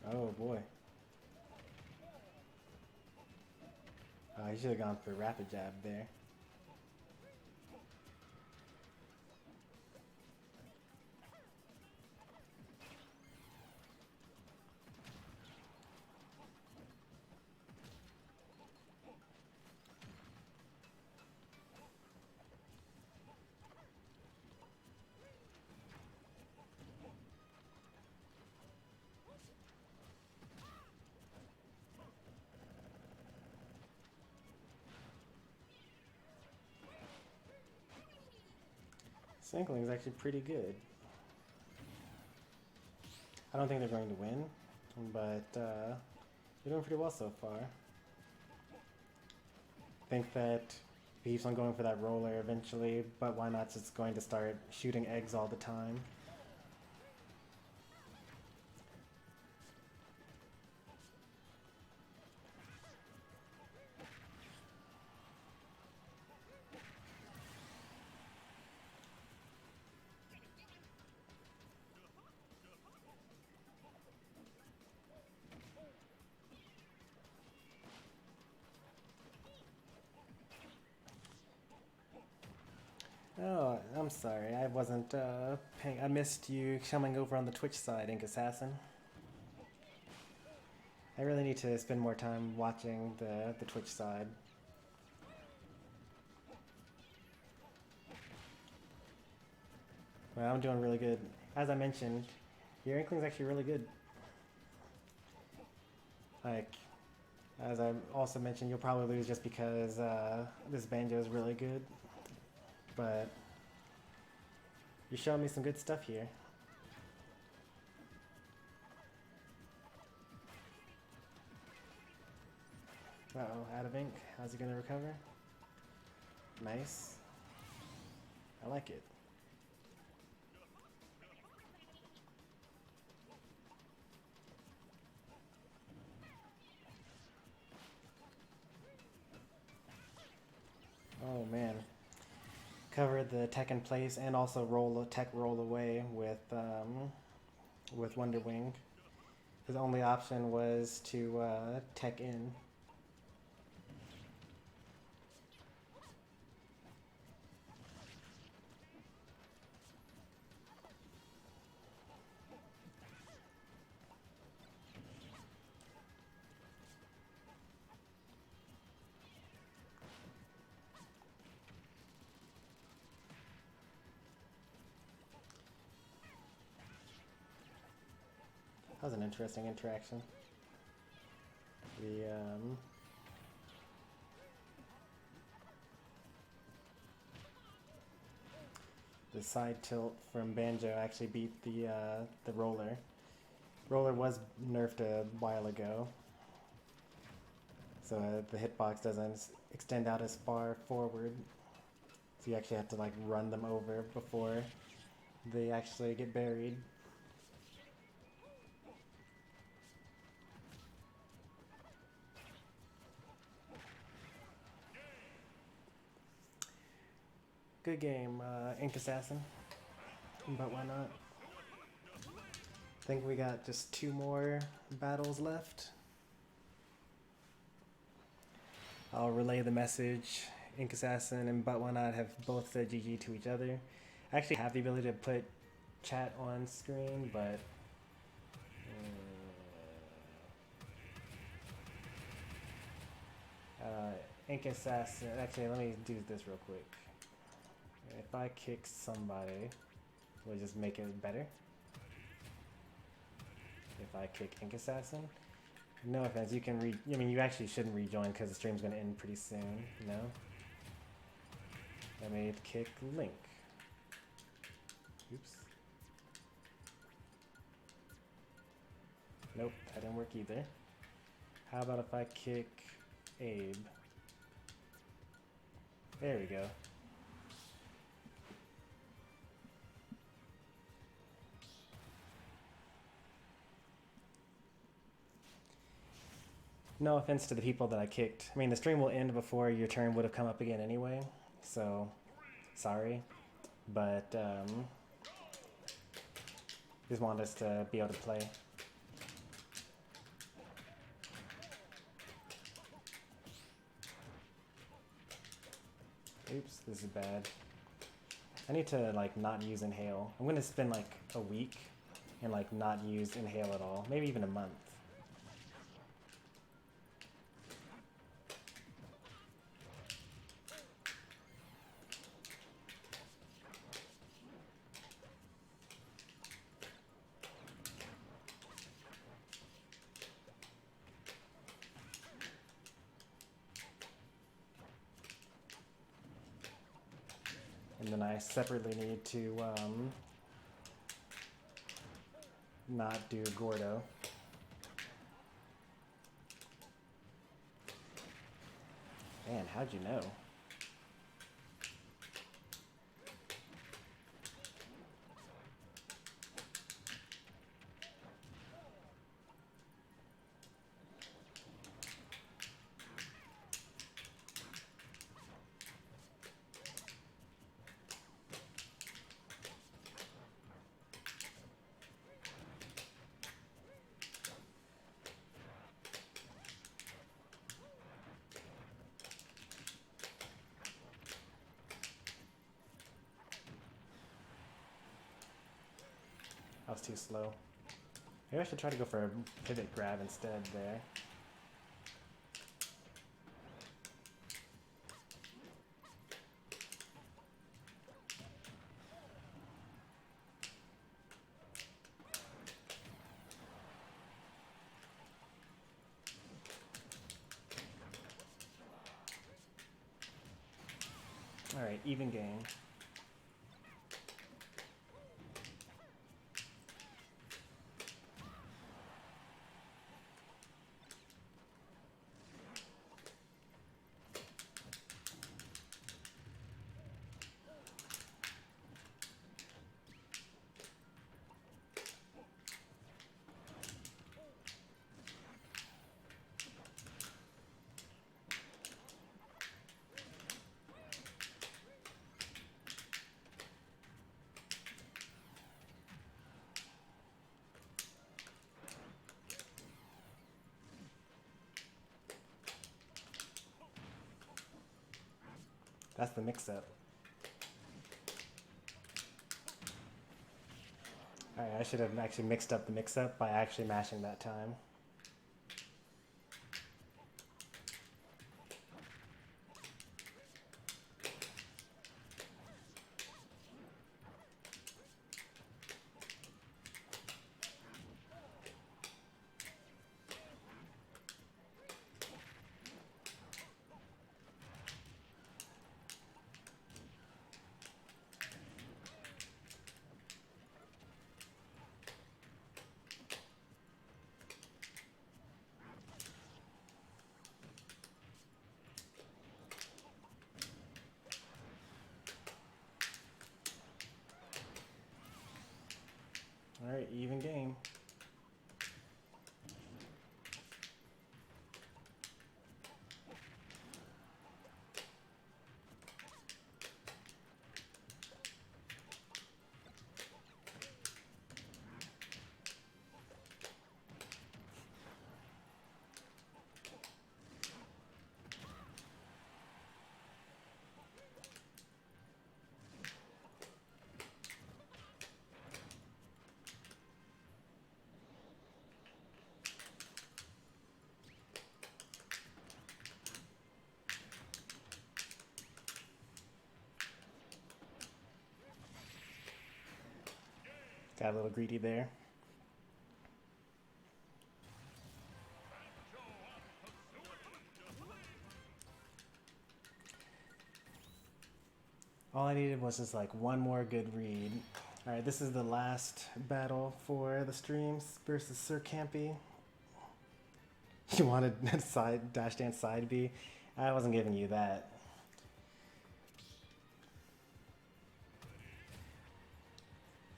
Oh boy. Oh, he should have gone for rapid jab there. Sankling is actually pretty good. I don't think they're going to win, but they're doing pretty well so far. I think that he keeps on going for that roller eventually, but why not just going to start shooting eggs all the time? I'm sorry, I wasn't paying. I missed you coming over on the Twitch side, Ink Assassin. I really need to spend more time watching the Twitch side. Well, I'm doing really good. As I mentioned, your Inkling's actually really good. Like, as I also mentioned, you'll probably lose just because this banjo is really good. But you're showing me some good stuff here. Uh-oh, out of ink. How's he gonna recover? Nice. I like it. Oh man. Covered the tech in place and also roll away with Wonder Wing. His only option was to tech in. That was an interesting interaction. The side tilt from Banjo actually beat the roller. Roller was nerfed a while ago, so the hitbox doesn't extend out as far forward. So you actually have to like run them over before they actually get buried. Good game, Ink Assassin, but why not? I think we got just 2 more battles left. I'll relay the message. Ink Assassin and But Why Not have both said GG to each other. I actually have the ability to put chat on screen, but Ink Assassin. Actually, let me do this real quick. If I kick somebody, will it just make it better? If I kick Ink Assassin? No offense, you can I mean, you actually shouldn't rejoin because the stream's gonna end pretty soon, you know? I made kick Link. Oops. Nope, that didn't work either. How about if I kick Abe? There we go. No offense to the people that I kicked. I mean, the stream will end before your turn would have come up again anyway, so sorry. But just wanted us to be able to play. Oops, this is bad. I need to like not use Inhale. I'm gonna spend like a week and like not use Inhale at all. Maybe even a month. And then I separately need to not do Gordo. Man, how'd you know? was too slow. Maybe I should try to go for a pivot grab instead there. Alright, even game. That's the mix-up. Alright, I should have actually mixed up the mix-up by actually mashing that time. Alright, even game. Got a little greedy there. All I needed was just like one more good read. Alright, this is the last battle for the streams versus Sir Campy. You wanted side dash dance side B? I wasn't giving you that.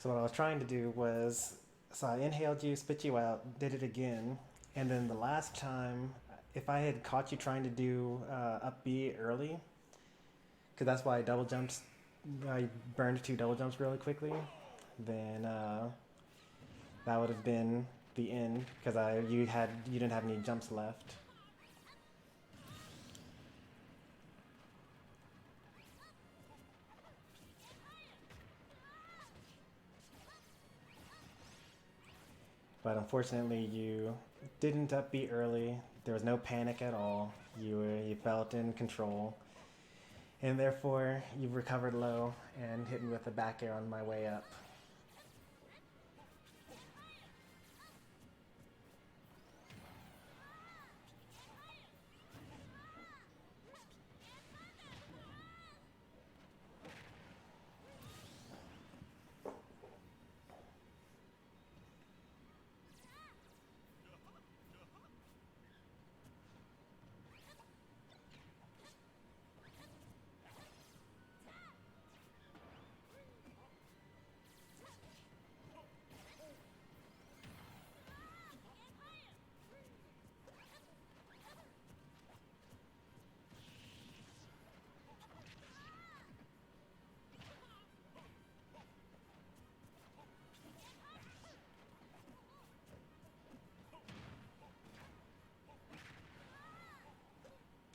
So what I was trying to do was, so I inhaled you, spit you out, did it again, and then the last time, if I had caught you trying to do up B early, because that's why I burned 2 double jumps really quickly, then that would have been the end, because you didn't have any jumps left. But unfortunately, you didn't up B early. There was no panic at all. You felt in control, and therefore you recovered low and hit me with a back air on my way up.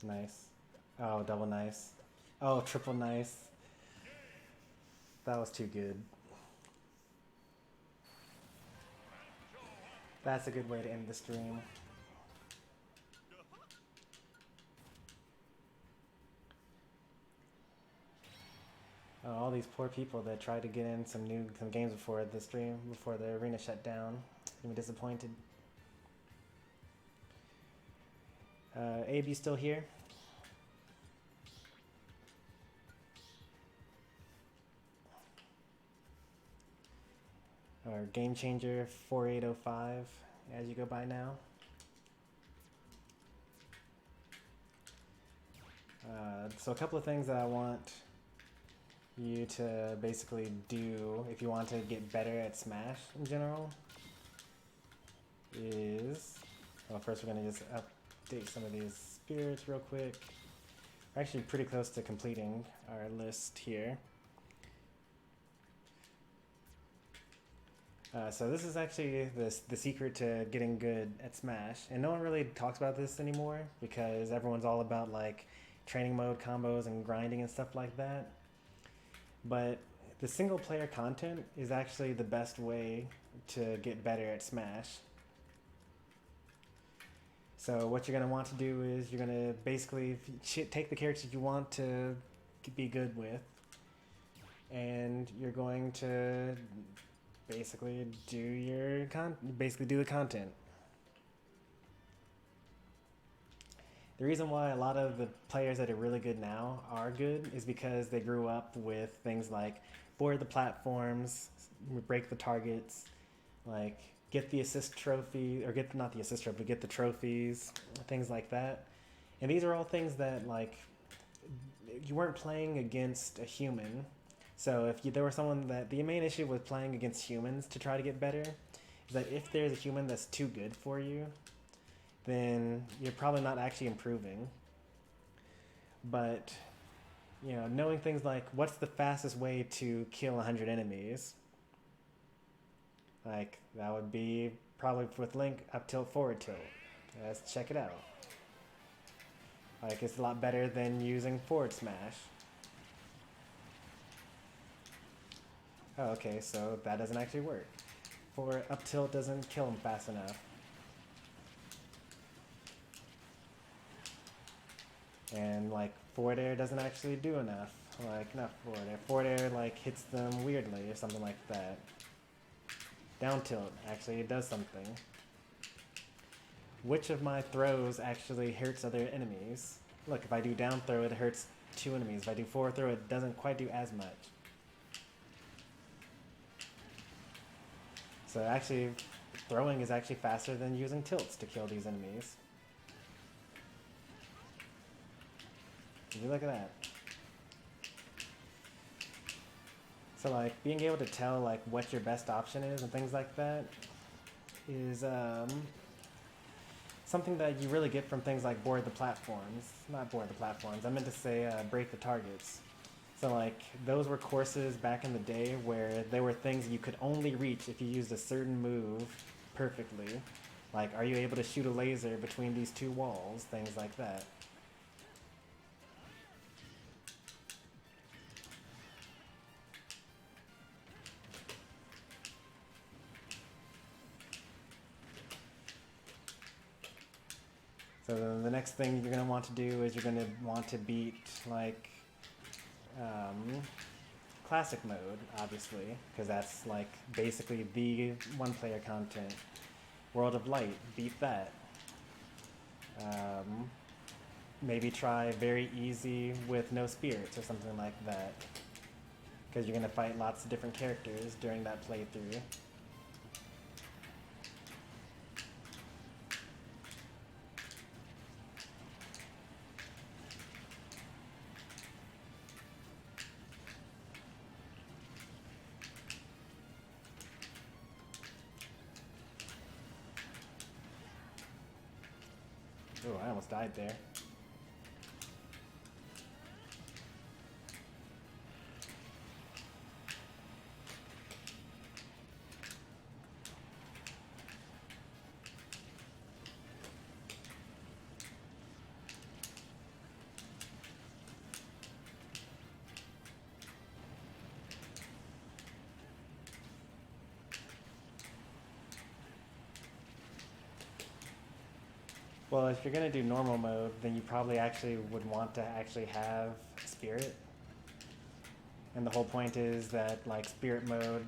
Nice. Oh, double nice. Oh, triple nice. That was too good. That's a good way to end the stream. All these poor people that tried to get in some games before the stream, before the arena shut down. I'm disappointed. Abe, you still here? Or Game Changer 4805 as you go by now. So a couple of things that I want you to basically do if you want to get better at Smash in general is, well, first we're going to just update some of these spirits real quick. We're actually pretty close to completing our list here. So this is actually the secret to getting good at Smash, and no one really talks about this anymore because everyone's all about like training mode combos and grinding and stuff like that. But the single player content is actually the best way to get better at Smash. So what you're going to want to do is you're going to basically take the characters you want to be good with, and you're going to basically do the content. The reason why a lot of the players that are really good now are good is because they grew up with things like board the platforms, break the targets, like get the assist trophy, or get the trophies, things like that. And these are all things that like you weren't playing against a human. So if there was someone that the main issue with playing against humans to try to get better is that if there's a human that's too good for you, then you're probably not actually improving. But, you know, knowing things like what's the fastest way to kill 100 enemies, like that would be probably with Link up tilt, forward tilt. Let's check it out. Like it's a lot better than using forward smash. Oh, okay, so that doesn't actually work. Forward up tilt doesn't kill him fast enough. And like forward air doesn't actually do enough. Like not forward air. Forward air like hits them weirdly or something like that. Down tilt actually it does something. Which of my throws actually hurts other enemies? Look, if I do down throw it hurts 2 enemies. If I do forward throw it doesn't quite do as much. So actually throwing is actually faster than using tilts to kill these enemies. Would you look at that? So like being able to tell like what your best option is and things like that is something that you really get from things like board the platforms. Not board the platforms, I meant to say break the targets. So like those were courses back in the day where there were things you could only reach if you used a certain move perfectly. Like are you able to shoot a laser between these 2 walls, things like that. So then the next thing you're going to want to do is you're going to want to beat like classic mode, obviously, because that's like basically the one-player content. World of Light, beat that. Maybe try very easy with no spirits or something like that, because you're going to fight lots of different characters during that playthrough. Oh, I almost died there. Well, if you're gonna do normal mode, then you probably actually would want to actually have spirit. And the whole point is that like spirit mode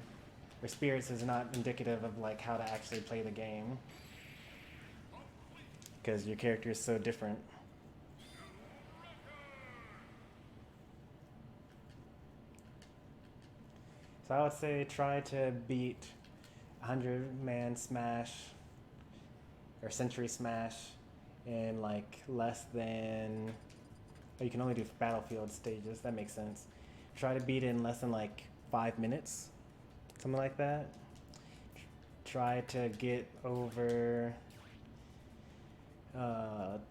or spirits is not indicative of like how to actually play the game, because your character is so different. So I would say try to beat 100-man smash or century smash in like less than, oh, you can only do battlefield stages, that makes sense. Try to beat it in less than like 5 minutes, something like that. Try to get over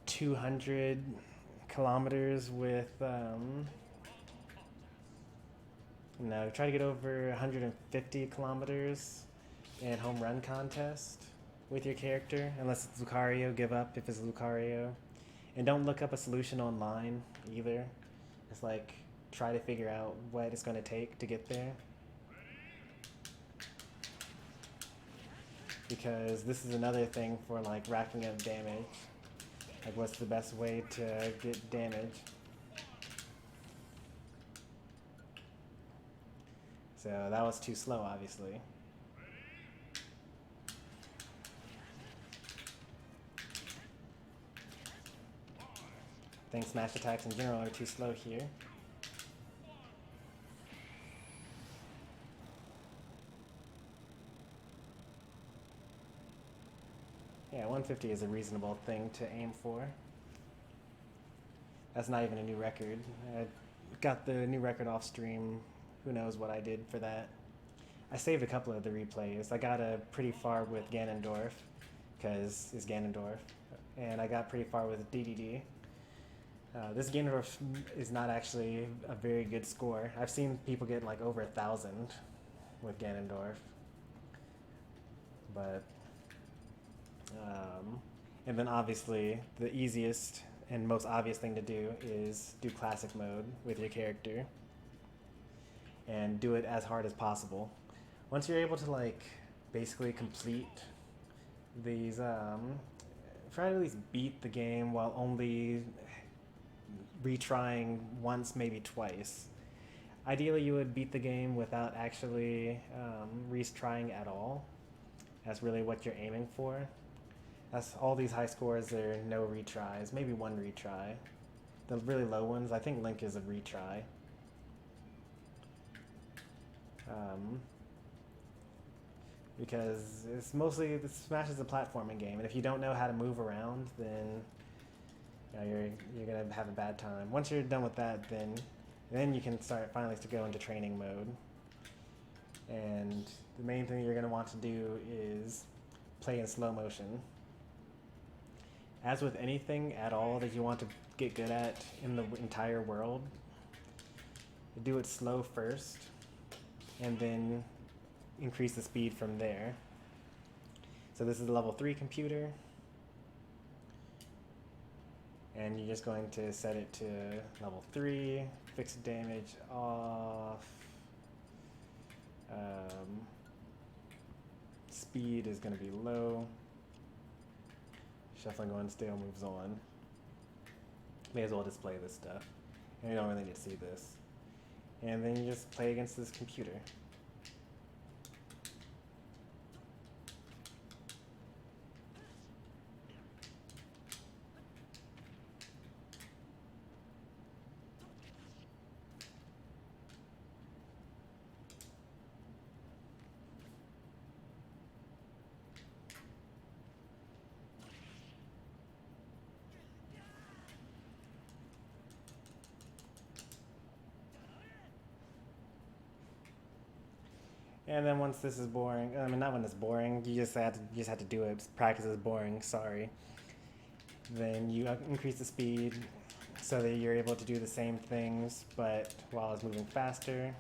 200 kilometers with no, try to get over 150 kilometers in home run contest with your character, unless it's Lucario. Give up if it's Lucario. And don't look up a solution online either. It's like, try to figure out what it's going to take to get there. Because this is another thing for like racking up damage. Like, what's the best way to get damage? So that was too slow, obviously. I think smash attacks in general are too slow here. Yeah, 150 is a reasonable thing to aim for. That's not even a new record. I got the new record off stream. Who knows what I did for that. I saved a couple of the replays. I got pretty far with Ganondorf, because it's Ganondorf. And I got pretty far with DDD. This Ganondorf is not actually a very good score. I've seen people get like over 1,000 with Ganondorf. But, and then obviously the easiest and most obvious thing to do is do classic mode with your character. And do it as hard as possible. Once you're able to like basically complete these, try to at least beat the game while only retrying once, maybe twice. Ideally, you would beat the game without actually retrying at all. That's really what you're aiming for. That's all these high scores. There are no retries, maybe one retry. The really low ones, I think Link is a retry. Because it's mostly, Smash is a platforming game, and if you don't know how to move around, then you know, you're gonna have a bad time. Once you're done with that, then you can start finally to go into training mode. And the main thing you're gonna want to do is play in slow motion. As with anything at all that you want to get good at in the entire world, do it slow first, and then increase the speed from there. So this is a level 3 computer, and you're just going to set it to level 3, fixed damage off, speed is going to be low, shuffling on still moves on. May as well display this stuff, and you don't really need to see this. And then you just play against this computer. And then once this is boring, I mean not when it's boring, you just have to do it. Practice is boring, sorry. Then you increase the speed so that you're able to do the same things, but while it's moving faster.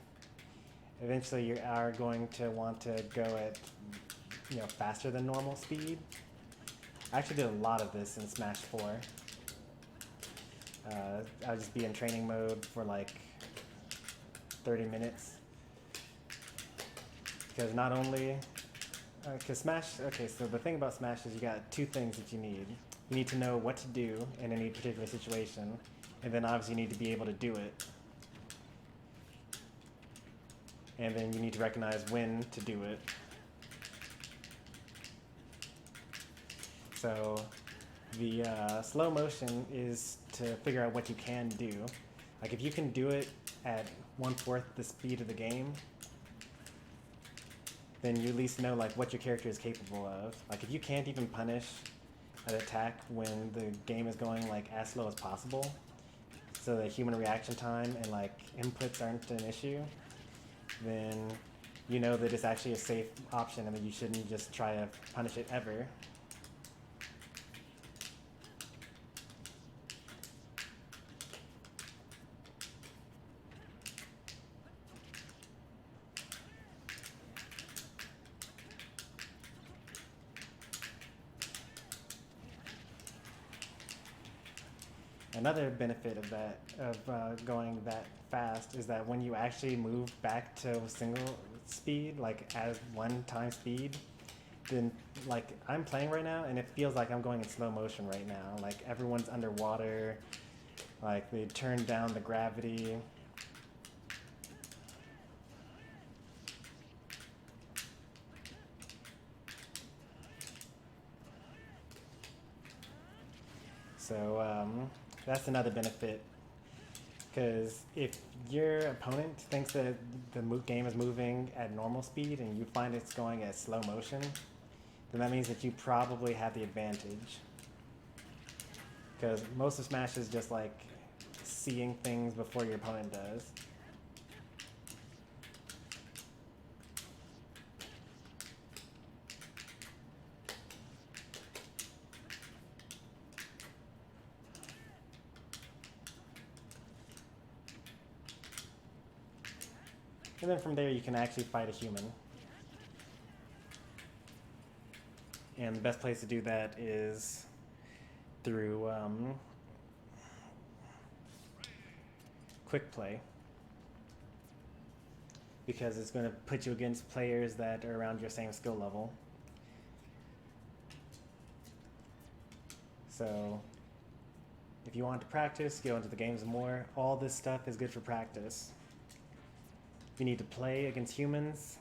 Eventually you are going to want to go at, you know, faster than normal speed. I actually did a lot of this in Smash 4. I would just be in training mode for like 30 minutes. Because not only, because Smash, okay, so the thing about Smash is you got two things that you need. You need to know what to do in any particular situation, and then obviously you need to be able to do it. And then you need to recognize when to do it. So the slow motion is to figure out what you can do. Like if you can do it at 1/4 the speed of the game, then you at least know like what your character is capable of. Like if you can't even punish an attack when the game is going like as slow as possible, so that human reaction time and like inputs aren't an issue, then you know that it's actually a safe option and that you shouldn't just try to punish it ever. Another benefit of that, of going that fast, is that when you actually move back to single speed, like as one time speed, then like I'm playing right now and it feels like I'm going in slow motion right now. Like everyone's underwater, like they turned down the gravity. So that's another benefit, because if your opponent thinks that the game is moving at normal speed and you find it's going at slow motion, then that means that you probably have the advantage. Because most of Smash is just like seeing things before your opponent does. And then from there you can actually fight a human. And the best place to do that is through quick play, because it's going to put you against players that are around your same skill level. So if you want to practice, go into the games more. All this stuff is good for practice. If you need to play against humans,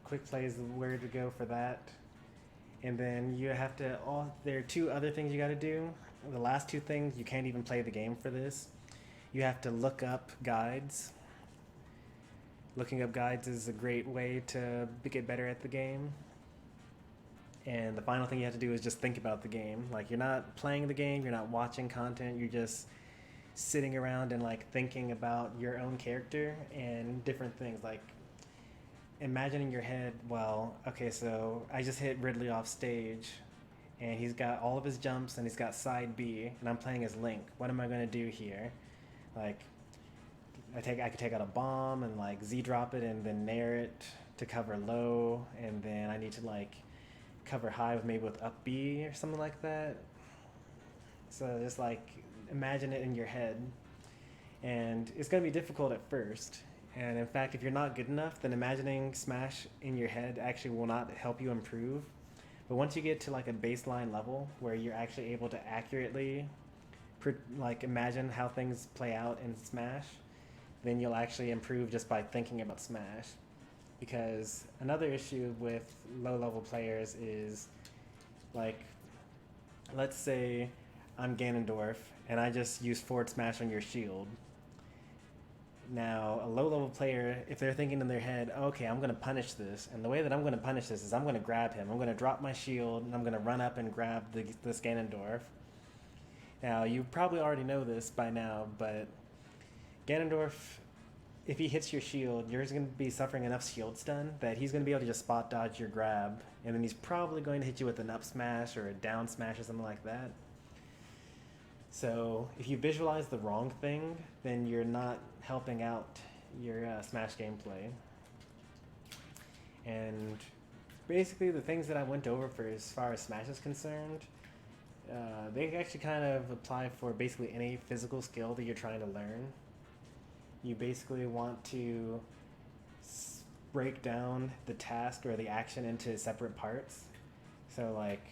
quick play is where to go for that. And then you have to, there are two other things you got to do. The last two things, you can't even play the game for this. You have to look up guides. Looking up guides is a great way to get better at the game. And the final thing you have to do is just think about the game. Like you're not playing the game, you're not watching content, you're just sitting around and like thinking about your own character and different things. Like imagine in your head, well, okay, so I just hit Ridley off stage and he's got all of his jumps and he's got side B and I'm playing as Link. What am I going to do here? Like I could take out a bomb and like Z drop it and then nair it to cover low, and then I need to like cover high with maybe with up B or something like that. So just like imagine it in your head, and it's going to be difficult at first. And in fact, if you're not good enough, then imagining Smash in your head actually will not help you improve. But once you get to like a baseline level where you're actually able to accurately like imagine how things play out in Smash, then you'll actually improve just by thinking about Smash. Because another issue with low-level players is, like, let's say I'm Ganondorf and I just use forward smash on your shield. Now, a low-level player, if they're thinking in their head, okay, I'm going to punish this, and the way that I'm going to punish this is I'm going to grab him. I'm going to drop my shield, and I'm going to run up and grab this Ganondorf. Now, you probably already know this by now, but Ganondorf, if he hits your shield, you're going to be suffering enough shield stun that he's going to be able to just spot dodge your grab, and then he's probably going to hit you with an up smash or a down smash or something like that. So if you visualize the wrong thing, then you're not helping out your Smash gameplay. And basically the things that I went over for as far as Smash is concerned, they actually kind of apply for basically any physical skill that you're trying to learn. You basically want to break down the task or the action into separate parts. So like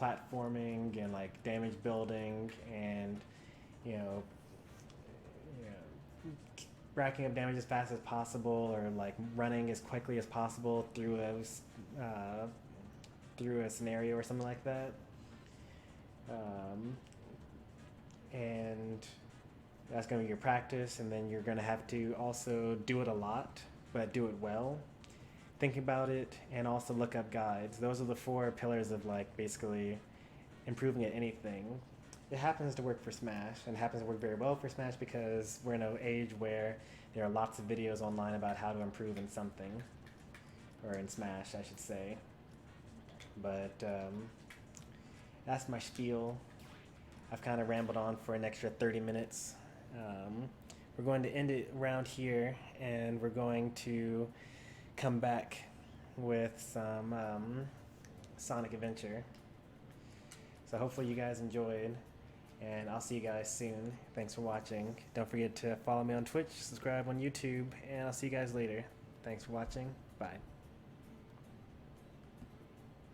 platforming and like damage building and you know, racking up damage as fast as possible or like running as quickly as possible through a scenario or something like that. And that's going to be your practice, and then you're going to have to also do it a lot, but do it well. Think about it, and also look up guides. Those are the 4 pillars of like basically improving at anything. It happens to work for Smash, and happens to work very well for Smash because we're in an age where there are lots of videos online about how to improve in something, or in Smash, I should say. But that's my spiel. I've kind of rambled on for an extra 30 minutes. We're going to end it around here, and we're going to come back with some Sonic Adventure. So hopefully you guys enjoyed, and I'll see you guys soon. Thanks for watching. Don't forget to follow me on Twitch, subscribe on YouTube, and I'll see you guys later. Thanks for watching. Bye.